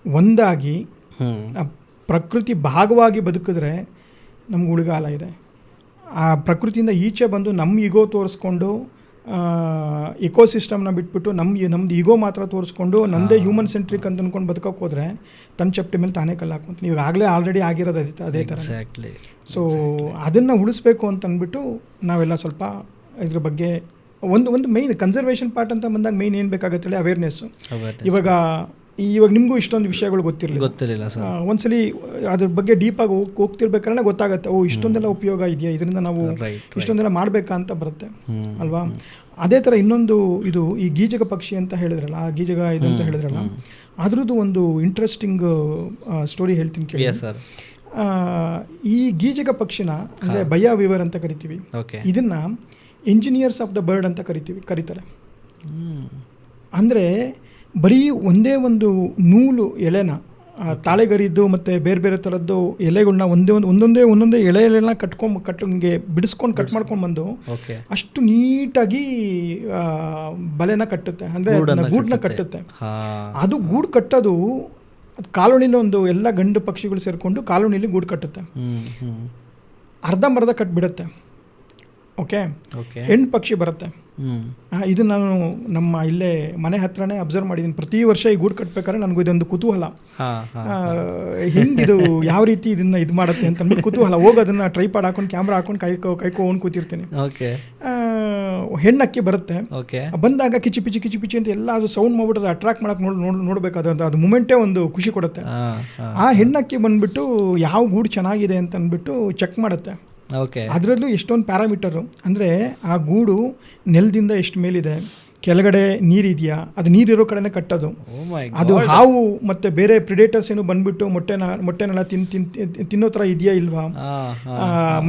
ಒಂದಾಗಿ ಪ್ರಕೃತಿ ಭಾಗವಾಗಿ ಬದುಕಿದ್ರೆ ನಮ್ಗೆ ಉಳಿಗಾಲ ಇದೆ. ಆ ಪ್ರಕೃತಿಯಿಂದ ಈಚೆ ಬಂದು ನಮ್ಮ ಈಗೋ ತೋರಿಸ್ಕೊಂಡು ಇಕೋಸಿಸ್ಟಮ್ನ ಬಿಟ್ಬಿಟ್ಟು ನಮ್ದು ಈಗೋ ಮಾತ್ರ ತೋರಿಸ್ಕೊಂಡು ನಮ್ಮದೇ ಹ್ಯೂಮನ್ ಸೆಂಟ್ರಿಕ್ ಅಂತ ಅಂದ್ಕೊಂಡು ಬದುಕೋಕೆ ಹೋದರೆ ತನ್ನ ಚಪ್ಪಟಿ ಮೇಲೆ ತಾನೇ ಕಲ್ಲು ಹಾಕೊಂತ. ಇವಾಗಲೇ ಆಲ್ರೆಡಿ ಆಗಿರೋದು ಅದೇ ಥರ. ಸೊ ಅದನ್ನು ಉಳಿಸ್ಬೇಕು ಅಂತ ಅಂದ್ಬಿಟ್ಟು ನಾವೆಲ್ಲ ಸ್ವಲ್ಪ ಇದ್ರ ಬಗ್ಗೆ ಒಂದು ಮೈನ್ ಕನ್ಸರ್ವೇಷನ್ ಪಾರ್ಟ್ ಅಂತ ಬಂದಾಗ ಮೈನ್ ಏನು ಬೇಕಾಗುತ್ತೆ ಹೇಳಿ, ಅವೇರ್ನೆಸ್ಸು. ಇವಾಗ ನಿಮಗೂ ಇಷ್ಟೊಂದು ವಿಷಯಗಳು ಗೊತ್ತಿರಲಿಲ್ಲ ಸರ್. ಒಂದ್ಸಲಿ ಅದ್ರ ಬಗ್ಗೆ ಡೀಪಾಗಿ ಹೋಗ್ತಿರ್ಬೇಕಾದ್ರೆ ಗೊತ್ತಾಗುತ್ತೆ, ಇಷ್ಟೊಂದೆಲ್ಲ ಉಪಯೋಗ ಇದೆಯಾ, ಇದರಿಂದ ನಾವು ಇಷ್ಟೊಂದೆಲ್ಲ ಮಾಡಬೇಕಾ ಅಂತ ಬರುತ್ತೆ ಅಲ್ವಾ. ಅದೇ ಥರ ಇನ್ನೊಂದು ಇದು ಈ ಗೀಜಗ ಪಕ್ಷಿ ಅಂತ ಹೇಳಿದ್ರಲ್ಲ, ಆ ಗೀಜಗ ಇದು ಅಂತ ಹೇಳಿದ್ರಲ್ಲ, ಅದ್ರದ್ದು ಒಂದು ಇಂಟ್ರೆಸ್ಟಿಂಗ್ ಸ್ಟೋರಿ ಹೇಳ್ತೀನಿ ಕೇಳಿ ಸರ್. ಈ ಗೀಜಗ ಪಕ್ಷಿನ ಅಂದರೆ ಬಯ್ಯ ವೀವರ್ ಅಂತ ಕರಿತೀವಿ, ಇದನ್ನ ಇಂಜಿನಿಯರ್ಸ್ ಆಫ್ ದ ಬರ್ಡ್ ಅಂತ ಕರೀತಾರೆ. ಅಂದರೆ ಬರೀ ಒಂದೇ ಒಂದು ನೂಲು ಎಲೆನ, ತಾಳೆಗರಿದ್ದು ಮತ್ತು ಬೇರೆ ಬೇರೆ ಥರದ್ದು ಎಲೆಗಳನ್ನ ಒಂದೊಂದೇ ಎಲೆಗಳನ್ನ ಹಿಂಗೆ ಬಿಡಿಸ್ಕೊಂಡು ಕಟ್ ಮಾಡ್ಕೊಂಡು ಬಂದು ಅಷ್ಟು ನೀಟಾಗಿ ಬಲೆನ ಕಟ್ಟುತ್ತೆ, ಅಂದರೆ ಗೂಡನ್ನ ಕಟ್ಟುತ್ತೆ. ಅದು ಗೂಡು ಕಟ್ಟೋದು ಕಾಲೋನಿಲಿ ಎಲ್ಲ ಗಂಡು ಪಕ್ಷಿಗಳು ಸೇರಿಕೊಂಡು ಕಾಲೋನಿಲಿ ಗೂಡು ಕಟ್ಟುತ್ತೆ. ಅರ್ಧಂಬರ್ಧ ಕಟ್ಬಿಡುತ್ತೆ. Okay,
okay.
ಹೆಣ್ಣು ಪಕ್ಷಿ ಬರುತ್ತೆ.
ಹ್ಮ್.
ಇದು ನಾನು ನಮ್ಮ ಇಲ್ಲೇ ಮನೆ ಹತ್ರನೇ ಅಬ್ಸರ್ವ್ ಮಾಡಿದ್ದೀನಿ. ಪ್ರತಿ ವರ್ಷ ಈ ಗೂಡು ಕಟ್ಬೇಕಾದ್ರೆ ನನಗೂ ಇದೊಂದು ಕುತೂಹಲ, ಹೆಂಗಿದು ಯಾವ ರೀತಿ ಇದನ್ನ ಇದು ಮಾಡುತ್ತೆ ಅಂತ ಅಂದ್ಬಿಟ್ಟು ಕುತೂಹಲ. ಹೋಗಿ ಅದನ್ನ ಟ್ರೈಪಾಡ್ ಹಾಕೊಂಡು ಕ್ಯಾಮ್ರಾ ಹಾಕೊಂಡು ಕೈಕೊಂಡು ಕೂತಿರ್ತೀನಿ. ಹೆಣ್ಣಕ್ಕಿ ಬರುತ್ತೆ, ಬಂದಾಗ ಕಿಚಿ ಪಿಚಿ ಕಿಚಿ ಪಿಚಿ ಅಂತ ಎಲ್ಲ ಅದು ಸೌಂಡ್ ಮಾಡ್ಬಿಟ್ಟು ಅದು ಅಟ್ರಾಕ್ಟ್ ಮಾಡಕ್ಕೆ ನೋಡ್ಬೇಕಾದ್ರೆ ಅದು ಮೂಮೆಂಟೇ ಒಂದು ಖುಷಿ ಕೊಡುತ್ತೆ. ಆ ಹೆಣ್ಣಕ್ಕಿ ಬಂದ್ಬಿಟ್ಟು ಯಾವ ಗೂಡು ಚೆನ್ನಾಗಿದೆ ಅಂತ ಅಂದ್ಬಿಟ್ಟು ಚೆಕ್ ಮಾಡುತ್ತೆ. ಅದರಲ್ಲೂ ಎಷ್ಟೊಂದು ಪ್ಯಾರಾಮೀಟರು, ಅಂದರೆ ಆ ಗೂಡು ನೆಲದಿಂದ ಎಷ್ಟು ಮೇಲಿದೆ, ಕೆಳಗಡೆ ನೀರಿದೆಯಾ, ಅದು ನೀರಿರೋ ಕಡೆನೇ ಕಟ್ಟೋದು, ಅದು ಹಾವು ಮತ್ತು ಬೇರೆ ಪ್ರಿಡೇಟರ್ಸ್ ಏನು ಬಂದ್ಬಿಟ್ಟು ಮೊಟ್ಟೆನೆಲ್ಲ ತಿನ್ನೋ ಥರ ಇದೆಯಾ ಇಲ್ವಾ,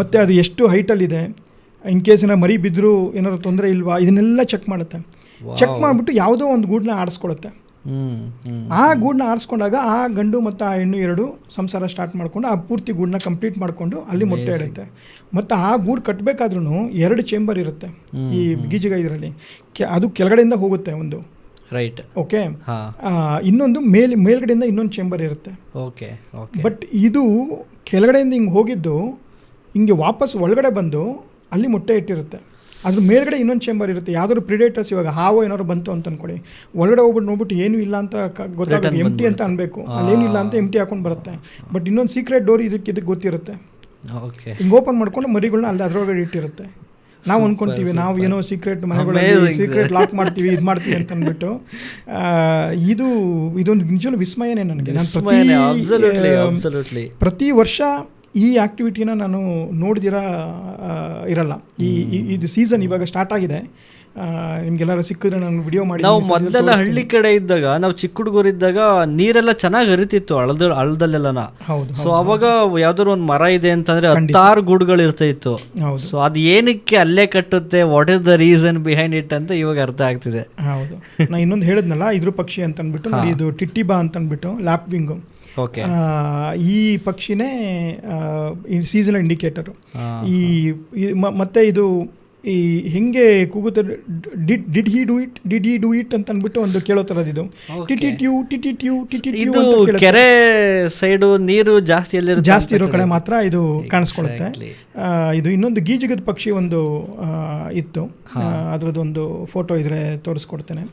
ಮತ್ತು ಅದು ಎಷ್ಟು ಹೈಟಲ್ಲಿದೆ, ಇನ್ ಕೇಸ್ ಮರಿ ಬಿದ್ದರೂ ಏನಾದ್ರು ತೊಂದರೆ ಇಲ್ವಾ, ಇದನ್ನೆಲ್ಲ ಚೆಕ್ ಮಾಡುತ್ತೆ. ಚೆಕ್ ಮಾಡಿಬಿಟ್ಟು ಯಾವುದೋ ಒಂದು ಗೂಡನ್ನ ಆಡಿಸ್ಕೊಳುತ್ತೆ. ಆ ಗೂಡನ್ನ ಆರಿಸ್ಕೊಂಡಾಗ ಆ ಗಂಡು ಮತ್ತು ಆ ಹೆಣ್ಣು ಎರಡು ಸಂಸಾರ ಸ್ಟಾರ್ಟ್ ಮಾಡ್ಕೊಂಡು ಆ ಪೂರ್ತಿ ಗೂಡನ್ನ ಕಂಪ್ಲೀಟ್ ಮಾಡಿಕೊಂಡು ಅಲ್ಲಿ ಮೊಟ್ಟೆ ಇಡುತ್ತೆ. ಮತ್ತು ಆ ಗೂಡು ಕಟ್ಟಬೇಕಾದ್ರೂ 2 ಚೇಂಬರ್ ಇರುತ್ತೆ ಈ ಗೀಜಿಗ ಇದರಲ್ಲಿ. ಅದು ಕೆಳಗಡೆಯಿಂದ ಹೋಗುತ್ತೆ ಒಂದು, ರೈಟ್, ಓಕೆ. ಇನ್ನೊಂದು ಮೇಲ್ಗಡೆಯಿಂದ ಇನ್ನೊಂದು ಚೇಂಬರ್ ಇರುತ್ತೆ. ಓಕೆ. ಬಟ್ ಇದು ಕೆಳಗಡೆಯಿಂದ ಹಿಂಗೆ ಹೋಗಿದ್ದು ಹಿಂಗೆ ವಾಪಸ್ ಒಳಗಡೆ ಬಂದು ಅಲ್ಲಿ ಮೊಟ್ಟೆ ಇಟ್ಟಿರುತ್ತೆ. ಅದ್ರ ಮೇಲ್ಗಡೆ ಇನ್ನೊಂದು ಚೇಂಬರ್ ಇರುತ್ತೆ. ಯಾವ್ದಾದ್ರು ಪ್ರಿಡೇಟರ್ಸ್, ಇವಾಗ ಹಾವು ಏನಾದ್ರು ಬಂತು ಅಂತ ಅನ್ಕೊಳ್ಳಿ, ಒಳಗಡೆ ಹೋಗ್ಬಿಟ್ಟು ನೋಡ್ಬಿಟ್ಟು ಏನೂ ಇಲ್ಲ ಅಂತ ಗೊತ್ತಾಗುತ್ತೆ, ಎಂಟಿ ಅಂತ ಅನ್ಬೇಕು, ಅಲ್ಲೇನಿಲ್ಲ ಅಂತ ಎಂಟಿ ಹಾಕೊಂಡು ಬರುತ್ತೆ. ಬಟ್ ಇನ್ನೊಂದು ಸೀಕ್ರೆಟ್ ಡೋರ್ ಇದಕ್ಕೆ ಗೊತ್ತಿರುತ್ತೆ. ಹಿಂಗೆ ಓಪನ್ ಮಾಡ್ಕೊಂಡು ಮರಿಗಳನ್ನ ಅಲ್ಲಿ ಅದರೊಳಗಡೆ ಇಟ್ಟಿರುತ್ತೆ. ನಾವು ಅನ್ಕೊಂತೀವಿ ನಾವು ಏನೋ ಸೀಕ್ರೆಟ್ ಮನೆಗಳಲ್ಲಿ ಸೀಕ್ರೆಟ್ ಲಾಕ್ ಮಾಡ್ತೀವಿ, ಇದು ಮಾಡ್ತೀವಿ ಅಂತ ಅಂದ್ಬಿಟ್ಟು. ಇದೊಂದು ನಿಜವಾಗ್ಲೂ ವಿಸ್ಮಯನೇ ನನಗೆ. ನಾನು ಪ್ರತಿ ವರ್ಷ ಈ ಆ್ಯಕ್ಟಿವಿಟಿನ ನಾನು ನೋಡಿದಿರ ಇರಲ್ಲ. ಇದು ಸೀಸನ್ ಇವಾಗ ಸ್ಟಾರ್ಟ್ ಆಗಿದೆ. ನಿಮ್ಗೆಲ್ಲರೂ ಸಿಕ್ಕಿದ್ರೆ ನಾನು ವಿಡಿಯೋ ಮಾಡಿ.
ನಾವು ಮೊದಲೆಲ್ಲ ಹಳ್ಳಿ ಕಡೆ ಇದ್ದಾಗ, ನಾವು ಚಿಕ್ಕ ಹುಡುಗರಿದ್ದಾಗ ನೀರೆಲ್ಲ ಚೆನ್ನಾಗಿ ಹರಿತಿತ್ತು ಹಳ್ಳದಲ್ಲೆಲ್ಲ. ಹೌದು. ಸೊ ಅವಾಗ ಯಾವ್ದಾದ್ರು ಒಂದು ಮರ ಇದೆ ಅಂತಂದ್ರೆ 16 ಗೂಡುಗಳು ಇರ್ತಾಯಿತ್ತು. ಸೊ ಅದು ಏನಕ್ಕೆ ಅಲ್ಲೇ ಕಟ್ಟುತ್ತೆ, what is the reason behind it ಅಂತ ಇವಾಗ ಅರ್ಥ ಆಗ್ತಿದೆ.
ಹೌದು. ನಾನು ಇನ್ನೊಂದು ಹೇಳಿದ್ನಲ್ಲ ಇದ್ರ ಪಕ್ಷಿ ಅಂತ ಅಂದ್ಬಿಟ್ಟು, ನೋಡಿ ಇದು ಟಿಟ್ಟಿಬಾ ಅಂತ ಅಂದ್ಬಿಟ್ಟು ಲ್ಯಾಪ್ವಿಂಗು. ಈ ಪಕ್ಷಿನೇ ಸೀಸನಲ್ ಇಂಡಿಕೇಟರು. ಮತ್ತೆ ಇದು ಈ ಹೆಂಗೆ ಕೂಗುತ್ತೆ, ಡಿಡ್ ಹಿ ಡೂ ಇಟ್ ಅಂತ ಅಂದ್ಬಿಟ್ಟು ಒಂದು ಕೇಳೋ ಥರದ್ದು ಇದು.
ಇದು ಕೆರೆ ಸೈಡು ನೀರು ಜಾಸ್ತಿ
ಇರೋ ಕಡೆ ಮಾತ್ರ ಇದು ಕಾಣಿಸ್ಕೊಳ್ಳುತ್ತೆ. ಇದು ಇನ್ನೊಂದು ಗೀಜಿಗದ ಪಕ್ಷಿ ಒಂದು ಇತ್ತು, ಅದರದ್ದೊಂದು ಫೋಟೋ ಇದ್ರೆ ತೋರಿಸ್ಕೊಡ್ತೇನೆ.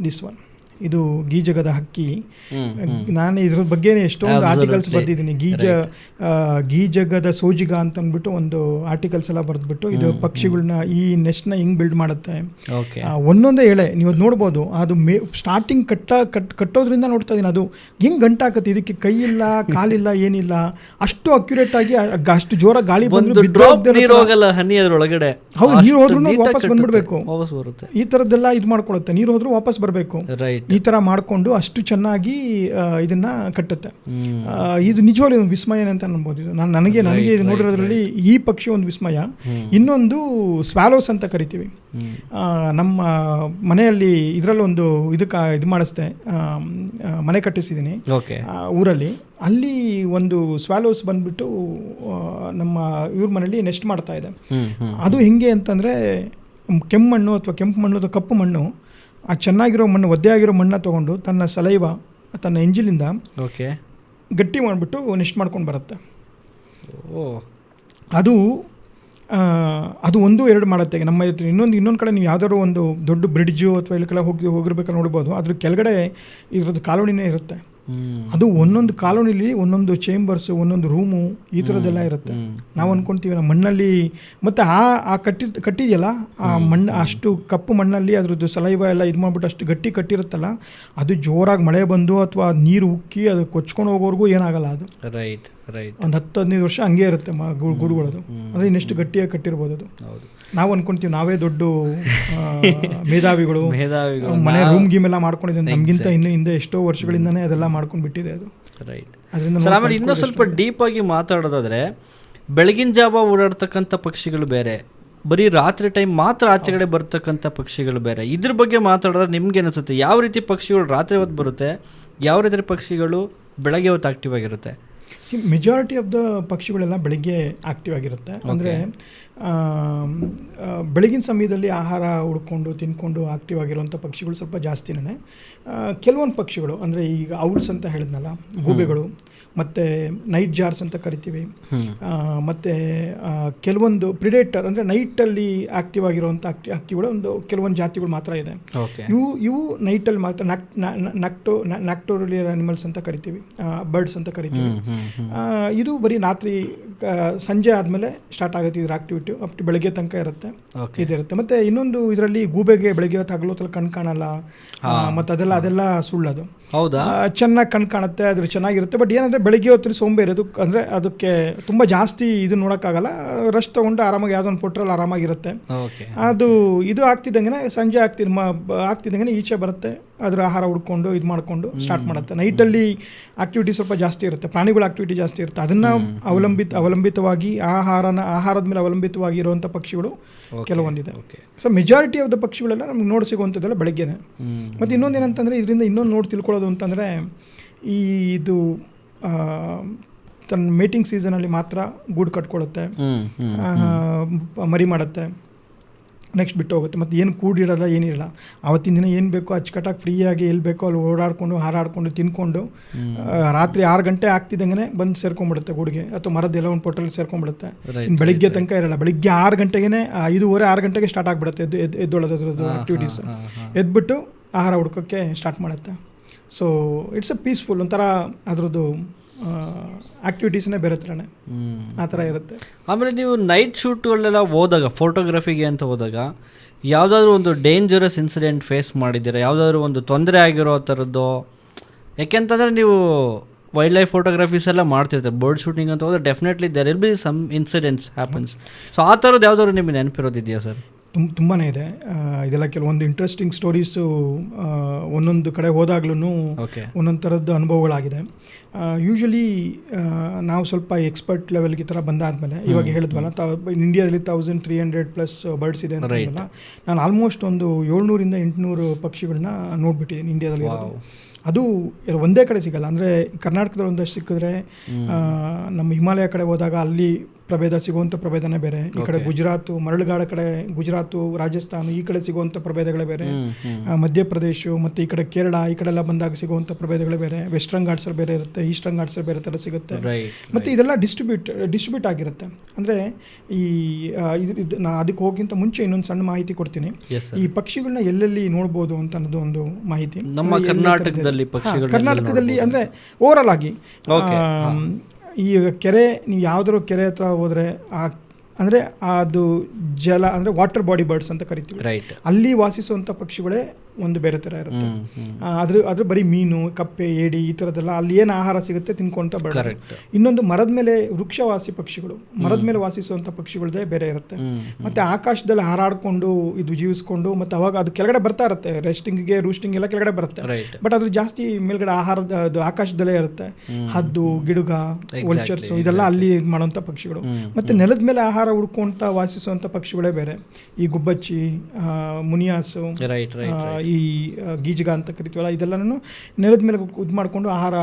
ದಿಸ್ ಒನ್, ಇದು ಗೀಜಗದ ಹಕ್ಕಿ. ನಾನು ಇದ್ರ ಬಗ್ಗೆ ಎಷ್ಟೊಂದು ಆರ್ಟಿಕಲ್ಸ್ ಬರೆದಿದ್ದೀನಿ. ಗೀಜಗದ ಸೋಜಿಗ ಅಂತ ಅಂದ್ಬಿಟ್ಟು ಒಂದು ಆರ್ಟಿಕಲ್ಸ್ ಎಲ್ಲ ಬರೆದ್ಬಿಟ್ಟು ಇದು ಪಕ್ಷಿಗಳನ್ನ ಈ ನೆಸ್ಟ್ನ ಹಿಂಗೆ ಬಿಲ್ಡ್ ಮಾಡುತ್ತೆ. ಒಂದೊಂದೇ ಎಳೆ ನೀವು ಅದು ನೋಡ್ಬೋದು. ಅದು ಸ್ಟಾರ್ಟಿಂಗ್ ಕಟ್ಟೋದ್ರಿಂದ ನೋಡ್ತಾ ಇದ್ದೀನಿ, ಅದು ಹೆಂಗೆ ಗಂಟಾಕತ್ತೆ, ಇದಕ್ಕೆ ಕೈ ಇಲ್ಲ ಕಾಲಿಲ್ಲ ಏನಿಲ್ಲ, ಅಷ್ಟು ಅಕ್ಯುರೇಟ್ ಆಗಿ ಅಷ್ಟು ಜೋರಾಗಿ ಗಾಳಿ ಬಂದು
ಒಳಗಡೆ.
ಹೌದು, ನೀರು ಹೋದ್ರೂ ವಾಪಸ್ ಬಂದ್ಬಿಡ್ಬೇಕು. ಈ ಥರದ್ದೆಲ್ಲ ಇದು ಮಾಡ್ಕೊಳುತ್ತೆ. ನೀರು ಹೋದ್ರೂ ವಾಪಸ್ ಬರಬೇಕು. ಈ ಥರ ಮಾಡಿಕೊಂಡು ಅಷ್ಟು ಚೆನ್ನಾಗಿ ಇದನ್ನ ಕಟ್ಟುತ್ತೆ. ಇದು ನಿಜವಾಗ್ಲೂ ಒಂದು ವಿಸ್ಮಯ ಅಂತ ಅನ್ಬೋದು. ಇದು ನನಗೆ ನೋಡಿರೋದ್ರಲ್ಲಿ ಈ ಪಕ್ಷಿ ಒಂದು ವಿಸ್ಮಯ. ಇನ್ನೊಂದು ಸ್ವ್ಯಾಲೋಸ್ ಅಂತ ಕರಿತೀವಿ. ನಮ್ಮ ಮನೆಯಲ್ಲಿ ಇದರಲ್ಲೊಂದು ಇದು ಮಾಡಿಸ್ದೆ, ಮನೆ ಕಟ್ಟಿಸಿದ್ದೀನಿ ಊರಲ್ಲಿ. ಅಲ್ಲಿ ಒಂದು ಸ್ವ್ಯಾಲೋಸ್ ಬಂದ್ಬಿಟ್ಟು ನಮ್ಮ ಇವ್ರ ಮನೇಲಿ ನೆಸ್ಟ್ ಮಾಡ್ತಾ ಇದೆ. ಅದು ಹೆಂಗೆ ಅಂತಂದರೆ ಕೆಮ್ಮಣ್ಣು ಅಥವಾ ಕೆಂಪು ಮಣ್ಣು ಅಥವಾ ಕಪ್ಪು ಮಣ್ಣು, ಆ ಚೆನ್ನಾಗಿರೋ ಮಣ್ಣು, ಒದ್ದೆಯಾಗಿರೋ ಮಣ್ಣು ತೊಗೊಂಡು ತನ್ನ ಸಲೈವ, ತನ್ನ ಎಂಜಿಲಿಂದ ಗಟ್ಟಿ ಮಾಡಿಬಿಟ್ಟು ನೆಸ್ಟ್ ಮಾಡ್ಕೊಂಡು ಬರುತ್ತೆ. ಅದು 1-2 ಮಾಡುತ್ತೆ. ನಮ್ಮ ಇನ್ನೊಂದು ಕಡೆ ನೀವು ಯಾವ್ದಾದ್ರು ಒಂದು ದೊಡ್ಡ ಬ್ರಿಡ್ಜು ಅಥವಾ ಇಲ್ಲಿ ಕಡೆ ಹೋಗಿರ್ಬೇಕಾದ್ರೆ ನೋಡ್ಬೋದು, ಅದ್ರ ಕೆಳಗಡೆ ಇದ್ರದ್ದು ಕಾಲೋನಿನೇ ಇರುತ್ತೆ. ಅದು ಒಂದೊಂದು ಕಾಲೋನಿಲಿ ಒಂದೊಂದು ಚೇಂಬರ್ಸು, ಒಂದೊಂದು ರೂಮು, ಈ ಥರದ್ದೆಲ್ಲ ಇರುತ್ತೆ. ನಾವು ಅಂದ್ಕೊಳ್ತೀವಿ ನಮ್ಮ ಮಣ್ಣಲ್ಲಿ, ಮತ್ತು ಆ ಕಟ್ಟಿದೆಯಲ್ಲ ಆ ಮಣ್ಣು, ಅಷ್ಟು ಕಪ್ಪು ಮಣ್ಣಲ್ಲಿ ಅದ್ರದ್ದು ಸಲೈವ ಎಲ್ಲ ಇದು ಮಾಡಿಬಿಟ್ಟು ಅಷ್ಟು ಗಟ್ಟಿ ಕಟ್ಟಿರುತ್ತಲ್ಲ, ಅದು ಜೋರಾಗಿ ಮಳೆ ಬಂದು ಅಥವಾ ನೀರು ಉಕ್ಕಿ ಅದು ಕೊಚ್ಕೊಂಡು ಹೋಗೋವರೆಗೂ ಏನಾಗಲ್ಲ. ಅದು ಒಂದು 10-15 ವರ್ಷ ಹಂಗೆ ಇರುತ್ತೆ ಗೂಡುಗಳದು. ಅಂದರೆ ಇನ್ನೆಷ್ಟು ಗಟ್ಟಿಯಾಗಿ ಕಟ್ಟಿರ್ಬೋದು ಅದು. ನಾವು ಅನ್ಕೊಂತೀವಿ ನಾವೇ ದೊಡ್ಡ ಮೇಧಾವಿಗಳು, ಮನೆ ರೂಮ್ ಗೀಮ್ ಎಲ್ಲ ಮಾಡ್ಕೊಂಡಿದ್ದೀವಿ. ನಮಗಿಂತ ಇನ್ನು ಹಿಂದೆ ಎಷ್ಟೋ ವರ್ಷಗಳಿಂದನೇ ಅದೆಲ್ಲ ಮಾಡ್ಕೊಂಡು ಬಿಟ್ಟಿದೆ ಅದು.
ಆಮೇಲೆ ಇನ್ನೂ ಸ್ವಲ್ಪ ಡೀಪ್ ಆಗಿ ಮಾತಾಡೋದಾದ್ರೆ, ಬೆಳಗಿನ ಜಾವ ಓಡಾಡ್ತಕ್ಕಂಥ ಪಕ್ಷಿಗಳು ಬೇರೆ, ಬರೀ ರಾತ್ರಿ ಟೈಮ್ ಮಾತ್ರ ಆಚೆ ಕಡೆ ಬರ್ತಕ್ಕಂಥ ಪಕ್ಷಿಗಳು ಬೇರೆ. ಇದ್ರ ಬಗ್ಗೆ ಮಾತಾಡಿದ್ರೆ ನಿಮ್ಗೆ ಅನಿಸುತ್ತೆ, ಯಾವ ರೀತಿ ಪಕ್ಷಿಗಳು ರಾತ್ರಿ ಹೊತ್ತು ಬರುತ್ತೆ, ಯಾವ ರೀತಿ ಪಕ್ಷಿಗಳು ಬೆಳಗ್ಗೆ ಹೊತ್ತು ಆಕ್ಟಿವ್ ಆಗಿರುತ್ತೆ?
ಮೆಜಾರಿಟಿ ಆಫ್ ದ ಪಕ್ಷಿಗಳೆಲ್ಲ ಬೆಳಿಗ್ಗೆ ಆಕ್ಟಿವ್ ಆಗಿರುತ್ತೆ. ಅಂದರೆ ಬೆಳಗಿನ ಸಮಯದಲ್ಲಿ ಆಹಾರ ಹುಡ್ಕೊಂಡು ತಿನ್ಕೊಂಡು ಆಕ್ಟಿವ್ ಆಗಿರುವಂಥ ಪಕ್ಷಿಗಳು ಸ್ವಲ್ಪ ಜಾಸ್ತಿನೇ. ಕೆಲವೊಂದು ಪಕ್ಷಿಗಳು ಅಂದರೆ ಈಗ ಔಲ್ಸ್ ಅಂತ ಹೇಳಿದ್ನಲ್ಲ, ಗೂಬೆಗಳು, ಮತ್ತು ನೈಟ್ ಜಾರ್ಸ್ ಅಂತ ಕರಿತೀವಿ, ಮತ್ತು ಕೆಲವೊಂದು ಪ್ರಿಡೇಟರ್ ಅಂದರೆ ನೈಟಲ್ಲಿ ಆಕ್ಟಿವ್ ಆಗಿರುವಂಥ ಹಕ್ಕಿಗಳು ಕೆಲವೊಂದು ಜಾತಿಗಳು ಮಾತ್ರ ಇದೆ. ಇವು ನೈಟಲ್ಲಿ ಮಾತ್ರ ನ್ಯಾಕ್ಟೋರಿಯಲ್ ಅನಿಮಲ್ಸ್ ಅಂತ ಕರಿತೀವಿ, ಬರ್ಡ್ಸ್ ಅಂತ ಕರಿತೀವಿ. ಇದು ಬರೀ ರಾತ್ರಿ ಸಂಜೆ ಆದಮೇಲೆ ಸ್ಟಾರ್ಟ್ ಆಗುತ್ತೆ ಇದ್ರ ಆಕ್ಟಿವಿಟಿ, ಅಪ್ ಟು ಬೆಳಗ್ಗೆ ತನಕ ಇರುತ್ತೆ, ಇದಿರುತ್ತೆ. ಮತ್ತು ಇನ್ನೊಂದು ಇದರಲ್ಲಿ ಗೂಬೆಗೆ ಬೆಳಗ್ಗೆ ಹೊತ್ತು ಹಗಲೊತ್ತಲ್ಲಿ ಕಣ್ ಕಾಣಲ್ಲ, ಮತ್ತು ಅದೆಲ್ಲ ಸುಳ್ಳದು.
ಹೌದಾ?
ಚೆನ್ನಾಗಿ ಕಣ್ ಕಾಣುತ್ತೆ, ಅದ್ರ ಚೆನ್ನಾಗಿರುತ್ತೆ. ಬಟ್ ಏನಂದರೆ ಬೆಳಗ್ಗೆ ಹೊತ್ತು ಸೋಂಬೇರಿ, ಅಂದರೆ ಅದಕ್ಕೆ ತುಂಬ ಜಾಸ್ತಿ ಇದು ನೋಡೋಕ್ಕಾಗಲ್ಲ. ರಶ್ ತೊಗೊಂಡು ಆರಾಮಾಗಿ ಯಾವುದೊಂದು ಪೊಟ್ರಲ್ಲಿ ಆರಾಮಾಗಿರುತ್ತೆ. ಅದು ಇದು ಆಗ್ತಿದ್ದಂಗೆ ಸಂಜೆ ಆಗ್ತಿದ್ದಂಗೆ ಈಚೆ ಬರುತ್ತೆ, ಅದರ ಆಹಾರ ಹುಡ್ಕೊಂಡು ಇದು ಮಾಡಿಕೊಂಡು ಸ್ಟಾರ್ಟ್ ಮಾಡುತ್ತೆ. ನೈಟಲ್ಲಿ ಆಕ್ಟಿವಿಟಿ ಸ್ವಲ್ಪ ಜಾಸ್ತಿ ಇರುತ್ತೆ, ಪ್ರಾಣಿಗಳ ಆಕ್ಟಿವಿಟಿ ಜಾಸ್ತಿ ಇರುತ್ತೆ. ಅದನ್ನು ಅವಲಂಬಿತವಾಗಿ ಆಹಾರದ ಮೇಲೆ ಅವಲಂಬಿತವಾಗಿ ಇರುವಂಥ ಪಕ್ಷಿಗಳು ಕೆಲವೊಂದಿದೆ. ಸೊ ಮೆಜಾರಿಟಿ ಆಫ್ ದ ಪಕ್ಷಿಗಳೆಲ್ಲ ನಮ್ಗೆ ನೋಡಿ ಸಿಗುವಂಥದ್ದೆಲ್ಲ ಬೆಳಗ್ಗೆನೆ. ಮತ್ತು ಇನ್ನೊಂದೇನಂತಂದರೆ ಇದರಿಂದ ಇನ್ನೊಂದು ನೋಡಿ ತಿಳ್ಕೊಳ್ಳೋದು ಅಂತಂದರೆ, ಇದು ತನ್ನ ಮೇಟಿಂಗ್ ಸೀಸನಲ್ಲಿ ಮಾತ್ರ ಗೂಡು ಕಟ್ಕೊಳ್ಳುತ್ತೆ, ಮರಿ ಮಾಡುತ್ತೆ, ನೆಕ್ಸ್ಟ್ ಬಿಟ್ಟು ಹೋಗುತ್ತೆ. ಮತ್ತು ಏನು ಕೂಡಿರೋಲ್ಲ, ಏನಿರಲ್ಲ. ಆವತ್ತಿನ ದಿನ ಏನು ಬೇಕೋ ಅಚ್ಚುಕಟ್ಟಾಗಿ ಫ್ರೀಯಾಗಿ ಎಲ್ಲಿ ಬೇಕೋ ಅಲ್ಲಿ ಓಡಾಡಿಕೊಂಡು ಹಾರಾಡಿಕೊಂಡು ತಿನ್ಕೊಂಡು ರಾತ್ರಿ 6 ಗಂಟೆ ಆಗ್ತಿದ್ದಂಗೆ ಬಂದು ಸೇರ್ಕೊಂಡ್ಬಿಡುತ್ತೆ ಗೂಡಿಗೆ, ಅಥವಾ ಮರದ್ದೆಲ್ಲ ಒಂದು ಪೊಟ್ಟಲ್ಲಿ ಸೇರ್ಕೊಂಡ್ಬಿಡುತ್ತೆ. ಇನ್ನು ಬೆಳಿಗ್ಗೆ ತನಕ ಇರಲ್ಲ. ಬೆಳಿಗ್ಗೆ 6 ಗಂಟೆಗೆ 5:30-6 ಗಂಟೆಗೆ ಸ್ಟಾರ್ಟ್ ಆಗಿಬಿಡುತ್ತೆ ಎದ್ದೊಳೋದು ಅದ್ರದ್ದು ಆ್ಯಕ್ಟಿವಿಟೀಸ್. ಎದ್ಬಿಟ್ಟು ಆಹಾರ ಹುಡ್ಕೋಕ್ಕೆ ಸ್ಟಾರ್ಟ್ ಮಾಡುತ್ತೆ. ಸೊ ಇಟ್ಸ್ ಅ ಪೀಸ್ಫುಲ್, ಒಂಥರ ಅದರದ್ದು ಆಕ್ಟಿವಿಟೀಸ್ನೇ ಬೇರೆ ಥರನೇ ಆ ಥರ ಇರುತ್ತೆ.
ಆಮೇಲೆ ನೀವು ನೈಟ್ ಶೂಟ್ಗಳನ್ನೆಲ್ಲ ಹೋದಾಗ, ಫೋಟೋಗ್ರಫಿಗೆ ಅಂತ ಹೋದಾಗ, ಯಾವುದಾದ್ರೂ ಒಂದು ಡೇಂಜರಸ್ ಇನ್ಸಿಡೆಂಟ್ ಫೇಸ್ ಮಾಡಿದ್ದೀರಾ? ಯಾವುದಾದ್ರೂ ಒಂದು ತೊಂದರೆ ಆಗಿರೋ ಥರದ್ದು? ಯಾಕೆಂತಂದರೆ ನೀವು ವೈಲ್ಡ್ ಲೈಫ್ ಫೋಟೋಗ್ರಫೀಸ್ ಎಲ್ಲ ಮಾಡ್ತಿರ್ತಾರೆ. ಬರ್ಡ್ ಶೂಟಿಂಗ್ ಅಂತ ಹೋದ್ರೆ definitely there will be some incidents happens. So ಆ ಥರದ್ದು ಯಾವುದಾದ್ರು ನಿಮಗೆ ನೆನಪಿರೋದಿದೆಯಾ ಸರ್?
ತುಂಬಾ ಇದೆ. ಇದೆಲ್ಲ ಕೆಲವೊಂದು ಇಂಟ್ರೆಸ್ಟಿಂಗ್ ಸ್ಟೋರೀಸು ಒಂದೊಂದು ಕಡೆ ಹೋದಾಗ್ಲೂ ಒಂದೊಂದು ಥರದ್ದು ಅನುಭವಗಳಾಗಿದೆ. ಯೂಶ್ವಲಿ ನಾವು ಸ್ವಲ್ಪ ಎಕ್ಸ್ಪರ್ಟ್ ಲೆವೆಲ್ಗೆ ಈ ಥರ ಬಂದಾದಮೇಲೆ, ಇವಾಗ ಹೇಳಿದ್ವಲ್ಲ ಇಂಡಿಯಾದಲ್ಲಿ 1300+ ಬರ್ಡ್ಸ್ ಇದೆ ಅಂತ, ನಾನು ಆಲ್ಮೋಸ್ಟ್ ಒಂದು 700-800 ಪಕ್ಷಿಗಳನ್ನ ನೋಡ್ಬಿಟ್ಟಿದ್ದೀನಿ ಇಂಡಿಯಾದಲ್ಲಿ. ಅದು ಒಂದೇ ಕಡೆ ಸಿಗಲ್ಲ. ಅಂದರೆ ಕರ್ನಾಟಕದಲ್ಲಿ ಒಂದಷ್ಟು ಸಿಕ್ಕಿದ್ರೆ, ನಮ್ಮ ಹಿಮಾಲಯ ಕಡೆ ಹೋದಾಗ ಅಲ್ಲಿ ಪ್ರಭೇದ ಸಿಗುವಂಥ ಪ್ರಭೇದನೇ ಬೇರೆ. ಈ ಕಡೆ ಗುಜರಾತು, ಮರಳುಗಾಡ ಕಡೆ ಗುಜರಾತು, ರಾಜಸ್ಥಾನ ಈ ಕಡೆ ಸಿಗುವಂಥ ಪ್ರಭೇದಗಳೇ ಬೇರೆ. ಮಧ್ಯಪ್ರದೇಶ ಮತ್ತು ಈ ಕಡೆ ಕೇರಳ ಈ ಕಡೆ ಎಲ್ಲ ಬಂದಾಗ ಸಿಗುವಂಥ ಪ್ರಭೇದಗಳೇ ಬೇರೆ. ವೆಸ್ಟರ್ನ್ ಘಾಟ್ಸಲ್ಲಿ ಬೇರೆ ಇರುತ್ತೆ, ಈಸ್ಟರ್ನ್ ಘಾಟ್ಸಲ್ಲಿ ಬೇರೆ ಥರ ಸಿಗುತ್ತೆ. ಮತ್ತು ಇದೆಲ್ಲ ಡಿಸ್ಟ್ರಿಬ್ಯೂಟ್ ಆಗಿರುತ್ತೆ. ಅಂದರೆ ನಾ ಅದಕ್ಕೆ ಹೋಗಿಂತ ಮುಂಚೆ ಇನ್ನೊಂದು ಸಣ್ಣ ಮಾಹಿತಿ ಕೊಡ್ತೀನಿ. ಈ ಪಕ್ಷಿಗಳನ್ನ ಎಲ್ಲೆಲ್ಲಿ ನೋಡ್ಬೋದು ಅಂತ ಅನ್ನೋದು ಒಂದು ಮಾಹಿತಿ.
ನಮ್ಮ ಕರ್ನಾಟಕದಲ್ಲಿ
ಅಂದರೆ ಓವರಾಲ್ ಆಗಿ ಈ ಕೆರೆ, ನೀವು ಯಾವುದಾದ್ರು ಕೆರೆ ಹತ್ರ ಹೋದರೆ ಅಂದರೆ ಅದು ಜಲ ಅಂದರೆ ವಾಟರ್ ಬಾಡಿ ಬರ್ಡ್ಸ್ ಅಂತ ಕರಿತೀವಿ. ಅಲ್ಲಿ ವಾಸಿಸುವಂಥ ಪಕ್ಷಿಗಳೇ ಒಂದು ಬೇರೆ ಥರ ಇರುತ್ತೆ. ಅದ್ರ ಬರೀ ಮೀನು, ಕಪ್ಪೆ, ಏಡಿ ಈ ಥರದ್ದೆಲ್ಲ ಅಲ್ಲಿ ಏನು ಆಹಾರ ಸಿಗುತ್ತೆ ತಿನ್ಕೊಂತ ಬರ್ತದೆ. ಇನ್ನೊಂದು ಮರದ ಮೇಲೆ ವೃಕ್ಷವಾಸಿ ಪಕ್ಷಿಗಳು, ಮರದ ಮೇಲೆ ವಾಸಿಸುವಂಥ ಪಕ್ಷಿಗಳದೇ ಬೇರೆ ಇರುತ್ತೆ. ಮತ್ತು ಆಕಾಶದಲ್ಲಿ ಹಾರಾಡಿಕೊಂಡು ಇದು ಜೀವಿಸ್ಕೊಂಡು, ಮತ್ತು ಅವಾಗ ಅದು ಕೆಳಗಡೆ ಬರ್ತಾ ಇರುತ್ತೆ, ರೆಸ್ಟಿಂಗ್ಗೆ ರೂಸ್ಟಿಂಗ್ ಎಲ್ಲ ಕೆಳಗಡೆ ಬರುತ್ತೆ. ಬಟ್ ಅದು ಜಾಸ್ತಿ ಮೇಲ್ಗಡೆ ಆಹಾರದ ಅದು ಆಕಾಶದಲ್ಲೇ ಇರುತ್ತೆ. ಹದ್ದು, ಗಿಡುಗ, ವಲ್ಚರ್ಸು ಇದೆಲ್ಲ ಅಲ್ಲಿ ಇದು ಮಾಡೋಂಥ ಪಕ್ಷಿಗಳು. ಮತ್ತು ನೆಲದ ಮೇಲೆ ಆಹಾರ ಹುಡ್ಕೊಂತ ವಾಸಿಸುವಂಥ ಪಕ್ಷಿಗಳೇ ಬೇರೆ. ಈ ಗುಬ್ಬಚ್ಚಿ, ಮುನಿಯಾಸು, ಈ ಗೀಜಗ ಅಂತ ಕರಿತೀವಲ್ಲ, ಇದೆಲ್ಲನೂ ನೆಲದ ಮೇಲೆ ಇದು ಮಾಡಿಕೊಂಡು ಆಹಾರ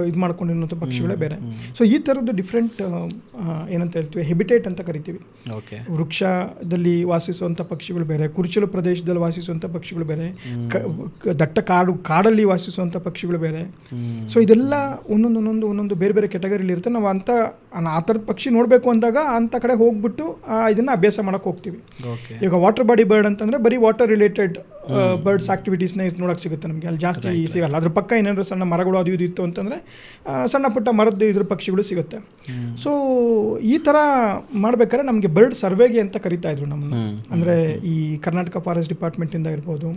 ಇದು ಮಾಡ್ಕೊಂಡಿರುವಂಥ ಪಕ್ಷಿಗಳೇ ಬೇರೆ. ಸೊ ಈ ಥರದ್ದು ಡಿಫ್ರೆಂಟ್ ಏನಂತ ಹೇಳ್ತೀವಿ, ಹೆಬಿಟೇಟ್ ಅಂತ ಕರಿತೀವಿ. ವೃಕ್ಷದಲ್ಲಿ ವಾಸಿಸುವಂಥ ಪಕ್ಷಿಗಳು ಬೇರೆ, ಕುರುಚಲು ಪ್ರದೇಶದಲ್ಲಿ ವಾಸಿಸುವಂಥ ಪಕ್ಷಿಗಳು ಬೇರೆ, ದಟ್ಟ ಕಾಡಲ್ಲಿ ವಾಸಿಸುವಂಥ ಪಕ್ಷಿಗಳು ಬೇರೆ. ಸೊ ಇದೆಲ್ಲ ಒಂದೊಂದು ಬೇರೆ ಬೇರೆ ಕೆಟಗರಿಲಿ ಇರುತ್ತೆ. ನಾವು ಆ ಥರದ ಪಕ್ಷಿ ನೋಡಬೇಕು ಅಂದಾಗ ಅಂಥ ಕಡೆ ಹೋಗ್ಬಿಟ್ಟು ಇದನ್ನು ಅಭ್ಯಾಸ ಮಾಡೋಕ್ಕೆ ಹೋಗ್ತೀವಿ. ಈಗ ವಾಟರ್ ಬಾಡಿ ಬರ್ಡ್ ಅಂತಂದರೆ ಬರೀ ವಾಟರ್ ರಿಲೇಟೆಡ್ ಬರ್ಡ್ಸ್ ಆಕ್ಟಿವಿಟೀಸ್ನ ನೋಡೋಕ್ಕೆ ಸಿಗುತ್ತೆ ನಮಗೆ. ಅಲ್ಲಿ ಜಾಸ್ತಿ ಸಿಗಲ್ಲ. ಅದ್ರ ಪಕ್ಕ ಏನಾದರೂ ಸಣ್ಣ ಮರಗಳು ಅದು ಇದು ಇತ್ತು ಅಂತಂದರೆ ಸಣ್ಣ ಪುಟ್ಟ ಮರದ್ದು ಇದ್ರ ಪಕ್ಷಿಗಳು ಸಿಗುತ್ತೆ. ಸೊ ಈ ಥರ ಮಾಡ್ಬೇಕಾದ್ರೆ ನಮಗೆ ಬರ್ಡ್ ಸರ್ವೆಗೆ ಅಂತ ಕರಿತಾ ಇದ್ರು ನಮ್ಮನ್ನು. ಅಂದರೆ ಈ ಕರ್ನಾಟಕ ಫಾರೆಸ್ಟ್ ಡಿಪಾರ್ಟ್ಮೆಂಟಿಂದ ಇರ್ಬೋದು,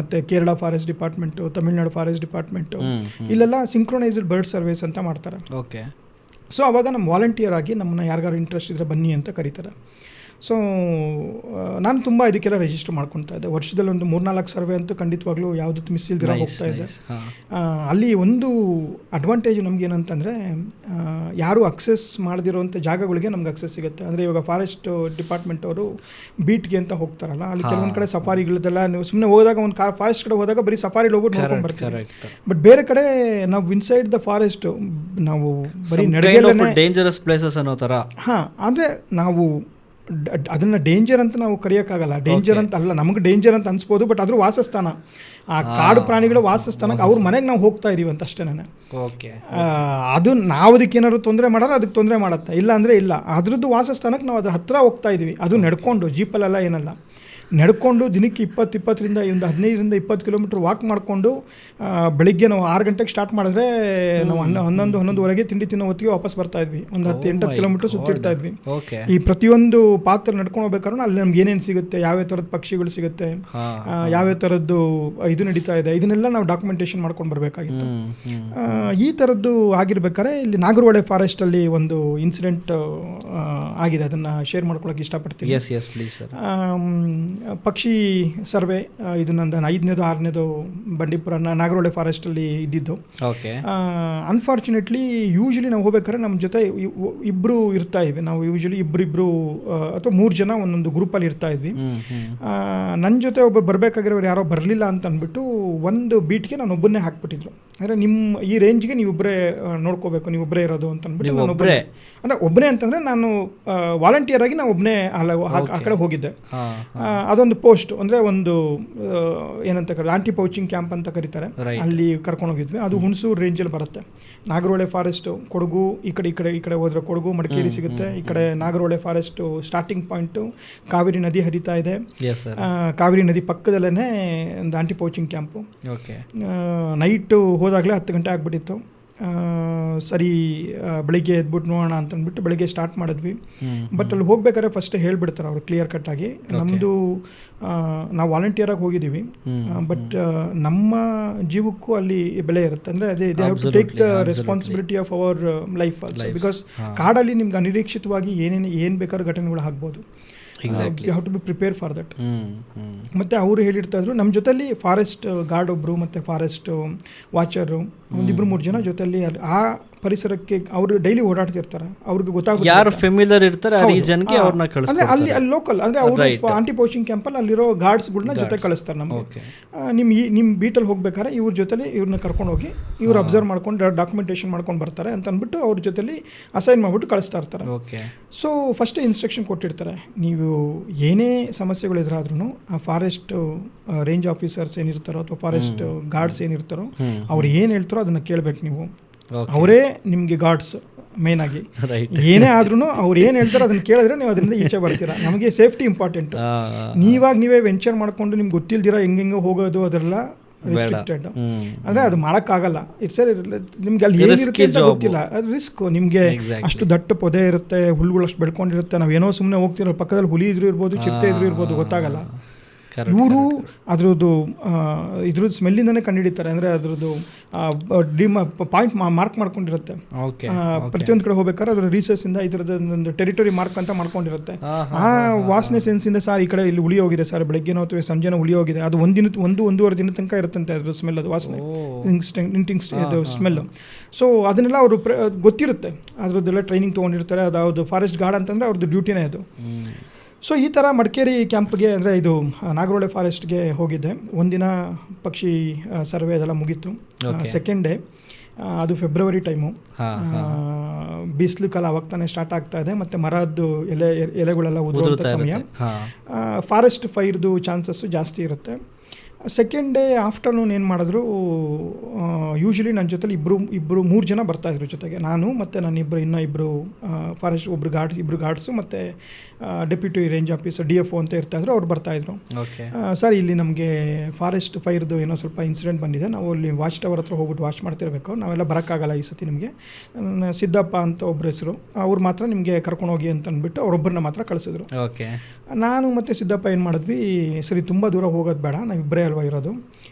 ಮತ್ತು Kerala forest department, Tamil Nadu forest department, ಇಲ್ಲೆಲ್ಲ ಸಿಂಕ್ರೊನೈಸ್ಡ್ ಬರ್ಡ್ ಸರ್ವೇಸ್ ಅಂತ ಮಾಡ್ತಾರೆ. ಸೊ ಅವಾಗ ನಮ್ಮ ವಾಲಂಟಿಯರ್ ಆಗಿ ನಮ್ಮನ್ನು ಯಾರಿಗಾರು ಇಂಟ್ರೆಸ್ಟ್ ಇದ್ದರೆ ಬನ್ನಿ ಅಂತ ಕರೀತಾರೆ. ಸೊ ನಾನು ತುಂಬ ಇದಕ್ಕೆಲ್ಲ ರಿಜಿಸ್ಟರ್ ಮಾಡ್ಕೊತಾ ಇದ್ದೆ. ವರ್ಷದಲ್ಲಿ ಒಂದು 3-4 ಸರ್ವೆ ಅಂತೂ ಖಂಡಿತವಾಗ್ಲೂ ಯಾವುದೂ ಮಿಸ್ ಇಲ್ದಿರ ಹೋಗ್ತಾ ಇದ್ದೆ. ಅಲ್ಲಿ ಒಂದು ಅಡ್ವಾಂಟೇಜ್ ನಮ್ಗೆ ಏನಂತಂದರೆ, ಯಾರು ಅಕ್ಸೆಸ್ ಮಾಡದಿರೋಂಥ ಜಾಗಗಳಿಗೆ ನಮ್ಗೆ ಅಕ್ಸೆಸ್ ಸಿಗುತ್ತೆ. ಅಂದರೆ ಇವಾಗ ಫಾರೆಸ್ಟ್ ಡಿಪಾರ್ಟ್ಮೆಂಟ್ ಅವರು ಬೀಟ್ಗೆ ಅಂತ ಹೋಗ್ತಾರಲ್ಲ, ಅಲ್ಲಿ ಕೆಲವೊಂದು ಕಡೆ ಸಫಾರಿಗಳದೆಲ್ಲ ನೀವು ಸುಮ್ಮನೆ ಹೋದಾಗ ಒಂದು ಫಾರೆಸ್ಟ್ ಕಡೆ ಹೋದಾಗ ಬರೀ ಸಫಾರಿ ಹೋಗ್ಬಿಟ್ಟು ನೋಡ್ಕೊಂಡು ಬರ್ತೀವಿ. ಬಟ್ ಬೇರೆ ಕಡೆ ನಾವು ಇನ್ಸೈಡ್ ದ ಫಾರೆಸ್ಟ್ ನಾವು ಬರೀ
ಡೇಂಜರಸ್ ಪ್ಲೇಸಸ್ ಅನ್ನೋ ಥರ.
ಹಾಂ, ಅಂದರೆ ನಾವು ಅದನ್ನು ಡೇಂಜರ್ ಅಂತ ನಾವು ಕರೆಯೋಕ್ಕಾಗಲ್ಲ. ಡೇಂಜರ್ ಅಂತ ಅಲ್ಲ, ನಮಗೆ ಡೇಂಜರ್ ಅಂತ ಅನ್ಸ್ಬೋದು, ಬಟ್ ಅದ್ರ ವಾಸಸ್ಥಾನ, ಆ ಕಾಡು ಪ್ರಾಣಿಗಳ ವಾಸಸ್ಥಾನಕ್ಕೆ ಅವ್ರ ಮನೆಗೆ ನಾವು ಹೋಗ್ತಾ ಇದೀವಿ ಅಂತ ಅಷ್ಟೇ.
ಓಕೆ,
ಅದು ನಾವು ಅದಕ್ಕೆ ಏನಾದ್ರು ತೊಂದರೆ ಮಾಡೋರು ಅದಕ್ಕೆ ತೊಂದರೆ ಮಾಡುತ್ತೆ, ಇಲ್ಲ ಅಂದರೆ ಇಲ್ಲ. ಅದ್ರದ್ದು ವಾಸಸ್ಥಾನಕ್ಕೆ ನಾವು ಅದ್ರ ಹತ್ರ ಹೋಗ್ತಾ ಇದೀವಿ. ಅದು ನಡ್ಕೊಂಡು, ಜೀಪಲ್ಲೆಲ್ಲ ಏನಲ್ಲ, ನಡ್ಕೊಂಡು ದಿನಕ್ಕೆ 20-20ರಿಂದ ಒಂದು 15-20 ಕಿಲೋಮೀಟ್ರ್ ವಾಕ್ ಮಾಡಿಕೊಂಡು ಬೆಳಿಗ್ಗೆ ನಾವು 6 ಗಂಟೆಗೆ ಸ್ಟಾರ್ಟ್ ಮಾಡಿದ್ರೆ ನಾವು 11-11:30 ತಿಂಡಿ ತಿನ್ನೋ ಹೊತ್ತಿಗೆ ವಾಪಸ್ ಬರ್ತಾ ಇದ್ವಿ. ಒಂದು 10-8 ಕಿಲೋಮೀಟ್ರ್ ಸುತ್ತಿರ್ತಾ ಇದ್ವಿ. ಈ ಪ್ರತಿಯೊಂದು ಪಾತ್ರ ನಡ್ಕೊಂಡು ಹೋಗ್ಬೇಕಾದ್ರೆ ಅಲ್ಲಿ ನಮ್ಗೆ ಏನೇನು ಸಿಗುತ್ತೆ, ಯಾವ್ಯಾವ ಥರದ ಪಕ್ಷಿಗಳು ಸಿಗುತ್ತೆ, ಯಾವ್ಯಾವ ಥರದ್ದು ಇದು ನಡೀತಾ ಇದೆ, ಇದನ್ನೆಲ್ಲ ನಾವು ಡಾಕ್ಯುಮೆಂಟೇಷನ್ ಮಾಡ್ಕೊಂಡು ಬರಬೇಕಾಗಿತ್ತು. ಈ ಥರದ್ದು ಆಗಿರ್ಬೇಕಾದ್ರೆ ಇಲ್ಲಿ ನಾಗರಹೊಳೆ ಫಾರೆಸ್ಟಲ್ಲಿ ಒಂದು ಇನ್ಸಿಡೆಂಟ್ ಆಗಿದೆ, ಅದನ್ನು ಶೇರ್ ಮಾಡ್ಕೊಳ್ಳೋಕೆ ಇಷ್ಟಪಡ್ತೀನಿ. ಪಕ್ಷಿ ಸರ್ವೆ ಇದು ನಂದು 5ನೇದು 6ನೇದು ಬಂಡೀಪುರ ನಾಗರಹೊಳೆ ಫಾರೆಸ್ಟಲ್ಲಿ ಇದ್ದಿದ್ದು. ಅನ್ಫಾರ್ಚುನೇಟ್ಲಿ ಯೂಶಲಿ ನಾವು ಹೋಗ್ಬೇಕಾದ್ರೆ ನಮ್ಮ ಜೊತೆ ಇಬ್ಬರು ಇರ್ತಾ ಇದ್ವಿ. ನಾವು ಯೂಶಲಿ ಇಬ್ಬರು ಅಥವಾ 3 ಜನ ಒಂದೊಂದು ಗ್ರೂಪಲ್ಲಿ ಇರ್ತಾ ಇದ್ವಿ. ನನ್ನ ಜೊತೆ ಒಬ್ಬರು ಬರಬೇಕಾಗಿರೋರು ಯಾರೋ ಬರಲಿಲ್ಲ ಅಂತ ಅಂದ್ಬಿಟ್ಟು ಒಂದು ಬೀಟ್ಗೆ ನಾನು ಒಬ್ಬನ್ನೇ ಹಾಕ್ಬಿಟ್ಟಿದ್ರು. ಅಂದರೆ ನಿಮ್ಮ ಈ ರೇಂಜ್ಗೆ ನೀವಿಬ್ಬರೇ ನೋಡ್ಕೋಬೇಕು, ನೀವೊಬ್ಬರೇ ಇರೋದು ಅಂತ ಅಂದ್ಬಿಟ್ಟು ನಾನು ಒಬ್ಬರೇ, ಅಂದರೆ ಒಬ್ಬನೇ ಅಂತಂದರೆ ನಾನು ವಾಲಂಟಿಯರ್ ಆಗಿ ನಾನು ಒಬ್ಬನೇ ಆ ಕಡೆ ಹೋಗಿದ್ದೆ. ಅದೊಂದು ಪೋಸ್ಟ್, ಅಂದರೆ ಒಂದು ಏನಂತ ಕರೀತಾರೆ, ಆಂಟಿ ಪೌಚಿಂಗ್ ಕ್ಯಾಂಪ್ ಅಂತ ಕರೀತಾರೆ, ಅಲ್ಲಿ ಕರ್ಕೊಂಡು ಹೋಗಿದ್ವಿ. ಅದು ಹುಣಸೂರು ರೇಂಜಲ್ಲಿ ಬರುತ್ತೆ. ನಾಗರಹೊಳೆ ಫಾರೆಸ್ಟು, ಕೊಡಗು, ಈ ಕಡೆ ಹೋದರೆ ಕೊಡಗು ಮಡಿಕೇರಿ ಸಿಗುತ್ತೆ. ಈ ಕಡೆ Nagarahole forest starting point Kaveri ನದಿ ಹರಿತಾ ಇದೆ. ಕಾವೇರಿ ನದಿ ಪಕ್ಕದಲ್ಲೇ ಒಂದು ಆಂಟಿ ಪೌಚಿಂಗ್ ಕ್ಯಾಂಪು. ನೈಟು ಹೋದಾಗಲೇ 10 ಗಂಟೆ ಆಗಿಬಿಟ್ಟಿತ್ತು. ಸರಿ, ಬೆಳಿಗ್ಗೆ ಎದ್ಬಿಟ್ಟು ನೋಡೋಣ ಅಂತಂದ್ಬಿಟ್ಟು ಬೆಳಿಗ್ಗೆ ಸ್ಟಾರ್ಟ್ ಮಾಡಿದ್ವಿ. ಬಟ್ ಅಲ್ಲಿ ಹೋಗ್ಬೇಕಾದ್ರೆ ಫಸ್ಟ್ ಹೇಳ್ಬಿಡ್ತಾರೆ ಅವರು ಕ್ಲಿಯರ್ ಕಟ್ಟಾಗಿ, ನಮ್ಮದು ನಾವು ವಾಲಂಟಿಯರಾಗಿ ಹೋಗಿದ್ದೀವಿ, ಬಟ್ ನಮ್ಮ ಜೀವಕ್ಕೂ ಅಲ್ಲಿ ಬೆಲೆ ಇರುತ್ತೆ. ಅಂದರೆ ಅದೇ they have to take the responsibility of our life also. Because ಕಾಡಲ್ಲಿ ನಿಮ್ಗೆ ಅನಿರೀಕ್ಷಿತವಾಗಿ ಏನು ಬೇಕಾದ್ರೂ ಘಟನೆಗಳು ಆಗ್ಬೋದು. You have to be prepare for that. ಮತ್ತು ಅವರು ಹೇಳಿರ್ತಾ ಇದ್ರು, ನಮ್ಮ ಜೊತೆಲಿ ಫಾರೆಸ್ಟ್ ಗಾರ್ಡ್ ಒಬ್ಬರು ಮತ್ತು ಫಾರೆಸ್ಟ್ ವಾಚರು 1-2-3 ಜನ ಜೊತೆಲಿ ಆ ಪರಿಸರಕ್ಕೆ ಅವರು ಡೈಲಿ ಓಡಾಡ್ತಿರ್ತಾರೆ. ಅವ್ರಿಗೆ ಗೊತ್ತಾಗುತ್ತೆ
ಯಾರು ಫೆಮಿಲಿಯರ್ ಇರ್ತಾರೆ ಆ ರೀಜನ್ಗೆ ಅವ್ರನ್ನ ಕಳಿಸ್ತಾರೆ.
ಅಲ್ಲಿ ಲೋಕಲ್, ಅಂದರೆ ಅವರು ಆಂಟಿ ಪೌಚಿಂಗ್ ಕ್ಯಾಂಪಲ್ಲಿ ಅಲ್ಲಿರೋ ಗಾರ್ಡ್ಸ್ಗಳನ್ನ ಜೊತೆ ಕಳಿಸ್ತಾರೆ ನಮಗೆ. ನಿಮ್ಮ ಬೀಟಲ್ಲಿ ಹೋಗ್ಬೇಕಾದ್ರೆ ಇವ್ರ ಜೊತೆಲಿ ಇವ್ರನ್ನ ಕರ್ಕೊಂಡು ಹೋಗಿ ಇವ್ರು ಅಬ್ಸರ್ವ್ ಮಾಡ್ಕೊಂಡು ಡಾಕ್ಯುಮೆಂಟೇಷನ್ ಮಾಡ್ಕೊಂಡು ಬರ್ತಾರೆ ಅಂತ ಅಂದ್ಬಿಟ್ಟು ಅವ್ರ ಜೊತೆಲಿ ಅಸೈನ್ ಮಾಡಿಬಿಟ್ಟು ಕಳಿಸ್ತಾ ಇರ್ತಾರೆ. ಸೊ ಫಸ್ಟ್ ಇನ್ಸ್ಟ್ರಕ್ಷನ್ ಕೊಟ್ಟಿರ್ತಾರೆ, ನೀವು ಏನೇ ಸಮಸ್ಯೆಗಳು ಎದುರಾದ್ರೂ ಆ ಫಾರೆಸ್ಟ್ ರೇಂಜ್ ಆಫೀಸರ್ಸ್ ಏನಿರ್ತಾರೋ ಅಥವಾ ಫಾರೆಸ್ಟ್ ಗಾರ್ಡ್ಸ್ ಏನಿರ್ತಾರೋ ಅವ್ರು ಏನು ಹೇಳ್ತಾರೋ ಅದನ್ನು ಕೇಳಬೇಕು ನೀವು. ಅವರೇ ನಿಮಗೆ ಗಾರ್ಡ್ಸ್ ಮೇನ್ ಆಗಿ. ಏನೇ ಆದ್ರೂ ಅವ್ರು ಏನು ಹೇಳ್ತಾರೋ ಅದನ್ನು ಕೇಳಿದ್ರೆ ನೀವು ಅದರಿಂದ ಈಚೆ ಬರ್ತೀರಾ. ನಮಗೆ ಸೇಫ್ಟಿ ಇಂಪಾರ್ಟೆಂಟ್. ನೀವೇ ವೆಂಚರ್ ಮಾಡ್ಕೊಂಡು ನಿಮ್ಗೆ ಗೊತ್ತಿಲ್ದಿರ ಹೆಂಗೆ ಹೋಗೋದು ಅದೆಲ್ಲ ರಿಸ್ಟ್ರಿಕ್ಟೆಡ್. ಅಂದರೆ ಅದು ಮಾಡೋಕ್ಕಾಗಲ್ಲ. ಇಟ್ಸ್ ನಿಮ್ಗೆ ಅಲ್ಲಿ ಏನಿರುತ್ತೆ ಅಂತ ಗೊತ್ತಿಲ್ಲ, ಅದು ರಿಸ್ಕ್. ನಿಮಗೆ ಅಷ್ಟು ದಟ್ಟ ಪೊದೆ ಇರುತ್ತೆ, ಹುಲ್ಲುಗಳು ಅಷ್ಟು ಬೆಳ್ಕೊಂಡಿರುತ್ತೆ. ನಾವೇನೋ ಸುಮ್ಮನೆ ಹೋಗ್ತಿರೋ ಪಕ್ಕದಲ್ಲಿ ಹುಲಿ ಇದ್ರೂ ಇರ್ಬೋದು, ಚಿರತೆ ಇದ್ರೂ ಇರ್ಬೋದು, ಗೊತ್ತಾಗಲ್ಲ. ಇವರು ಇದ್ರದ್ದು ಸ್ಮೆಲ್ಲಿಂದನೇ ಕಂಡುಹಿಡಿತಾರೆ. ಅಂದರೆ ಅದ್ರದ್ದು ಪಾಯಿಂಟ್ ಮಾರ್ಕ್ ಮಾಡ್ಕೊಂಡಿರುತ್ತೆ. ಪ್ರತಿಯೊಂದು ಕಡೆ ಹೋಗ್ಬೇಕಾದ್ರೆ ಅದ್ರ ರೀಸಸ್ಸಿಂದ ಇದರದೊಂದು ಟೆರಿಟರಿ ಮಾರ್ಕ್ ಅಂತ ಮಾಡ್ಕೊಂಡಿರುತ್ತೆ. ಆ ವಾಸನೆ ಸೆನ್ಸಿಂದ ಸರ್ ಈ ಕಡೆ ಇಲ್ಲಿ ಹುಳಿ ಹೋಗಿದೆ ಸರ್, ಬೆಳಗ್ಗೆನೋ ಅಥವಾ ಸಂಜೆನೋ ಹುಳಿ ಹೋಗಿದೆ, ಅದು 1-1.5 ದಿನ ತನಕ ಇರುತ್ತಂತೆ ಅದ್ರ ಸ್ಮೆಲ್, ಅದು ವಾಸನೆ ಇದು ಸ್ಮೆಲ್ಲು. ಸೊ ಅದನ್ನೆಲ್ಲ ಅವರು ಗೊತ್ತಿರುತ್ತೆ, ಅದರದ್ದೆಲ್ಲ ಟ್ರೈನಿಂಗ್ ತೊಗೊಂಡಿರ್ತಾರೆ. ಅದಾವುದು ಫಾರೆಸ್ಟ್ ಗಾರ್ಡ್ ಅಂತಂದರೆ ಅವ್ರದ್ದು ಡ್ಯೂಟಿನೇ ಅದು. ಸೊ ಈ ಥರ ಮಡಿಕೇರಿ ಕ್ಯಾಂಪ್ಗೆ, ಅಂದರೆ ಇದು ನಾಗರಹೊಳೆ ಫಾರೆಸ್ಟ್ಗೆ ಹೋಗಿದ್ದೆ. ಒಂದಿನ ಪಕ್ಷಿ ಸರ್ವೆ ಅದೆಲ್ಲ ಮುಗೀತು. ಸೆಕೆಂಡ್ ಡೇ ಅದು ಫೆಬ್ರವರಿ ಟೈಮು, ಬಿಸಿಲು ಕಾಲ ಅವಾಗ ತಾನೇ ಸ್ಟಾರ್ಟ್ ಆಗ್ತಾ ಇದೆ, ಮತ್ತು ಮರದ್ದು ಎಲೆಗಳೆಲ್ಲ ಉದುರುವಂಥ ಸಮಯ. ಫಾರೆಸ್ಟ್ ಫೈರ್ದು ಚಾನ್ಸಸ್ಸು ಜಾಸ್ತಿ ಇರುತ್ತೆ. ಸೆಕೆಂಡ್ ಡೇ ಆಫ್ಟರ್ನೂನ್ ಏನು ಮಾಡಿದ್ರು, ಯೂಶ್ವಲಿ ನನ್ನ ಜೊತೆಲಿ 3 ಜನ ಬರ್ತಾಯಿದ್ರು ಜೊತೆಗೆ. ನಾನು ಮತ್ತು ನನ್ನ ಇನ್ನೂ ಫಾರೆಸ್ಟ್ ಇಬ್ಬರು ಗಾರ್ಡ್ಸು ಮತ್ತು ಡೆಪ್ಯೂಟಿ ರೇಂಜ್ ಆಫೀಸರ್ DFO ಅಂತ ಇರ್ತಾಯಿದ್ರು, ಅವ್ರು ಬರ್ತಾಯಿದ್ರು. ಸರ್ ಇಲ್ಲಿ ನಮಗೆ ಫಾರೆಸ್ಟ್ ಫೈರ್ದು ಏನೋ ಸ್ವಲ್ಪ ಇನ್ಸಿಡೆಂಟ್ ಬಂದಿದೆ, ನಾವು ಅಲ್ಲಿ ವಾಚ್ ಟವರ್ ಹತ್ರ ಹೋಗ್ಬಿಟ್ಟು ವಾಚ್ ಮಾಡ್ತಿರ್ಬೇಕು, ನಾವೆಲ್ಲ ಬರೋಕ್ಕಾಗಲ್ಲ ಈ ಸತಿ ನಿಮಗೆ. ಸಿದ್ದಪ್ಪ ಅಂತ ಒಬ್ಬರ ಹೆಸರು, ಅವ್ರು ಮಾತ್ರ ನಿಮಗೆ ಕರ್ಕೊಂಡೋಗಿ ಅಂತ ಅಂದ್ಬಿಟ್ಟು ಅವರೊಬ್ಬರನ್ನ ಮಾತ್ರ ಕಳಿಸಿದ್ರು. ನಾನು ಮತ್ತು ಸಿದ್ದಪ್ಪ ಏನು ಮಾಡಿದ್ವಿ, ಸರಿ ತುಂಬ ದೂರ ಹೋಗೋದು ಬೇಡ, ನಾವು ಇಬ್ಬರೇ ಅಲ್ವಾ ಇರೋದು,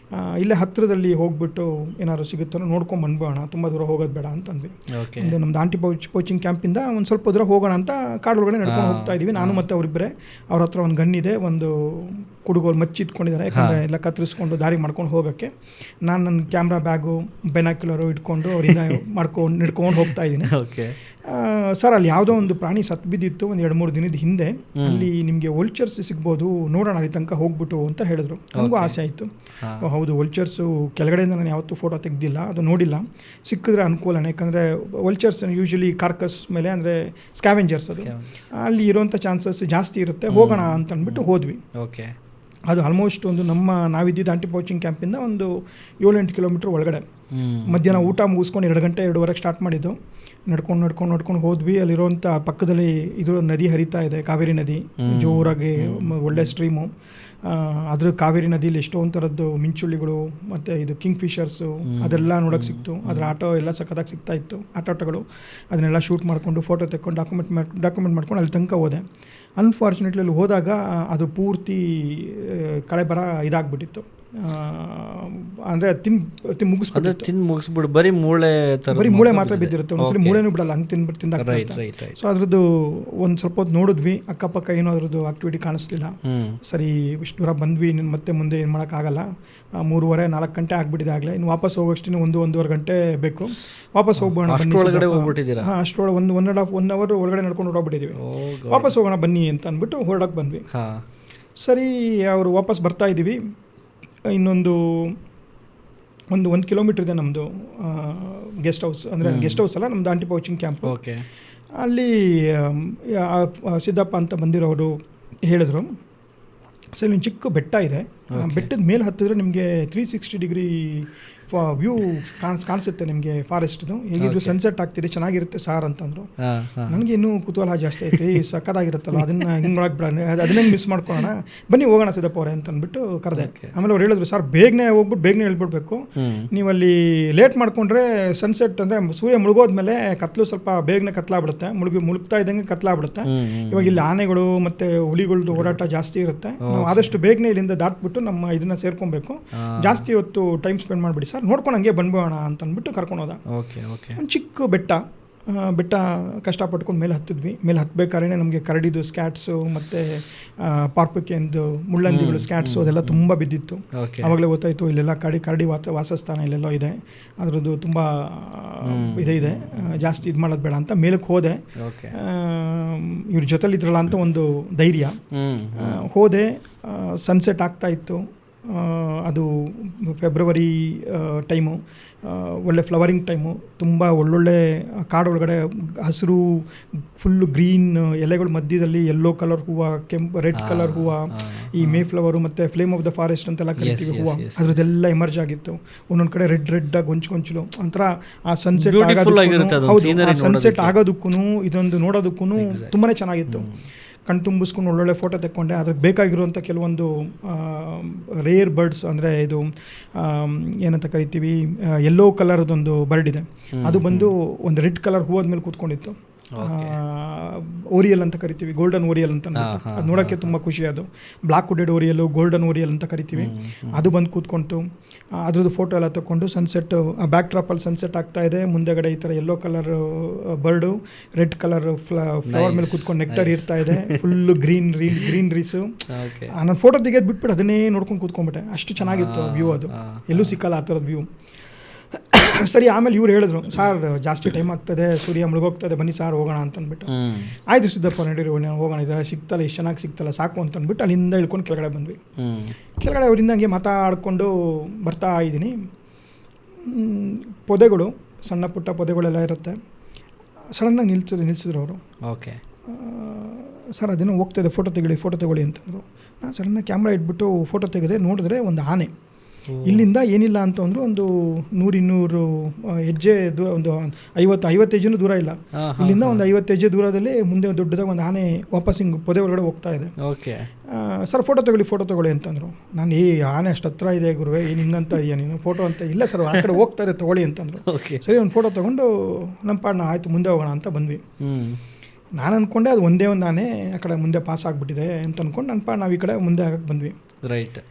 ಇಲ್ಲೇ ಹತ್ತಿರದಲ್ಲಿ ಹೋಗ್ಬಿಟ್ಟು ಏನಾದ್ರು ಸಿಗುತ್ತೋ ನೋಡ್ಕೊಂಡು ಬಂದ್ಬೋಣ, ತುಂಬ ದೂರ ಹೋಗೋದು ಬೇಡ ಅಂತಂದ್ವಿ.
ಓಕೆ.
ಒಂದು ನಮ್ದು ಆಂಟಿ ಪೋಚಿಂಗ್ ಕ್ಯಾಂಪಿಂದ ಒಂದು ಸ್ವಲ್ಪ ದೂರ ಹೋಗೋಣ ಅಂತ ಕಾಡೊಳಗಡೆ ನಡ್ಕೊಂಡು ಹೋಗ್ತಾ ಇದೀವಿ. ನಾನು ಮತ್ತು ಅವರಿಬ್ಬರೇ. ಅವ್ರ ಹತ್ರ ಒಂದು ಗನ್ ಇದೆ, ಒಂದು ಕುಡುಗೋಲು ಮಚ್ಚಿ ಇಟ್ಕೊಂಡಿದ್ದಾರೆ, ಯಾಕಂದರೆ ಎಲ್ಲ ಕತ್ತರಿಸ್ಕೊಂಡು ದಾರಿ ಮಾಡ್ಕೊಂಡು ಹೋಗೋಕ್ಕೆ. ನಾನು ನನ್ನ ಕ್ಯಾಮ್ರಾ ಬ್ಯಾಗು ಬೈನಾಕ್ಯುಲರು ಇಟ್ಕೊಂಡು ಅವರಿಂದ ನಡ್ಕೊಂಡು ಹೋಗ್ತಾ ಇದ್ದೀನಿ.
ಓಕೆ
ಸರ್, ಅಲ್ಲಿ ಯಾವುದೋ ಒಂದು ಪ್ರಾಣಿ ಸತ್ತು ಬಿದ್ದಿತ್ತು ಒಂದು 2-3 ದಿನದ ಹಿಂದೆ. ಅಲ್ಲಿ ನಿಮಗೆ ವೋಲ್ಚರ್ಸ್ ಸಿಗ್ಬೋದು, ನೋಡೋಣ ಅಲ್ಲಿ ತನಕ ಹೋಗ್ಬಿಟ್ಟು ಅಂತ ಹೇಳಿದ್ರು. ನನಗೂ ಆಸೆ ಆಯಿತು. ಹೌದು, ವೋಲ್ಚರ್ಸು ಕೆಳಗಡೆಯಿಂದ ನಾನು ಯಾವತ್ತೂ ಫೋಟೋ ತೆಗೆದಿಲ್ಲ, ಅದು ನೋಡಿಲ್ಲ. ಸಿಕ್ಕಿದ್ರೆ ಅನುಕೂಲನೇ, ಯಾಕಂದರೆ ವೋಲ್ಚರ್ಸ್ ಯೂಶಲಿ ಕಾರ್ಕಸ್ ಮೇಲೆ ಅಂದರೆ ಸ್ಕ್ಯಾವೆಂಜರ್ಸ್, ಅದು ಅಲ್ಲಿ ಇರೋಂಥ ಚಾನ್ಸಸ್ ಜಾಸ್ತಿ ಇರುತ್ತೆ. ಹೋಗೋಣ ಅಂತ ಅಂದ್ಬಿಟ್ಟು ಹೋದ್ವಿ.
ಓಕೆ.
ಅದು ಆಲ್ಮೋಸ್ಟ್ ಒಂದು ನಾವಿದ್ದಿದ್ದು ಆಂಟಿ ಪೋಚಿಂಗ್ ಕ್ಯಾಂಪಿಂದ ಒಂದು 7-8 ಕಿಲೋಮೀಟ್ರ್ ಒಳಗಡೆ. ಮಧ್ಯಾಹ್ನ ಊಟ ಮುಗಿಸ್ಕೊಂಡು 2 ಗಂಟೆ 2:30 ಸ್ಟಾರ್ಟ್ ಮಾಡಿದ್ದು. ನಡ್ಕೊಂಡು ಹೋದ್ವಿ. ಅಲ್ಲಿರುವಂಥ ಪಕ್ಕದಲ್ಲಿ ಇದು ನದಿ ಹರಿತಾ ಇದೆ, ಕಾವೇರಿ ನದಿ, ಜೋರಾಗಿ ಒಳ್ಳೆ ಸ್ಟ್ರೀಮು. ಅದ್ರ ಕಾವೇರಿ ನದಿಯಲ್ಲಿ ಎಷ್ಟೊಂದು ಥರದ್ದು ಮಿಂಚುಳ್ಳಿಗಳು ಮತ್ತು ಇದು ಕಿಂಗ್ ಫಿಶರ್ಸು ಅದೆಲ್ಲ ನೋಡೋಕ್ಕೆ ಸಿಕ್ತು. ಅದರ ಆಟೋ ಎಲ್ಲ ಸಖತ್ತಾಗಿ ಸಿಗ್ತಾ ಇತ್ತು, ಆಟೋಗಳು. ಅದನ್ನೆಲ್ಲ ಶೂಟ್ ಮಾಡಿಕೊಂಡು ಫೋಟೋ ತೆಕ್ಕೊಂಡು ಡಾಕ್ಯುಮೆಂಟ್ ಮಾಡ್ಕೊಂಡು ಅಲ್ಲಿ ತನಕ ಹೋದೆ. ಅನ್ಫಾರ್ಚುನೇಟ್ಲಿ ಅಲ್ಲಿ ಹೋದಾಗ ಅದು ಪೂರ್ತಿ ಕಳೆಬರ ಇದಾಗ್ಬಿಟ್ಟಿತ್ತು. ಅಂದರೆ ತಿಂದು
ಮುಗಿಸ್ಬಿಟ್ಟು ಬರೀ ಮೂಳೆ
ಮಾತ್ರ ಬಿದ್ದಿರುತ್ತೆ. ಒಂದ್ಸಲಿ ಮೂಳೆನೂ ಬಿಡಲ್ಲ, ಹಂಗೆ ತಿಂದಾಗ್ಬಿಡುತ್ತೆ. ಸೊ ಅದ್ರದ್ದು ಒಂದು ಸ್ವಲ್ಪ ಹೊತ್ತು ನೋಡಿದ್ವಿ, ಅಕ್ಕಪಕ್ಕ ಏನೋ ಅದ್ರದ್ದು ಆಕ್ಟಿವಿಟಿ ಕಾಣಿಸ್ಲಿಲ್ಲ. ಸರಿ, ಇಷ್ಟು ದೂರ ಬಂದ್ವಿ, ಮತ್ತೆ ಮುಂದೆ ಏನು ಮಾಡೋಕ್ಕಾಗಲ್ಲ. 3:30-4 ಗಂಟೆ ಆಗ್ಬಿಟ್ಟಿದೆ ಆಗಲೇ. ಇನ್ನು ವಾಪಸ್ ಹೋಗೋಷ್ಟಿನ 1-1.5 ಗಂಟೆ ಬೇಕು. ವಾಪಸ್ ಹೋಗ್ಬೋಣ,
ಅಷ್ಟೊಳಗಡೆ ಹೋಗ್ಬಿಟ್ಟಿದ್ದೀರಾ?
ಹಾಂ, ಅಷ್ಟೊಳಗೆ 1.5 ಅವರ್ ಒಳಗಡೆ ನಡ್ಕೊಂಡು ಹೊರಡೋಗ್ಬಿಟ್ಟಿದ್ವಿ. ವಾಪಸ್ ಹೋಗೋಣ ಬನ್ನಿ ಅಂತ ಅಂದ್ಬಿಟ್ಟು ಹೊರಡೋಕೆ ಬಂದ್ವಿ. ಸರಿ, ಅವರು ವಾಪಸ್ ಬರ್ತಾ ಇದ್ದೀವಿ. ಇನ್ನೊಂದು 1 ಕಿಲೋಮೀಟ್ರ್ ಇದೆ ನಮ್ಮದು ಗೆಸ್ಟ್ ಹೌಸ್. ಅಂದರೆ ಗೆಸ್ಟ್ ಹೌಸ್ ಅಲ್ಲ, ನಮ್ಮದು ಆಂಟಿ ಪೋಚಿಂಗ್ ಕ್ಯಾಂಪು.
ಓಕೆ.
ಅಲ್ಲಿ ಸಿದ್ದಪ್ಪ ಅಂತ ಬಂದಿರೋರು ಹೇಳಿದ್ರು, ಸರ್ ಒಂದು ಚಿಕ್ಕ ಬೆಟ್ಟ ಇದೆ, ಬೆಟ್ಟದ ಮೇಲೆ ಹತ್ತಿದ್ರೆ ನಿಮಗೆ 360 ಡಿಗ್ರಿ ವ್ಯೂ ಕಾಣಿಸುತ್ತೆ ನಿಮಗೆ ಫಾರೆಸ್ಟ್ದು. ಹೇಗಿದ್ರು ಸನ್ಸೆಟ್ ಆಗ್ತಿದೆ, ಚೆನ್ನಾಗಿರುತ್ತೆ ಸಾರ್ ಅಂತಂದರು. ನನಗೆ ಇನ್ನೂ ಕುತೂಹಲ ಜಾಸ್ತಿ ಐತಿ, ಸಕ್ಕತ್ತಾಗಿರುತ್ತಲ್ಲ, ಅದನ್ನು ಹಿಂಗೆ ನೋಡಕ್ಕೆ ಬಿಡ, ಅದನ್ನೇ ಮಿಸ್ ಮಾಡ್ಕೊಳ್ಳೋಣ, ಬನ್ನಿ ಹೋಗೋಣ ಸಿದ್ದಪ್ಪ ಅವರೇ ಅಂತ ಅಂದ್ಬಿಟ್ಟು ಕರೆದೆ. ಆಮೇಲೆ ಅವ್ರು ಹೇಳಿದ್ರು, ಸರ್ ಬೇಗನೆ ಹೋಗ್ಬಿಟ್ಟು ಬೇಗನೆ ಹೇಳ್ಬಿಡ್ಬೇಕು, ನೀವು ಅಲ್ಲಿ ಲೇಟ್ ಮಾಡಿಕೊಂಡ್ರೆ ಸನ್ಸೆಟ್ ಅಂದರೆ ಸೂರ್ಯ ಮುಳುಗೋದ್ಮೇಲೆ ಕತ್ಲು ಸ್ವಲ್ಪ ಬೇಗನೆ ಕತ್ಲಾಗ್ಬಿಡುತ್ತೆ, ಮುಳುಗ್ತಾ ಇದ್ದಂಗೆ ಕತ್ಲಾಗ್ಬಿಡುತ್ತೆ. ಇವಾಗ ಇಲ್ಲಿ ಆನೆಗಳು ಮತ್ತು ಹುಲಿಗಳದ್ದು ಓಡಾಟ ಜಾಸ್ತಿ ಇರುತ್ತೆ, ನಾವು ಆದಷ್ಟು ಬೇಗನೆ ಇಲ್ಲಿಂದ ದಾಟ್ಬಿಟ್ಟು ನಮ್ಮ ಇದನ್ನು ಸೇರ್ಕೊಬೇಕು, ಜಾಸ್ತಿ ಹೊತ್ತು ಟೈಮ್ ಸ್ಪೆಂಡ್ ಮಾಡಿಬಿಡಿ ಸರ್, ನೋಡ್ಕೊಂಡು ಹಂಗೆ ಬಂದ್ಬೋಣ ಅಂತ ಅಂದ್ಬಿಟ್ಟು ಕರ್ಕೊಂಡು ಹೋದ. ಒಂದು ಚಿಕ್ಕ ಬೆಟ್ಟ ಕಷ್ಟಪಟ್ಕೊಂಡು ಮೇಲೆ ಹತ್ತಿದ್ವಿ. ಮೇಲೆ ಹತ್ತಬೇಕಾದ್ರೆ ನಮಗೆ ಕರಡಿದು ಸ್ಕ್ಯಾಟ್ಸು ಮತ್ತು ಪಾರ್ಪಕ್ಯಂದು ಮುಳ್ಳಂದಿಗಳು ಸ್ಕ್ಯಾಟ್ಸು ಅದೆಲ್ಲ ತುಂಬ ಬಿದ್ದಿತ್ತು. ಆವಾಗಲೇ ಗೊತ್ತಾಯಿತು ಇಲ್ಲೆಲ್ಲ ಕರಡಿ ವಾಸಸ್ಥಾನ ಇಲ್ಲೆಲ್ಲೋ ಇದೆ, ಅದರದ್ದು ತುಂಬ ಇದೆ, ಜಾಸ್ತಿ ಇದು ಮಾಡೋದು ಬೇಡ ಅಂತ ಮೇಲಕ್ಕೆ ಹೋದೆ. ಇವ್ರ ಜೊತೆಲಿದ್ರಲ್ಲ ಅಂತ ಒಂದು ಧೈರ್ಯ. ಹೋದೆ, ಸನ್ಸೆಟ್ ಆಗ್ತಾ ಇತ್ತು. ಅದು ಫೆಬ್ರವರಿ ಟೈಮು, ಒಳ್ಳೆ ಫ್ಲವರಿಂಗ್ ಟೈಮು. ತುಂಬ ಒಳ್ಳೊಳ್ಳೆ ಕಾಡೊಳಗಡೆ ಹಸಿರು ಫುಲ್ಲು ಗ್ರೀನ್ ಎಲೆಗಳ ಮಧ್ಯದಲ್ಲಿ ಯೆಲ್ಲೋ ಕಲರ್ ಹೂವು, ಕೆಂಪು ರೆಡ್ ಕಲರ್ ಹೂವು, ಈ ಮೇ ಫ್ಲವರು ಮತ್ತು ಫ್ಲೇಮ್ ಆಫ್ ದ ಫಾರೆಸ್ಟ್ ಅಂತೆಲ್ಲ ಕರಿತೀವಿ ಹೂವು, ಅದ್ರದ್ದೆಲ್ಲ ಎಮರ್ಜ್ ಆಗಿತ್ತು. ಒಂದೊಂದು ಕಡೆ ರೆಡ್ಡಾಗಿ ಗೊಂಚಲು ಒಂಥರ ಆ ಸನ್ಸೆಟ್ ಸನ್ಸೆಟ್ ಆಗೋದಕ್ಕೂ ಇದೊಂದು ನೋಡೋದಕ್ಕೂ ತುಂಬಾ ಚೆನ್ನಾಗಿತ್ತು. ಕಣ್ ತುಂಬಿಸ್ಕೊಂಡು ಒಳ್ಳೊಳ್ಳೆ ಫೋಟೋ ತೆಕ್ಕೊಂಡೆ. ಅದಕ್ಕೆ ಬೇಕಾಗಿರುವಂಥ ಕೆಲವೊಂದು ರೇರ್ ಬರ್ಡ್ಸ್, ಅಂದರೆ ಇದು ಏನಂತ ಕರಿತೀವಿ, ಯೆಲ್ಲೋ ಕಲರ್ದೊಂದು ಬರ್ಡ್ ಇದೆ, ಅದು ಬಂದು ಒಂದು ರೆಡ್ ಕಲರ್ ಹೂವದ ಮೇಲೆ ಕೂತ್ಕೊಂಡಿತ್ತು. ಓರಿಯಲ್ ಅಂತ ಕರಿತೀವಿ, ಗೋಲ್ಡನ್ ಓರಿಯಲ್ ಅಂತ. ಅದು ನೋಡೋಕ್ಕೆ ತುಂಬ ಖುಷಿ. ಅದು ಬ್ಲಾಕ್ ವುಡೆಡ್ ಓರಿಯಲ್ಲು, ಗೋಲ್ಡನ್ ಓರಿಯಲ್ ಅಂತ ಕರಿತೀವಿ. ಅದು ಬಂದು ಕೂತ್ಕೊಂತು. ಅದ್ರದ್ದು ಫೋಟೋ ಎಲ್ಲ ತೊಗೊಂಡು ಸನ್ಸೆಟ್ ಬ್ಯಾಕ್ ಡ್ರಾಪಲ್ಲಿ ಸನ್ಸೆಟ್ ಆಗ್ತಾ ಇದೆ, ಮುಂದೆಗಡೆ ಈ ಥರ yellow colour bird, red colour flower ಮೇಲೆ ಕೂತ್ಕೊಂಡು ನೆಕ್ಟರ್ ಇರ್ತಾ ಇದೆ, ಫುಲ್ಲು ಗ್ರೀನ್ರೀಸು. ನಾನು ಫೋಟೋ ತೆಗೆದು ಬಿಟ್ಬಿಟ್ಟು ಅದನ್ನೇ ನೋಡ್ಕೊಂಡು ಕೂತ್ಕೊಂಡ್ಬಿಟ್ಟೆ. ಅಷ್ಟು ಚೆನ್ನಾಗಿತ್ತು ವ್ಯೂ, ಅದು ಎಲ್ಲೂ ಸಿಕ್ಕಲ್ಲ ಆ ಥರದ ವ್ಯೂ. ಸರಿ, ಆಮೇಲೆ ಇವ್ರು ಹೇಳಿದ್ರು, ಸಾರ್ ಜಾಸ್ತಿ ಟೈಮ್ ಆಗ್ತದೆ, ಸೂರ್ಯ ಮುಳುಗೋಗ್ತದೆ, ಬನ್ನಿ ಸಾರ್ ಹೋಗೋಣ ಅಂತಂದ್ಬಿಟ್ಟು. ಆಯಿತು ಸಿದ್ದಪ್ಪ ನಡೀರಿ ಹೋಗೋಣ, ಇದೆಲ್ಲ ಸಿಗ್ತಲ್ಲ, ಇಷ್ಟು ಚೆನ್ನಾಗಿ ಸಿಗ್ತಲ್ಲ, ಸಾಕು ಅಂತಂದ್ಬಿಟ್ಟು ಅಲ್ಲಿಂದ ಇಳ್ಕೊಂಡು ಕೆಳಗಡೆ ಬಂದ್ವಿ. ಕೆಳಗಡೆ ಅವರಿಂದ ಹಂಗೆ ಮಾತಾಡಿಕೊಂಡು ಬರ್ತಾ ಇದ್ದೀನಿ. ಪೊದೆಗಳು, ಸಣ್ಣ ಪುಟ್ಟ ಪೊದೆಗಳೆಲ್ಲ ಇರುತ್ತೆ. ಸಡನ್ನಾಗಿ ನಿಲ್ಲಿಸಿದ್ರು ಅವರು.
ಓಕೆ
ಸರ್ ಅದೇನೋ ಹೋಗ್ತಾಯಿದೆ, ಫೋಟೋ ತಗೊಳ್ಳಿ ಅಂತಂದರು. ನಾನು ಸಡನ್ನಾಗಿ ಕ್ಯಾಮ್ರಾ ಇಟ್ಬಿಟ್ಟು ಫೋಟೋ ತೆಗೆದೆ. ನೋಡಿದ್ರೆ ಒಂದು ಆನೆ ಇಲ್ಲಿಂದ ಏನಿಲ್ಲ ಅಂತ ಅಂದರು ಒಂದು 100-200 ಹೆಜ್ಜೆ ದೂರ, ಒಂದು 50 ಹೆಜ್ಜೆನೂ ದೂರ ಇಲ್ಲ, ಇಲ್ಲಿಂದ ಒಂದು 50 ಹೆಜ್ಜೆ ದೂರದಲ್ಲಿ ಮುಂದೆ ದೊಡ್ಡದಾಗಿ ಒಂದು ಆನೆ ವಾಪಸ್ ಹಿಂಗೆ ಪೊದೆ ಒಳಗಡೆ ಹೋಗ್ತಾ ಇದೆ. ಸರ್ ಫೋಟೋ ತಗೊಳ್ಳಿ ಅಂತಂದರು. ನಾನು ಆನೆ ಅಷ್ಟು ಹತ್ರ ಇದೆ ಗುರುವೆ, ಏನು ಹಿಂಗಂತ ಇದೆಯಾ ನೀನು ಫೋಟೋ ಅಂತ? ಇಲ್ಲ ಸರ್, ಆ ಕಡೆ ಹೋಗ್ತಾ ಇದೆ, ತೊಗೊಳ್ಳಿ ಅಂತಂದರು. ಸರಿ, ಒಂದು ಫೋಟೋ ತೊಗೊಂಡು ನಮ್ಮ ಪಾಡ್ನ ಆಯಿತು ಮುಂದೆ ಹೋಗೋಣ ಅಂತ ಬಂದ್ವಿ. ನಾನು ಅಂದ್ಕೊಂಡೆ ಅದು ಒಂದೇ ಒಂದು ಆನೆ ಆ ಕಡೆ ಮುಂದೆ ಪಾಸ್ ಆಗಿಬಿಟ್ಟಿದೆ ಅಂತ ಅಂದ್ಕೊಂಡು ನನ್ನ ಪಾಡ್ ನಾವು ಈ ಕಡೆ ಮುಂದೆ ಆಗಕ್ಕೆ ಬಂದ್ವಿ.
ರೈಟ್.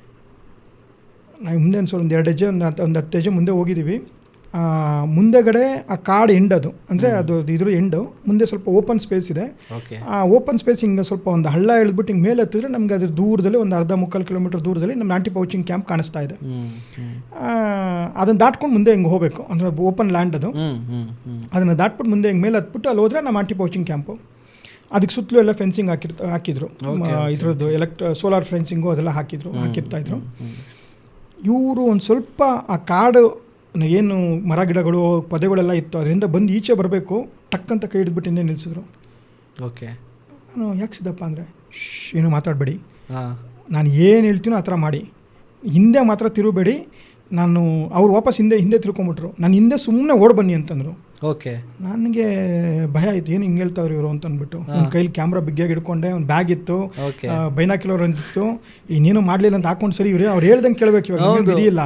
ನಾವು ಮುಂದೆ ಒಂದು 2 ಹೆಜ್ಜೆ ಒಂದು 10 ಹೆಜ್ಜೆ ಮುಂದೆ ಹೋಗಿದ್ದೀವಿ. ಮುಂದೆಗಡೆ ಆ ಕಾಡು ಎಂಡದು ಅಂದರೆ ಅದು ಇದ್ರ ಎಂಡು ಮುಂದೆ ಸ್ವಲ್ಪ ಓಪನ್ ಸ್ಪೇಸ್ ಇದೆ. ಆ ಓಪನ್ ಸ್ಪೇಸ್ ಹಿಂಗೆ ಸ್ವಲ್ಪ ಒಂದು ಹಳ್ಳ ಎಳೆದ್ಬಿಟ್ಟು ಹಿಂಗೆ ಮೇಲೆ ಹತ್ತಿದ್ರೆ ನಮ್ಗೆ ಅದ್ರ ದೂರದಲ್ಲಿ ಒಂದು 1/2-3 ಕಿಲೋಮೀಟರ್ ದೂರದಲ್ಲಿ ನಮ್ಮ ಆಂಟಿ ಪೌಚಿಂಗ್ ಕ್ಯಾಂಪ್ ಕಾಣಿಸ್ತಾ ಇದೆ. ಅದನ್ನು ದಾಟ್ಕೊಂಡು ಮುಂದೆ ಹಿಂಗೆ ಹೋಗಬೇಕು, ಅಂದರೆ ಓಪನ್ ಲ್ಯಾಂಡ್ ಅದು. ಅದನ್ನು ದಾಟ್ಬಿಟ್ಟು ಮುಂದೆ ಹಿಂಗೆ ಮೇಲೆ ಹತ್ಬಿಟ್ಟು ಅಲ್ಲಿ ಹೋದರೆ ನಮ್ಮ ಆಂಟಿ ಪೌಚಿಂಗ್ ಕ್ಯಾಂಪು. ಅದಕ್ಕೆ ಸುತ್ತಲೂ ಎಲ್ಲ ಫೆನ್ಸಿಂಗ್ ಹಾಕಿದ್ರು, ಇದ್ರದ್ದು ಸೋಲಾರ್ ಫೆನ್ಸಿಂಗು ಅದೆಲ್ಲ ಹಾಕಿರ್ತಾಯಿದ್ರು. ಇವರು ಒಂದು ಸ್ವಲ್ಪ ಆ ಕಾಡು ಏನು ಮರ ಗಿಡಗಳು ಪೊದೆಗಳೆಲ್ಲ ಇತ್ತು ಅದರಿಂದ ಬಂದು ಈಚೆ ಬರಬೇಕು, ಟಕ್ಕಂತ ಕೈ ಹಿಡಿದ್ಬಿಟ್ಟು ಇನ್ನೇ ನಿಲ್ಲಿಸಿದ್ರು. ನಾನು ಯಾಕೆ ಸಿದ್ದಪ್ಪ ಅಂದರೆ ಏನು ಮಾತಾಡಬೇಡಿ, ನಾನು ಏನು ಹೇಳ್ತೀನೋ ಆ ಥರ ಮಾಡಿ, ಹಿಂದೆ ಮಾತ್ರ ತಿರುಗಬೇಡಿ. ಅವ್ರು ವಾಪಸ್ ಹಿಂದೆ ತಿರ್ಕೊಂಬಿಟ್ರು. ನಾನು ಹಿಂದೆ ಸುಮ್ಮನೆ ಓಡ್ ಬನ್ನಿ ಅಂತಂದರು. ನನಗೆ ಭಯ ಆಯಿತು, ಏನು ಹಿಂಗೆ ಹೇಳ್ತಾವ್ರು ಇವರು ಅಂತ ಅಂದ್ಬಿಟ್ಟು ನನ್ನ ಕೈಲಿ ಕ್ಯಾಮ್ರಾ ಬಿಗ್ಗಿಯಾಗಿ ಹಿಡ್ಕೊಂಡೆ, ಒಂದು ಬ್ಯಾಗ್ ಇತ್ತು, ಬೈನಾಕ್ಯುಲರ್ ಅಂತಿತ್ತು, ಇನ್ನೇನು ಮಾಡಲಿಲ್ಲ ಅಂತ ಹಾಕೊಂಡು ಸರಿ ಇವ್ರು ಅವ್ರು ಹೇಳ್ದಂಗೆ ಕೇಳಬೇಕು, ಇವಾಗ ಇದೆಯಿಲ್ಲ,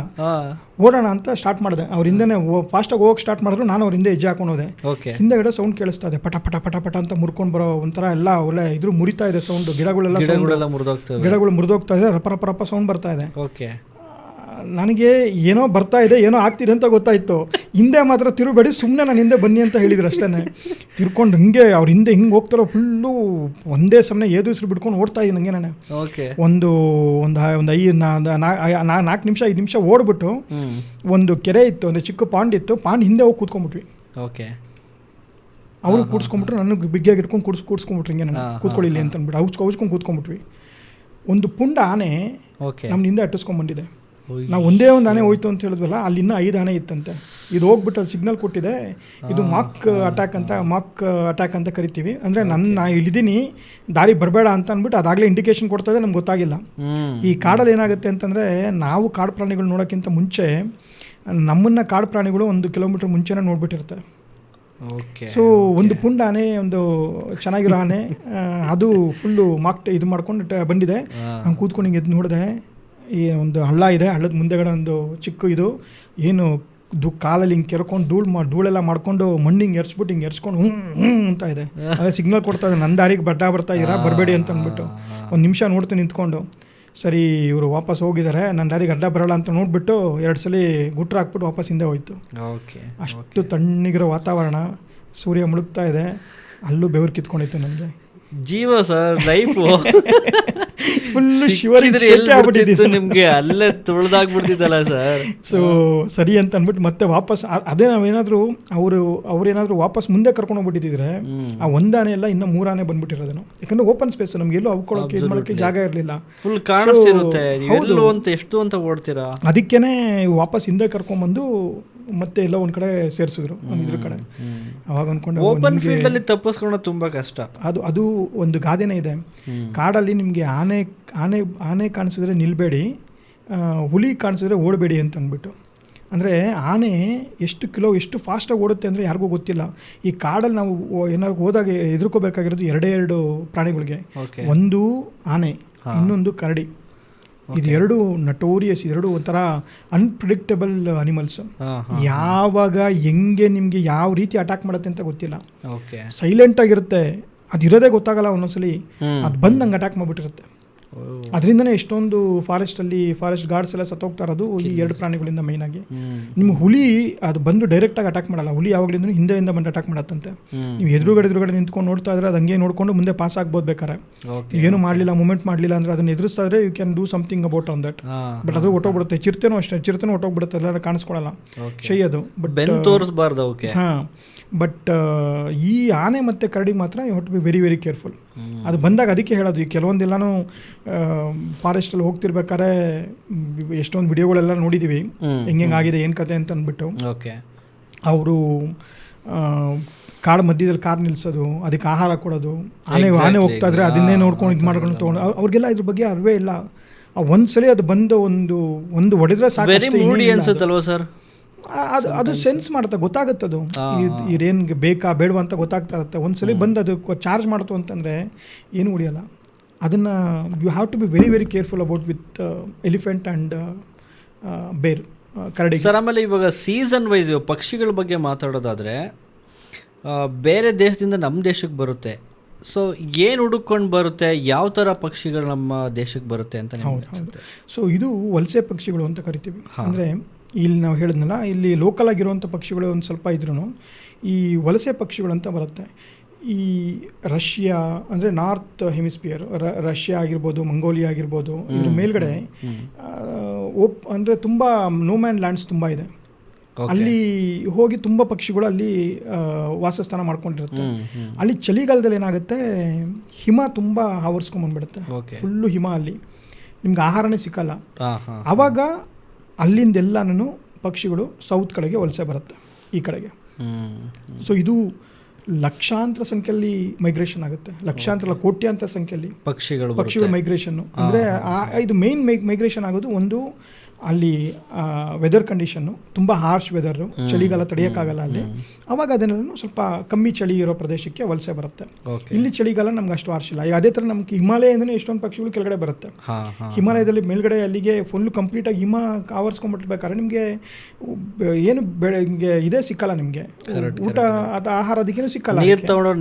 ಓಡೋಣ ಅಂತ ಸ್ಟಾರ್ಟ್ ಮಾಡಿದೆ. ಅವ್ರ ಹಿಂದೆ ಫಾಸ್ಟಾಗಿ ಹೋಗಕ್ಕೆ ಸ್ಟಾರ್ಟ್ ಮಾಡಿದ್ರು, ನಾನು ಅವ್ರ ಹಿಂದೆ ಹೆಜ್ಜೆ ಹಾಕೊಂಡು ಹೋದೆ. ಹಿಂದೆಗಡೆ ಸೌಂಡ್ ಕೇಳಿಸ್ತಾ ಇದೆ, ಪಟ ಪಟ ಪಟ ಪಟ ಅಂತ ಮುರ್ಕೊಂಡು ಬರೋ ಒಂಥರ ಎಲ್ಲ ಒಳ್ಳೆ ಇದ್ರು ಮುರಿತಾ ಇದೆ ಸೌಂಡ್, ಗಿಡಗಳು ಮುರಿದೋಗ್ತಾ ಇದೆ, ರಪ ರಪ ರಪ ಸೌಂಡ್ ಬರ್ತಾ ಇದೆ. ನನಗೆ ಏನೋ ಬರ್ತಾ ಇದೆ, ಏನೋ ಆಗ್ತಿದೆ ಅಂತ ಗೊತ್ತಾಯಿತು. ಹಿಂದೆ ಮಾತ್ರ ತಿರುಬೇಡಿ, ಸುಮ್ಮನೆ ನಾನು ಹಿಂದೆ ಬನ್ನಿ ಅಂತ ಹೇಳಿದ್ರು ಅಷ್ಟೇ. ತಿರ್ಕೊಂಡು ಹಿಂಗೆ ಅವ್ರ ಹಿಂದೆ ಹಿಂಗೆ ಹೋಗ್ತಾರೋ ಫುಲ್ಲು ಒಂದೇ ಸಮನೆ ಏದು ಹೆಸರು ಬಿಡ್ಕೊಂಡು ಓಡ್ತಾ ಇದ್ದೀನಿ ನನಗೆ. ನಾನು ಒಂದು 4 ನಿಮಿಷ 5 ನಿಮಿಷ ಓಡ್ಬಿಟ್ಟು ಒಂದು ಕೆರೆ ಇತ್ತು, ಒಂದು ಚಿಕ್ಕ ಪಾಂಡ್ ಇತ್ತು, ಪಾಂಡ್ ಹಿಂದೆ ಹೋಗಿ ಕೂತ್ಕೊಂಡ್ಬಿಟ್ವಿ. ಅವರು ಕೂಡ್ಸ್ಕೊಂಡ್ಬಿಟ್ರು, ನನಗೆ ಬಿಗ್ಗಿಯಾಗಿ ಇಟ್ಕೊಂಡು ಕೂಡ್ಸ್ಕೊಂಡ್ಬಿಟ್ರು, ಹಿಂಗೆ ನಾನು ಕೂತ್ಕೊಳ್ಳಿಲ್ಲ ಅಂತ ಅಂದ್ಬಿಟ್ಟು ಹೌಚ್ಕೊಂಡು ಕೂತ್ಕೊಂಡ್ಬಿಟ್ವಿ. ಒಂದು ಪುಂಡ ಆನೆ ನಮ್ಮ ಹಿಂದೆ ಅಟ್ಟಿಸ್ಕೊಂಡ್ಬಂದಿದೆ. ನಾವು ಒಂದೇ ಒಂದು ಆನೆ ಹೋಯ್ತು ಅಂತ ಹೇಳಿದ್ವಲ್ಲ, ಅಲ್ಲಿ ಇನ್ನೂ 5 ಆನೆ ಇತ್ತಂತೆ. ಇದು ಹೋಗ್ಬಿಟ್ಟು ಅದು ಸಿಗ್ನಲ್ ಕೊಟ್ಟಿದೆ, ಇದು ಮಾಕ್ ಅಟ್ಯಾಕ್ ಅಂತ ಕರಿತೀವಿ. ಅಂದರೆ ನಾ ಇಳಿದೀನಿ, ದಾರಿ ಬರಬೇಡ ಅಂತ ಅಂದ್ಬಿಟ್ಟು ಅದಾಗಲೇ ಇಂಡಿಕೇಶನ್ ಕೊಡ್ತಾ ಇದೆ, ನಮ್ಗೆ ಗೊತ್ತಾಗಿಲ್ಲ. ಈ ಕಾಡಲ್ಲಿ ಏನಾಗುತ್ತೆ ಅಂತಂದರೆ, ನಾವು ಕಾಡು ಪ್ರಾಣಿಗಳು ನೋಡೋಕ್ಕಿಂತ ಮುಂಚೆ ನಮ್ಮನ್ನು ಕಾಡು ಪ್ರಾಣಿಗಳು 1 ಕಿಲೋಮೀಟ್ರ್ ಮುಂಚೆನೇ ನೋಡ್ಬಿಟ್ಟಿರುತ್ತೆ. ಸೊ ಒಂದು ಪುಂಡ ಆನೆ, ಒಂದು ಚೆನ್ನಾಗಿರೋ ಆನೆ, ಅದು ಫುಲ್ಲು ಇದು ಮಾಡ್ಕೊಂಡು ಬಂದಿದೆ. ನಾನು ಕೂತ್ಕೊಂಡು ಹಿಂಗೆ ಎದ್ದು ನೋಡಿದೆ, ಈ ಒಂದು ಹಳ್ಳ ಇದೆ, ಹಳ್ಳದ ಮುಂದೆಗಡೆ ಒಂದು ಚಿಕ್ಕ ಇದು ಏನು ಕಾಲಲ್ಲಿ ಹಿಂಗೆ ಕೆರ್ಕೊಂಡು ಧೂಳೆಲ್ಲ ಮಾಡ್ಕೊಂಡು ಮಣ್ಣು ಹಿಂಗೆ ಎರ್ಸ್ಕೊಂಡು ಅಂತ ಇದೆ. ಅದೇ ಸಿಗ್ನಲ್ ಕೊಡ್ತಾ ಇದೆ, ನನ್ನ ದಾರಿಗೆ ಬರ್ತಾ ಇದ್ದೀರಾ, ಬರಬೇಡಿ ಅಂತ ಅಂದ್ಬಿಟ್ಟು. ಒಂದು ನಿಮಿಷ ನೋಡ್ತೀನಿ ನಿಂತ್ಕೊಂಡು, ಸರಿ ಇವರು ವಾಪಸ್ ಹೋಗಿದ್ದಾರೆ, ನನ್ನ ದಾರಿಗೆ ಅಡ್ಡ ಬರೋಲ್ಲ ಅಂತ ನೋಡ್ಬಿಟ್ಟು 2 ಸಲ ಗುಟ್ರ ಹಾಕ್ಬಿಟ್ಟು ವಾಪಸ್ ಹಿಂದೆ ಹೋಯ್ತು. ಅಷ್ಟು ತಣ್ಣಗಿರೋ ವಾತಾವರಣ, ಸೂರ್ಯ ಮುಳುಗ್ತಾ ಇದೆ, ಅಲ್ಲೂ ಬೆವರು ಕಿತ್ಕೊಂಡಿತ್ತು ನನಗೆ.
ಜೀವ ಸರ್, ಲೈಫು
ಫುಲ್ಲು
ನಿಮಗೆ ಅಲ್ಲೇ ತುಳಿದಾಗ್ಬಿಡ್ತಿದ್ದಲ್ಲ ಸರ್.
ಸೊ ಸರಿ ಅಂತ ಅಂದ್ಬಿಟ್ಟು ಮತ್ತೆ ವಾಪಸ್ ಅದೇ ನಾವೇನಾದರೂ ಅವ್ರೇನಾದರೂ ವಾಪಸ್ ಮುಂದೆ ಕರ್ಕೊಂಡು ಹೋಗ್ಬಿಟ್ಟಿದ್ರೆ ಆ ಒಂದಾನೆ ಎಲ್ಲ ಇನ್ನೂ 3 ಆನೆ ಬಂದ್ಬಿಟ್ಟಿರೋದೇನು. ಯಾಕಂದ್ರೆ ಓಪನ್ ಸ್ಪೇಸ್, ನಮ್ಗೆ ಎಲ್ಲೂ ಅವ್ಕೊಳ್ಳೋಕೆ ಇದು ಮಾಡೋಕ್ಕೆ ಜಾಗ ಇರಲಿಲ್ಲ,
ಫುಲ್ ಕಾಣಿಸ್ತಿರುತ್ತೆ, ಎಷ್ಟು ಅಂತ ಓಡ್ತೀರಾ.
ಅದಕ್ಕೇನೆ ವಾಪಸ್ ಹಿಂದೆ ಕರ್ಕೊಂಡ್ಬಂದು ಮತ್ತೆ ಎಲ್ಲ ಒಂದು ಕಡೆ ಸೇರಿಸಿದ್ರು, ಇದ್ರ ಕಡೆ. ಅವಾಗ ಅಂದ್ಕೊಂಡು
ಓಪನ್ ಫೀಲ್ಡ್ ಅಲ್ಲಿ ತಪ್ಪಿಸ್ಕೊಳ್ಳೋದು ತುಂಬಾ ಕಷ್ಟ.
ಅದು ಒಂದು ಗಾದೆನೇ ಇದೆ, ಕಾಡಲ್ಲಿ ನಿಮಗೆ ಆನೆ ಕಾಣಿಸಿದ್ರೆ ನಿಲ್ಬೇಡಿ, ಹುಲಿ ಕಾಣಿಸಿದ್ರೆ ಓಡಬೇಡಿ ಅಂತ ಅಂದ್ಬಿಟ್ಟು. ಅಂದರೆ ಆನೆ ಎಷ್ಟು ಫಾಸ್ಟಾಗಿ ಓಡುತ್ತೆ ಅಂದರೆ ಯಾರಿಗೂ ಗೊತ್ತಿಲ್ಲ. ಈ ಕಾಡಲ್ಲಿ ನಾವು ಏನಾದ್ರು ಹೋದಾಗ ಎದುರ್ಕೋಬೇಕಾಗಿರೋದು 2 ಪ್ರಾಣಿಗಳಿಗೆ, ಒಂದು ಆನೆ, ಇನ್ನೊಂದು ಕರಡಿ. ಇದು 2 ನಟೋರಿಯಸ್, 2 ಒಂಥರ ಅನ್ಪ್ರಿಡಿಕ್ಟಬಲ್ ಅನಿಮಲ್ಸ್. ಯಾವಾಗ ಹೆಂಗೆ ನಿಮಗೆ ಯಾವ ರೀತಿ ಅಟ್ಯಾಕ್ ಮಾಡುತ್ತೆ ಅಂತ ಗೊತ್ತಿಲ್ಲ. ಸೈಲೆಂಟ್ ಆಗಿರುತ್ತೆ, ಅದು ಇರೋದೇ ಗೊತ್ತಾಗಲ್ಲ. ಒಂದೊಂದ್ಸಲಿ ಅದು ಬಂದು ನಂಗೆ ಅಟ್ಯಾಕ್ ಮಾಡಿಬಿಟ್ಟಿರುತ್ತೆ. ಅದರಿಂದನೇ ಎಷ್ಟೊಂದು ಫಾರೆಸ್ಟ್ ಗಾರ್ಡ್ಸ್ ಎಲ್ಲ ಸತ್ತೋಗ್ತಾ ಇರೋದು ಈ 2 ಪ್ರಾಣಿಗಳಿಂದ ಮೈನಾಗಿ. ನಿಮ್ಮ ಹುಲಿ ಅದು ಬಂದು ಡೈರೆಕ್ಟಾಗಿ ಅಟ್ಯಾಕ್ ಮಾಡಲ್ಲ, ಹುಲಿ ಯಾವಾಗಲಿಂದ ಹಿಂದೆಯಿಂದ ಬಂದು ಅಟ್ಯಾಕ್ ಮಾಡತ್ತಂತೆ. ನೀವು ಎದುರುಗಡೆ ನಿಂತ್ಕೊಂಡು ನೋಡ್ತಾ ಇದ್ರೆ ಅದು ಹಂಗೆ ನೋಡ್ಕೊಂಡು ಮುಂದೆ ಪಾಸ್ ಆಗ್ಬೋದು ಬೇಕಾರೆ. ಏನು ಮಾಡಲಿಲ್ಲ, ಮೂವ್ಮೆಂಟ್ ಮಾಡಲಿಲ್ಲ ಅಂದರೆ ಅದನ್ನು ಎದುರಿಸ್ತಾ ಇದ್ರೆ you can do something about on that. But ಅದು ಹೊಟ್ಟೋಗ್ಬಿಡುತ್ತೆ. ಚಿರತೆನೂ ಅಷ್ಟೇ, ಚಿರತೆನೂ ಹೊಟ್ಟೋಗ್ಬಿಡುತ್ತೆ, ಎಲ್ಲರೂ ಕಾಣಿಸ್ಕೊಳ್ಳಲ್ಲ, ಶೈ ಅದು. ಬಟ್
ತೋರಿಸಬಾರ್ದು ಅವಕ್ಕೆ.
ಹಾಂ, ಬಟ್ ಈ ಆನೆ ಮತ್ತು ಕರಡಿ ಮಾತ್ರ you have to be very very careful. ಅದು ಬಂದಾಗ ಅದಕ್ಕೆ ಹೇಳೋದು, ಈ ಕೆಲವೊಂದೆಲ್ಲನೂ ಫಾರೆಸ್ಟಲ್ಲಿ ಹೋಗ್ತಿರ್ಬೇಕಾದ್ರೆ ಎಷ್ಟೊಂದು ವಿಡಿಯೋಗಳೆಲ್ಲ ನೋಡಿದ್ದೀವಿ, ಹೆಂಗಾಗಿದೆ ಏನು ಕತೆ ಅಂತ ಅಂದ್ಬಿಟ್ಟು. ಅವರು ಕಾಡು ಮಧ್ಯದಲ್ಲಿ ಕಾರ್ ನಿಲ್ಲಿಸೋದು, ಅದಕ್ಕೆ ಆಹಾರ ಕೊಡೋದು, ಆನೆ ಹೋಗ್ತಾ ಇದ್ರೆ ಅದನ್ನೇ ನೋಡ್ಕೊಂಡು ಇದು ಮಾಡ್ಕೊಂಡು ತೊಗೊಂಡು, ಅವ್ರಿಗೆಲ್ಲ ಇದ್ರ ಬಗ್ಗೆ ಅರಿವೇ ಇಲ್ಲ. ಒಂದ್ಸಲಿ ಅದು ಬಂದು ಒಂದು ಹೊಡೆದ್ರೆ
ಸಾಕು ಸರ್.
ಅದು ಸೆನ್ಸ್ ಮಾಡುತ್ತೆ, ಗೊತ್ತಾಗುತ್ತದು ಇದೇನು ಬೇಕಾ ಬೇಡವಾ ಅಂತ ಗೊತ್ತಾಗ್ತಾ ಇರುತ್ತೆ. ಒಂದ್ಸಲಿ ಬಂದು ಅದು ಚಾರ್ಜ್ ಮಾಡ್ತು ಅಂತಂದರೆ ಏನು ಉಳಿಯಲ್ಲ. ಅದನ್ನು you have to be very very careful about with elephant and bear, ಕರಡಿ.
ಸರ್, ಆಮೇಲೆ ಇವಾಗ ಸೀಸನ್ ವೈಸ್ ಪಕ್ಷಿಗಳ ಬಗ್ಗೆ ಮಾತಾಡೋದಾದರೆ, ಬೇರೆ ದೇಶದಿಂದ ನಮ್ಮ ದೇಶಕ್ಕೆ ಬರುತ್ತೆ. ಸೊ ಏನು ಹುಡುಕೊಂಡು ಬರುತ್ತೆ, ಯಾವ ಥರ ಪಕ್ಷಿಗಳು ನಮ್ಮ ದೇಶಕ್ಕೆ ಬರುತ್ತೆ ಅಂತ ನಿಮ್ಗೆ ಅನ್ಸುತ್ತೆ?
ಸೊ ಇದು ವಲಸೆ ಪಕ್ಷಿಗಳು ಅಂತ ಕರಿತೀವಿ. ಅಂದರೆ ಇಲ್ಲಿ ನಾವು ಹೇಳಿದ್ನಲ್ಲ, ಇಲ್ಲಿ ಲೋಕಲ್ ಆಗಿರುವಂಥ ಪಕ್ಷಿಗಳು ಒಂದು ಸ್ವಲ್ಪ ಇದ್ರೂ ಈ ವಲಸೆ ಪಕ್ಷಿಗಳು ಅಂತ ಬರುತ್ತೆ. ಈ ರಷ್ಯಾ ಅಂದರೆ ನಾರ್ತ್ ಹೆಮಿಸ್ಪಿಯರ್, ರಷ್ಯಾ ಆಗಿರ್ಬೋದು, ಮಂಗೋಲಿಯಾ ಆಗಿರ್ಬೋದು, ಇದ್ರ ಮೇಲ್ಗಡೆ ಅಂದರೆ ತುಂಬ ನೋ ಮ್ಯಾನ್ ಲ್ಯಾಂಡ್ಸ್ ತುಂಬ ಇದೆ. ಅಲ್ಲಿ ಹೋಗಿ ತುಂಬ ಪಕ್ಷಿಗಳು ಅಲ್ಲಿ ವಾಸಸ್ಥಾನ ಮಾಡ್ಕೊಂಡಿರುತ್ತೆ. ಅಲ್ಲಿ ಚಳಿಗಾಲದಲ್ಲಿ ಏನಾಗುತ್ತೆ, ಹಿಮ ತುಂಬ ಆವರಿಸ್ಕೊಂಡ್ಬಂದ್ಬಿಡುತ್ತೆ, ಫುಲ್ಲು ಹಿಮ. ಅಲ್ಲಿ ನಿಮ್ಗೆ ಆಹಾರನೇ ಸಿಕ್ಕಲ್ಲ. ಆವಾಗ ಅಲ್ಲಿಂದೆಲ್ಲನೂ ಪಕ್ಷಿಗಳು ಸೌತ್ ಕಡೆಗೆ ವಲಸೆ ಬರುತ್ತೆ, ಈ ಕಡೆಗೆ. ಸೊ ಇದು ಲಕ್ಷಾಂತರ ಸಂಖ್ಯೆಯಲ್ಲಿ ಮೈಗ್ರೇಷನ್ ಆಗುತ್ತೆ, ಲಕ್ಷಾಂತರ ಕೋಟ್ಯಾಂತರ ಸಂಖ್ಯೆಯಲ್ಲಿ ಪಕ್ಷಿಗಳು ಮೈಗ್ರೇಷನ್ನು. ಅಂದರೆ ಇದು ಮೇನ್ ಮೈಗ್ರೇಷನ್ ಆಗೋದು ಒಂದು ಅಲ್ಲಿ ವೆದರ್ ಕಂಡೀಷನ್ನು ತುಂಬ ಹಾರ್ಶ್ ವೆದರು, ಚಳಿಗಾಲ ತಡೆಯೋಕ್ಕಾಗಲ್ಲ ಅಲ್ಲಿ. ಆವಾಗ ಅದನ್ನೆಲ್ಲ ಸ್ವಲ್ಪ ಕಮ್ಮಿ ಚಳಿ ಇರೋ ಪ್ರದೇಶಕ್ಕೆ ವಲಸೆ ಬರುತ್ತೆ. ಇಲ್ಲಿ ಚಳಿಗಾಲ ನಮ್ಗೆ ಅಷ್ಟು ಹಾರ್ಶ್ ಇಲ್ಲ. ಅದೇ ಥರ ನಮ್ಗೆ ಹಿಮಾಲಯದಿಂದನೇ ಎಷ್ಟೊಂದು ಪಕ್ಷಿಗಳು ಕೆಳಗಡೆ ಬರುತ್ತೆ. ಹಿಮಾಲಯದಲ್ಲಿ ಮೇಲ್ಗಡೆ ಅಲ್ಲಿಗೆ ಫುಲ್ ಕಂಪ್ಲೀಟಾಗಿ ಹಿಮ ಆವರಿಸ್ಕೊಂಡ್ಬಿಟ್ಬೇಕಾದ್ರೆ ನಿಮಗೆ ಏನು ನಿಮಗೆ ಇದೇ ಸಿಕ್ಕಲ್ಲ, ನಿಮಗೆ ಊಟ ಅಥವಾ ಆಹಾರ ಅದಕ್ಕೇನು ಸಿಕ್ಕಲ್ಲ.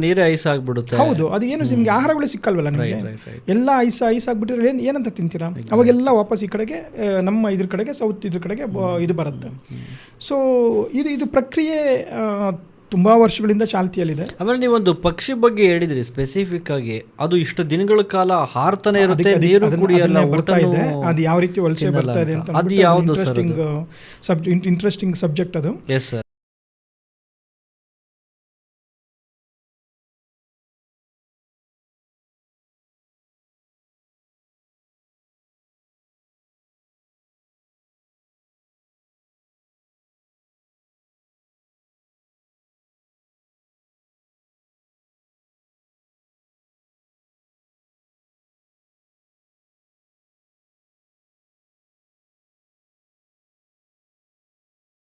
ನೀರೇ ಐಸ್ ಆಗ್ಬಿಡುತ್ತೆ.
ಹೌದು, ಅದು ಏನು ನಿಮಗೆ ಆಹಾರಗಳು ಸಿಕ್ಕಲ್ವಲ್ಲ ನಿಮಗೆ, ಎಲ್ಲ ಐಸ್ ಆಗ್ಬಿಟ್ಟಿದ್ರೆ ಏನಂತ ತಿಂತೀರಾ? ಅವಾಗೆಲ್ಲ ವಾಪಸ್ ಈ ಕಡೆಗೆ ನಮ್ಮ ಇದ್ರ ಕಡೆಗೆ ಸೌತ್ ಇದ್ರ ಕಡೆಗೆ ಇದು ಬರುತ್ತೆ. ಸೊ ಇದು ಪ್ರಕ್ರಿಯೆ ತುಂಬ ವರ್ಷಗಳಿಂದ ಚಾಲ್ತಿಯಲ್ಲಿದೆ.
ಆಮೇಲೆ ನೀವೊಂದು ಪಕ್ಷಿ ಬಗ್ಗೆ ಹೇಳಿದ್ರಿ ಸ್ಪೆಸಿಫಿಕ್ ಆಗಿ, ಅದು ಇಷ್ಟು ದಿನಗಳ ಕಾಲ ಹಾರ್ತಾನೆ ಇರುತ್ತೆ, ನೀರು ಕುಡಿಯಲ್ಲ,
ಬರ್ತಾ ಇದೆ. ಅದು ಯಾವ ರೀತಿ ವಲಸೆ ಬರ್ತಾ ಇದೆ ಅಂತ
ಅದು ಯಾವುದು
ಇಂಟ್ರೆಸ್ಟಿಂಗ್ ಸಬ್ಜೆಕ್ಟ್ ಅದು.
Yes sir.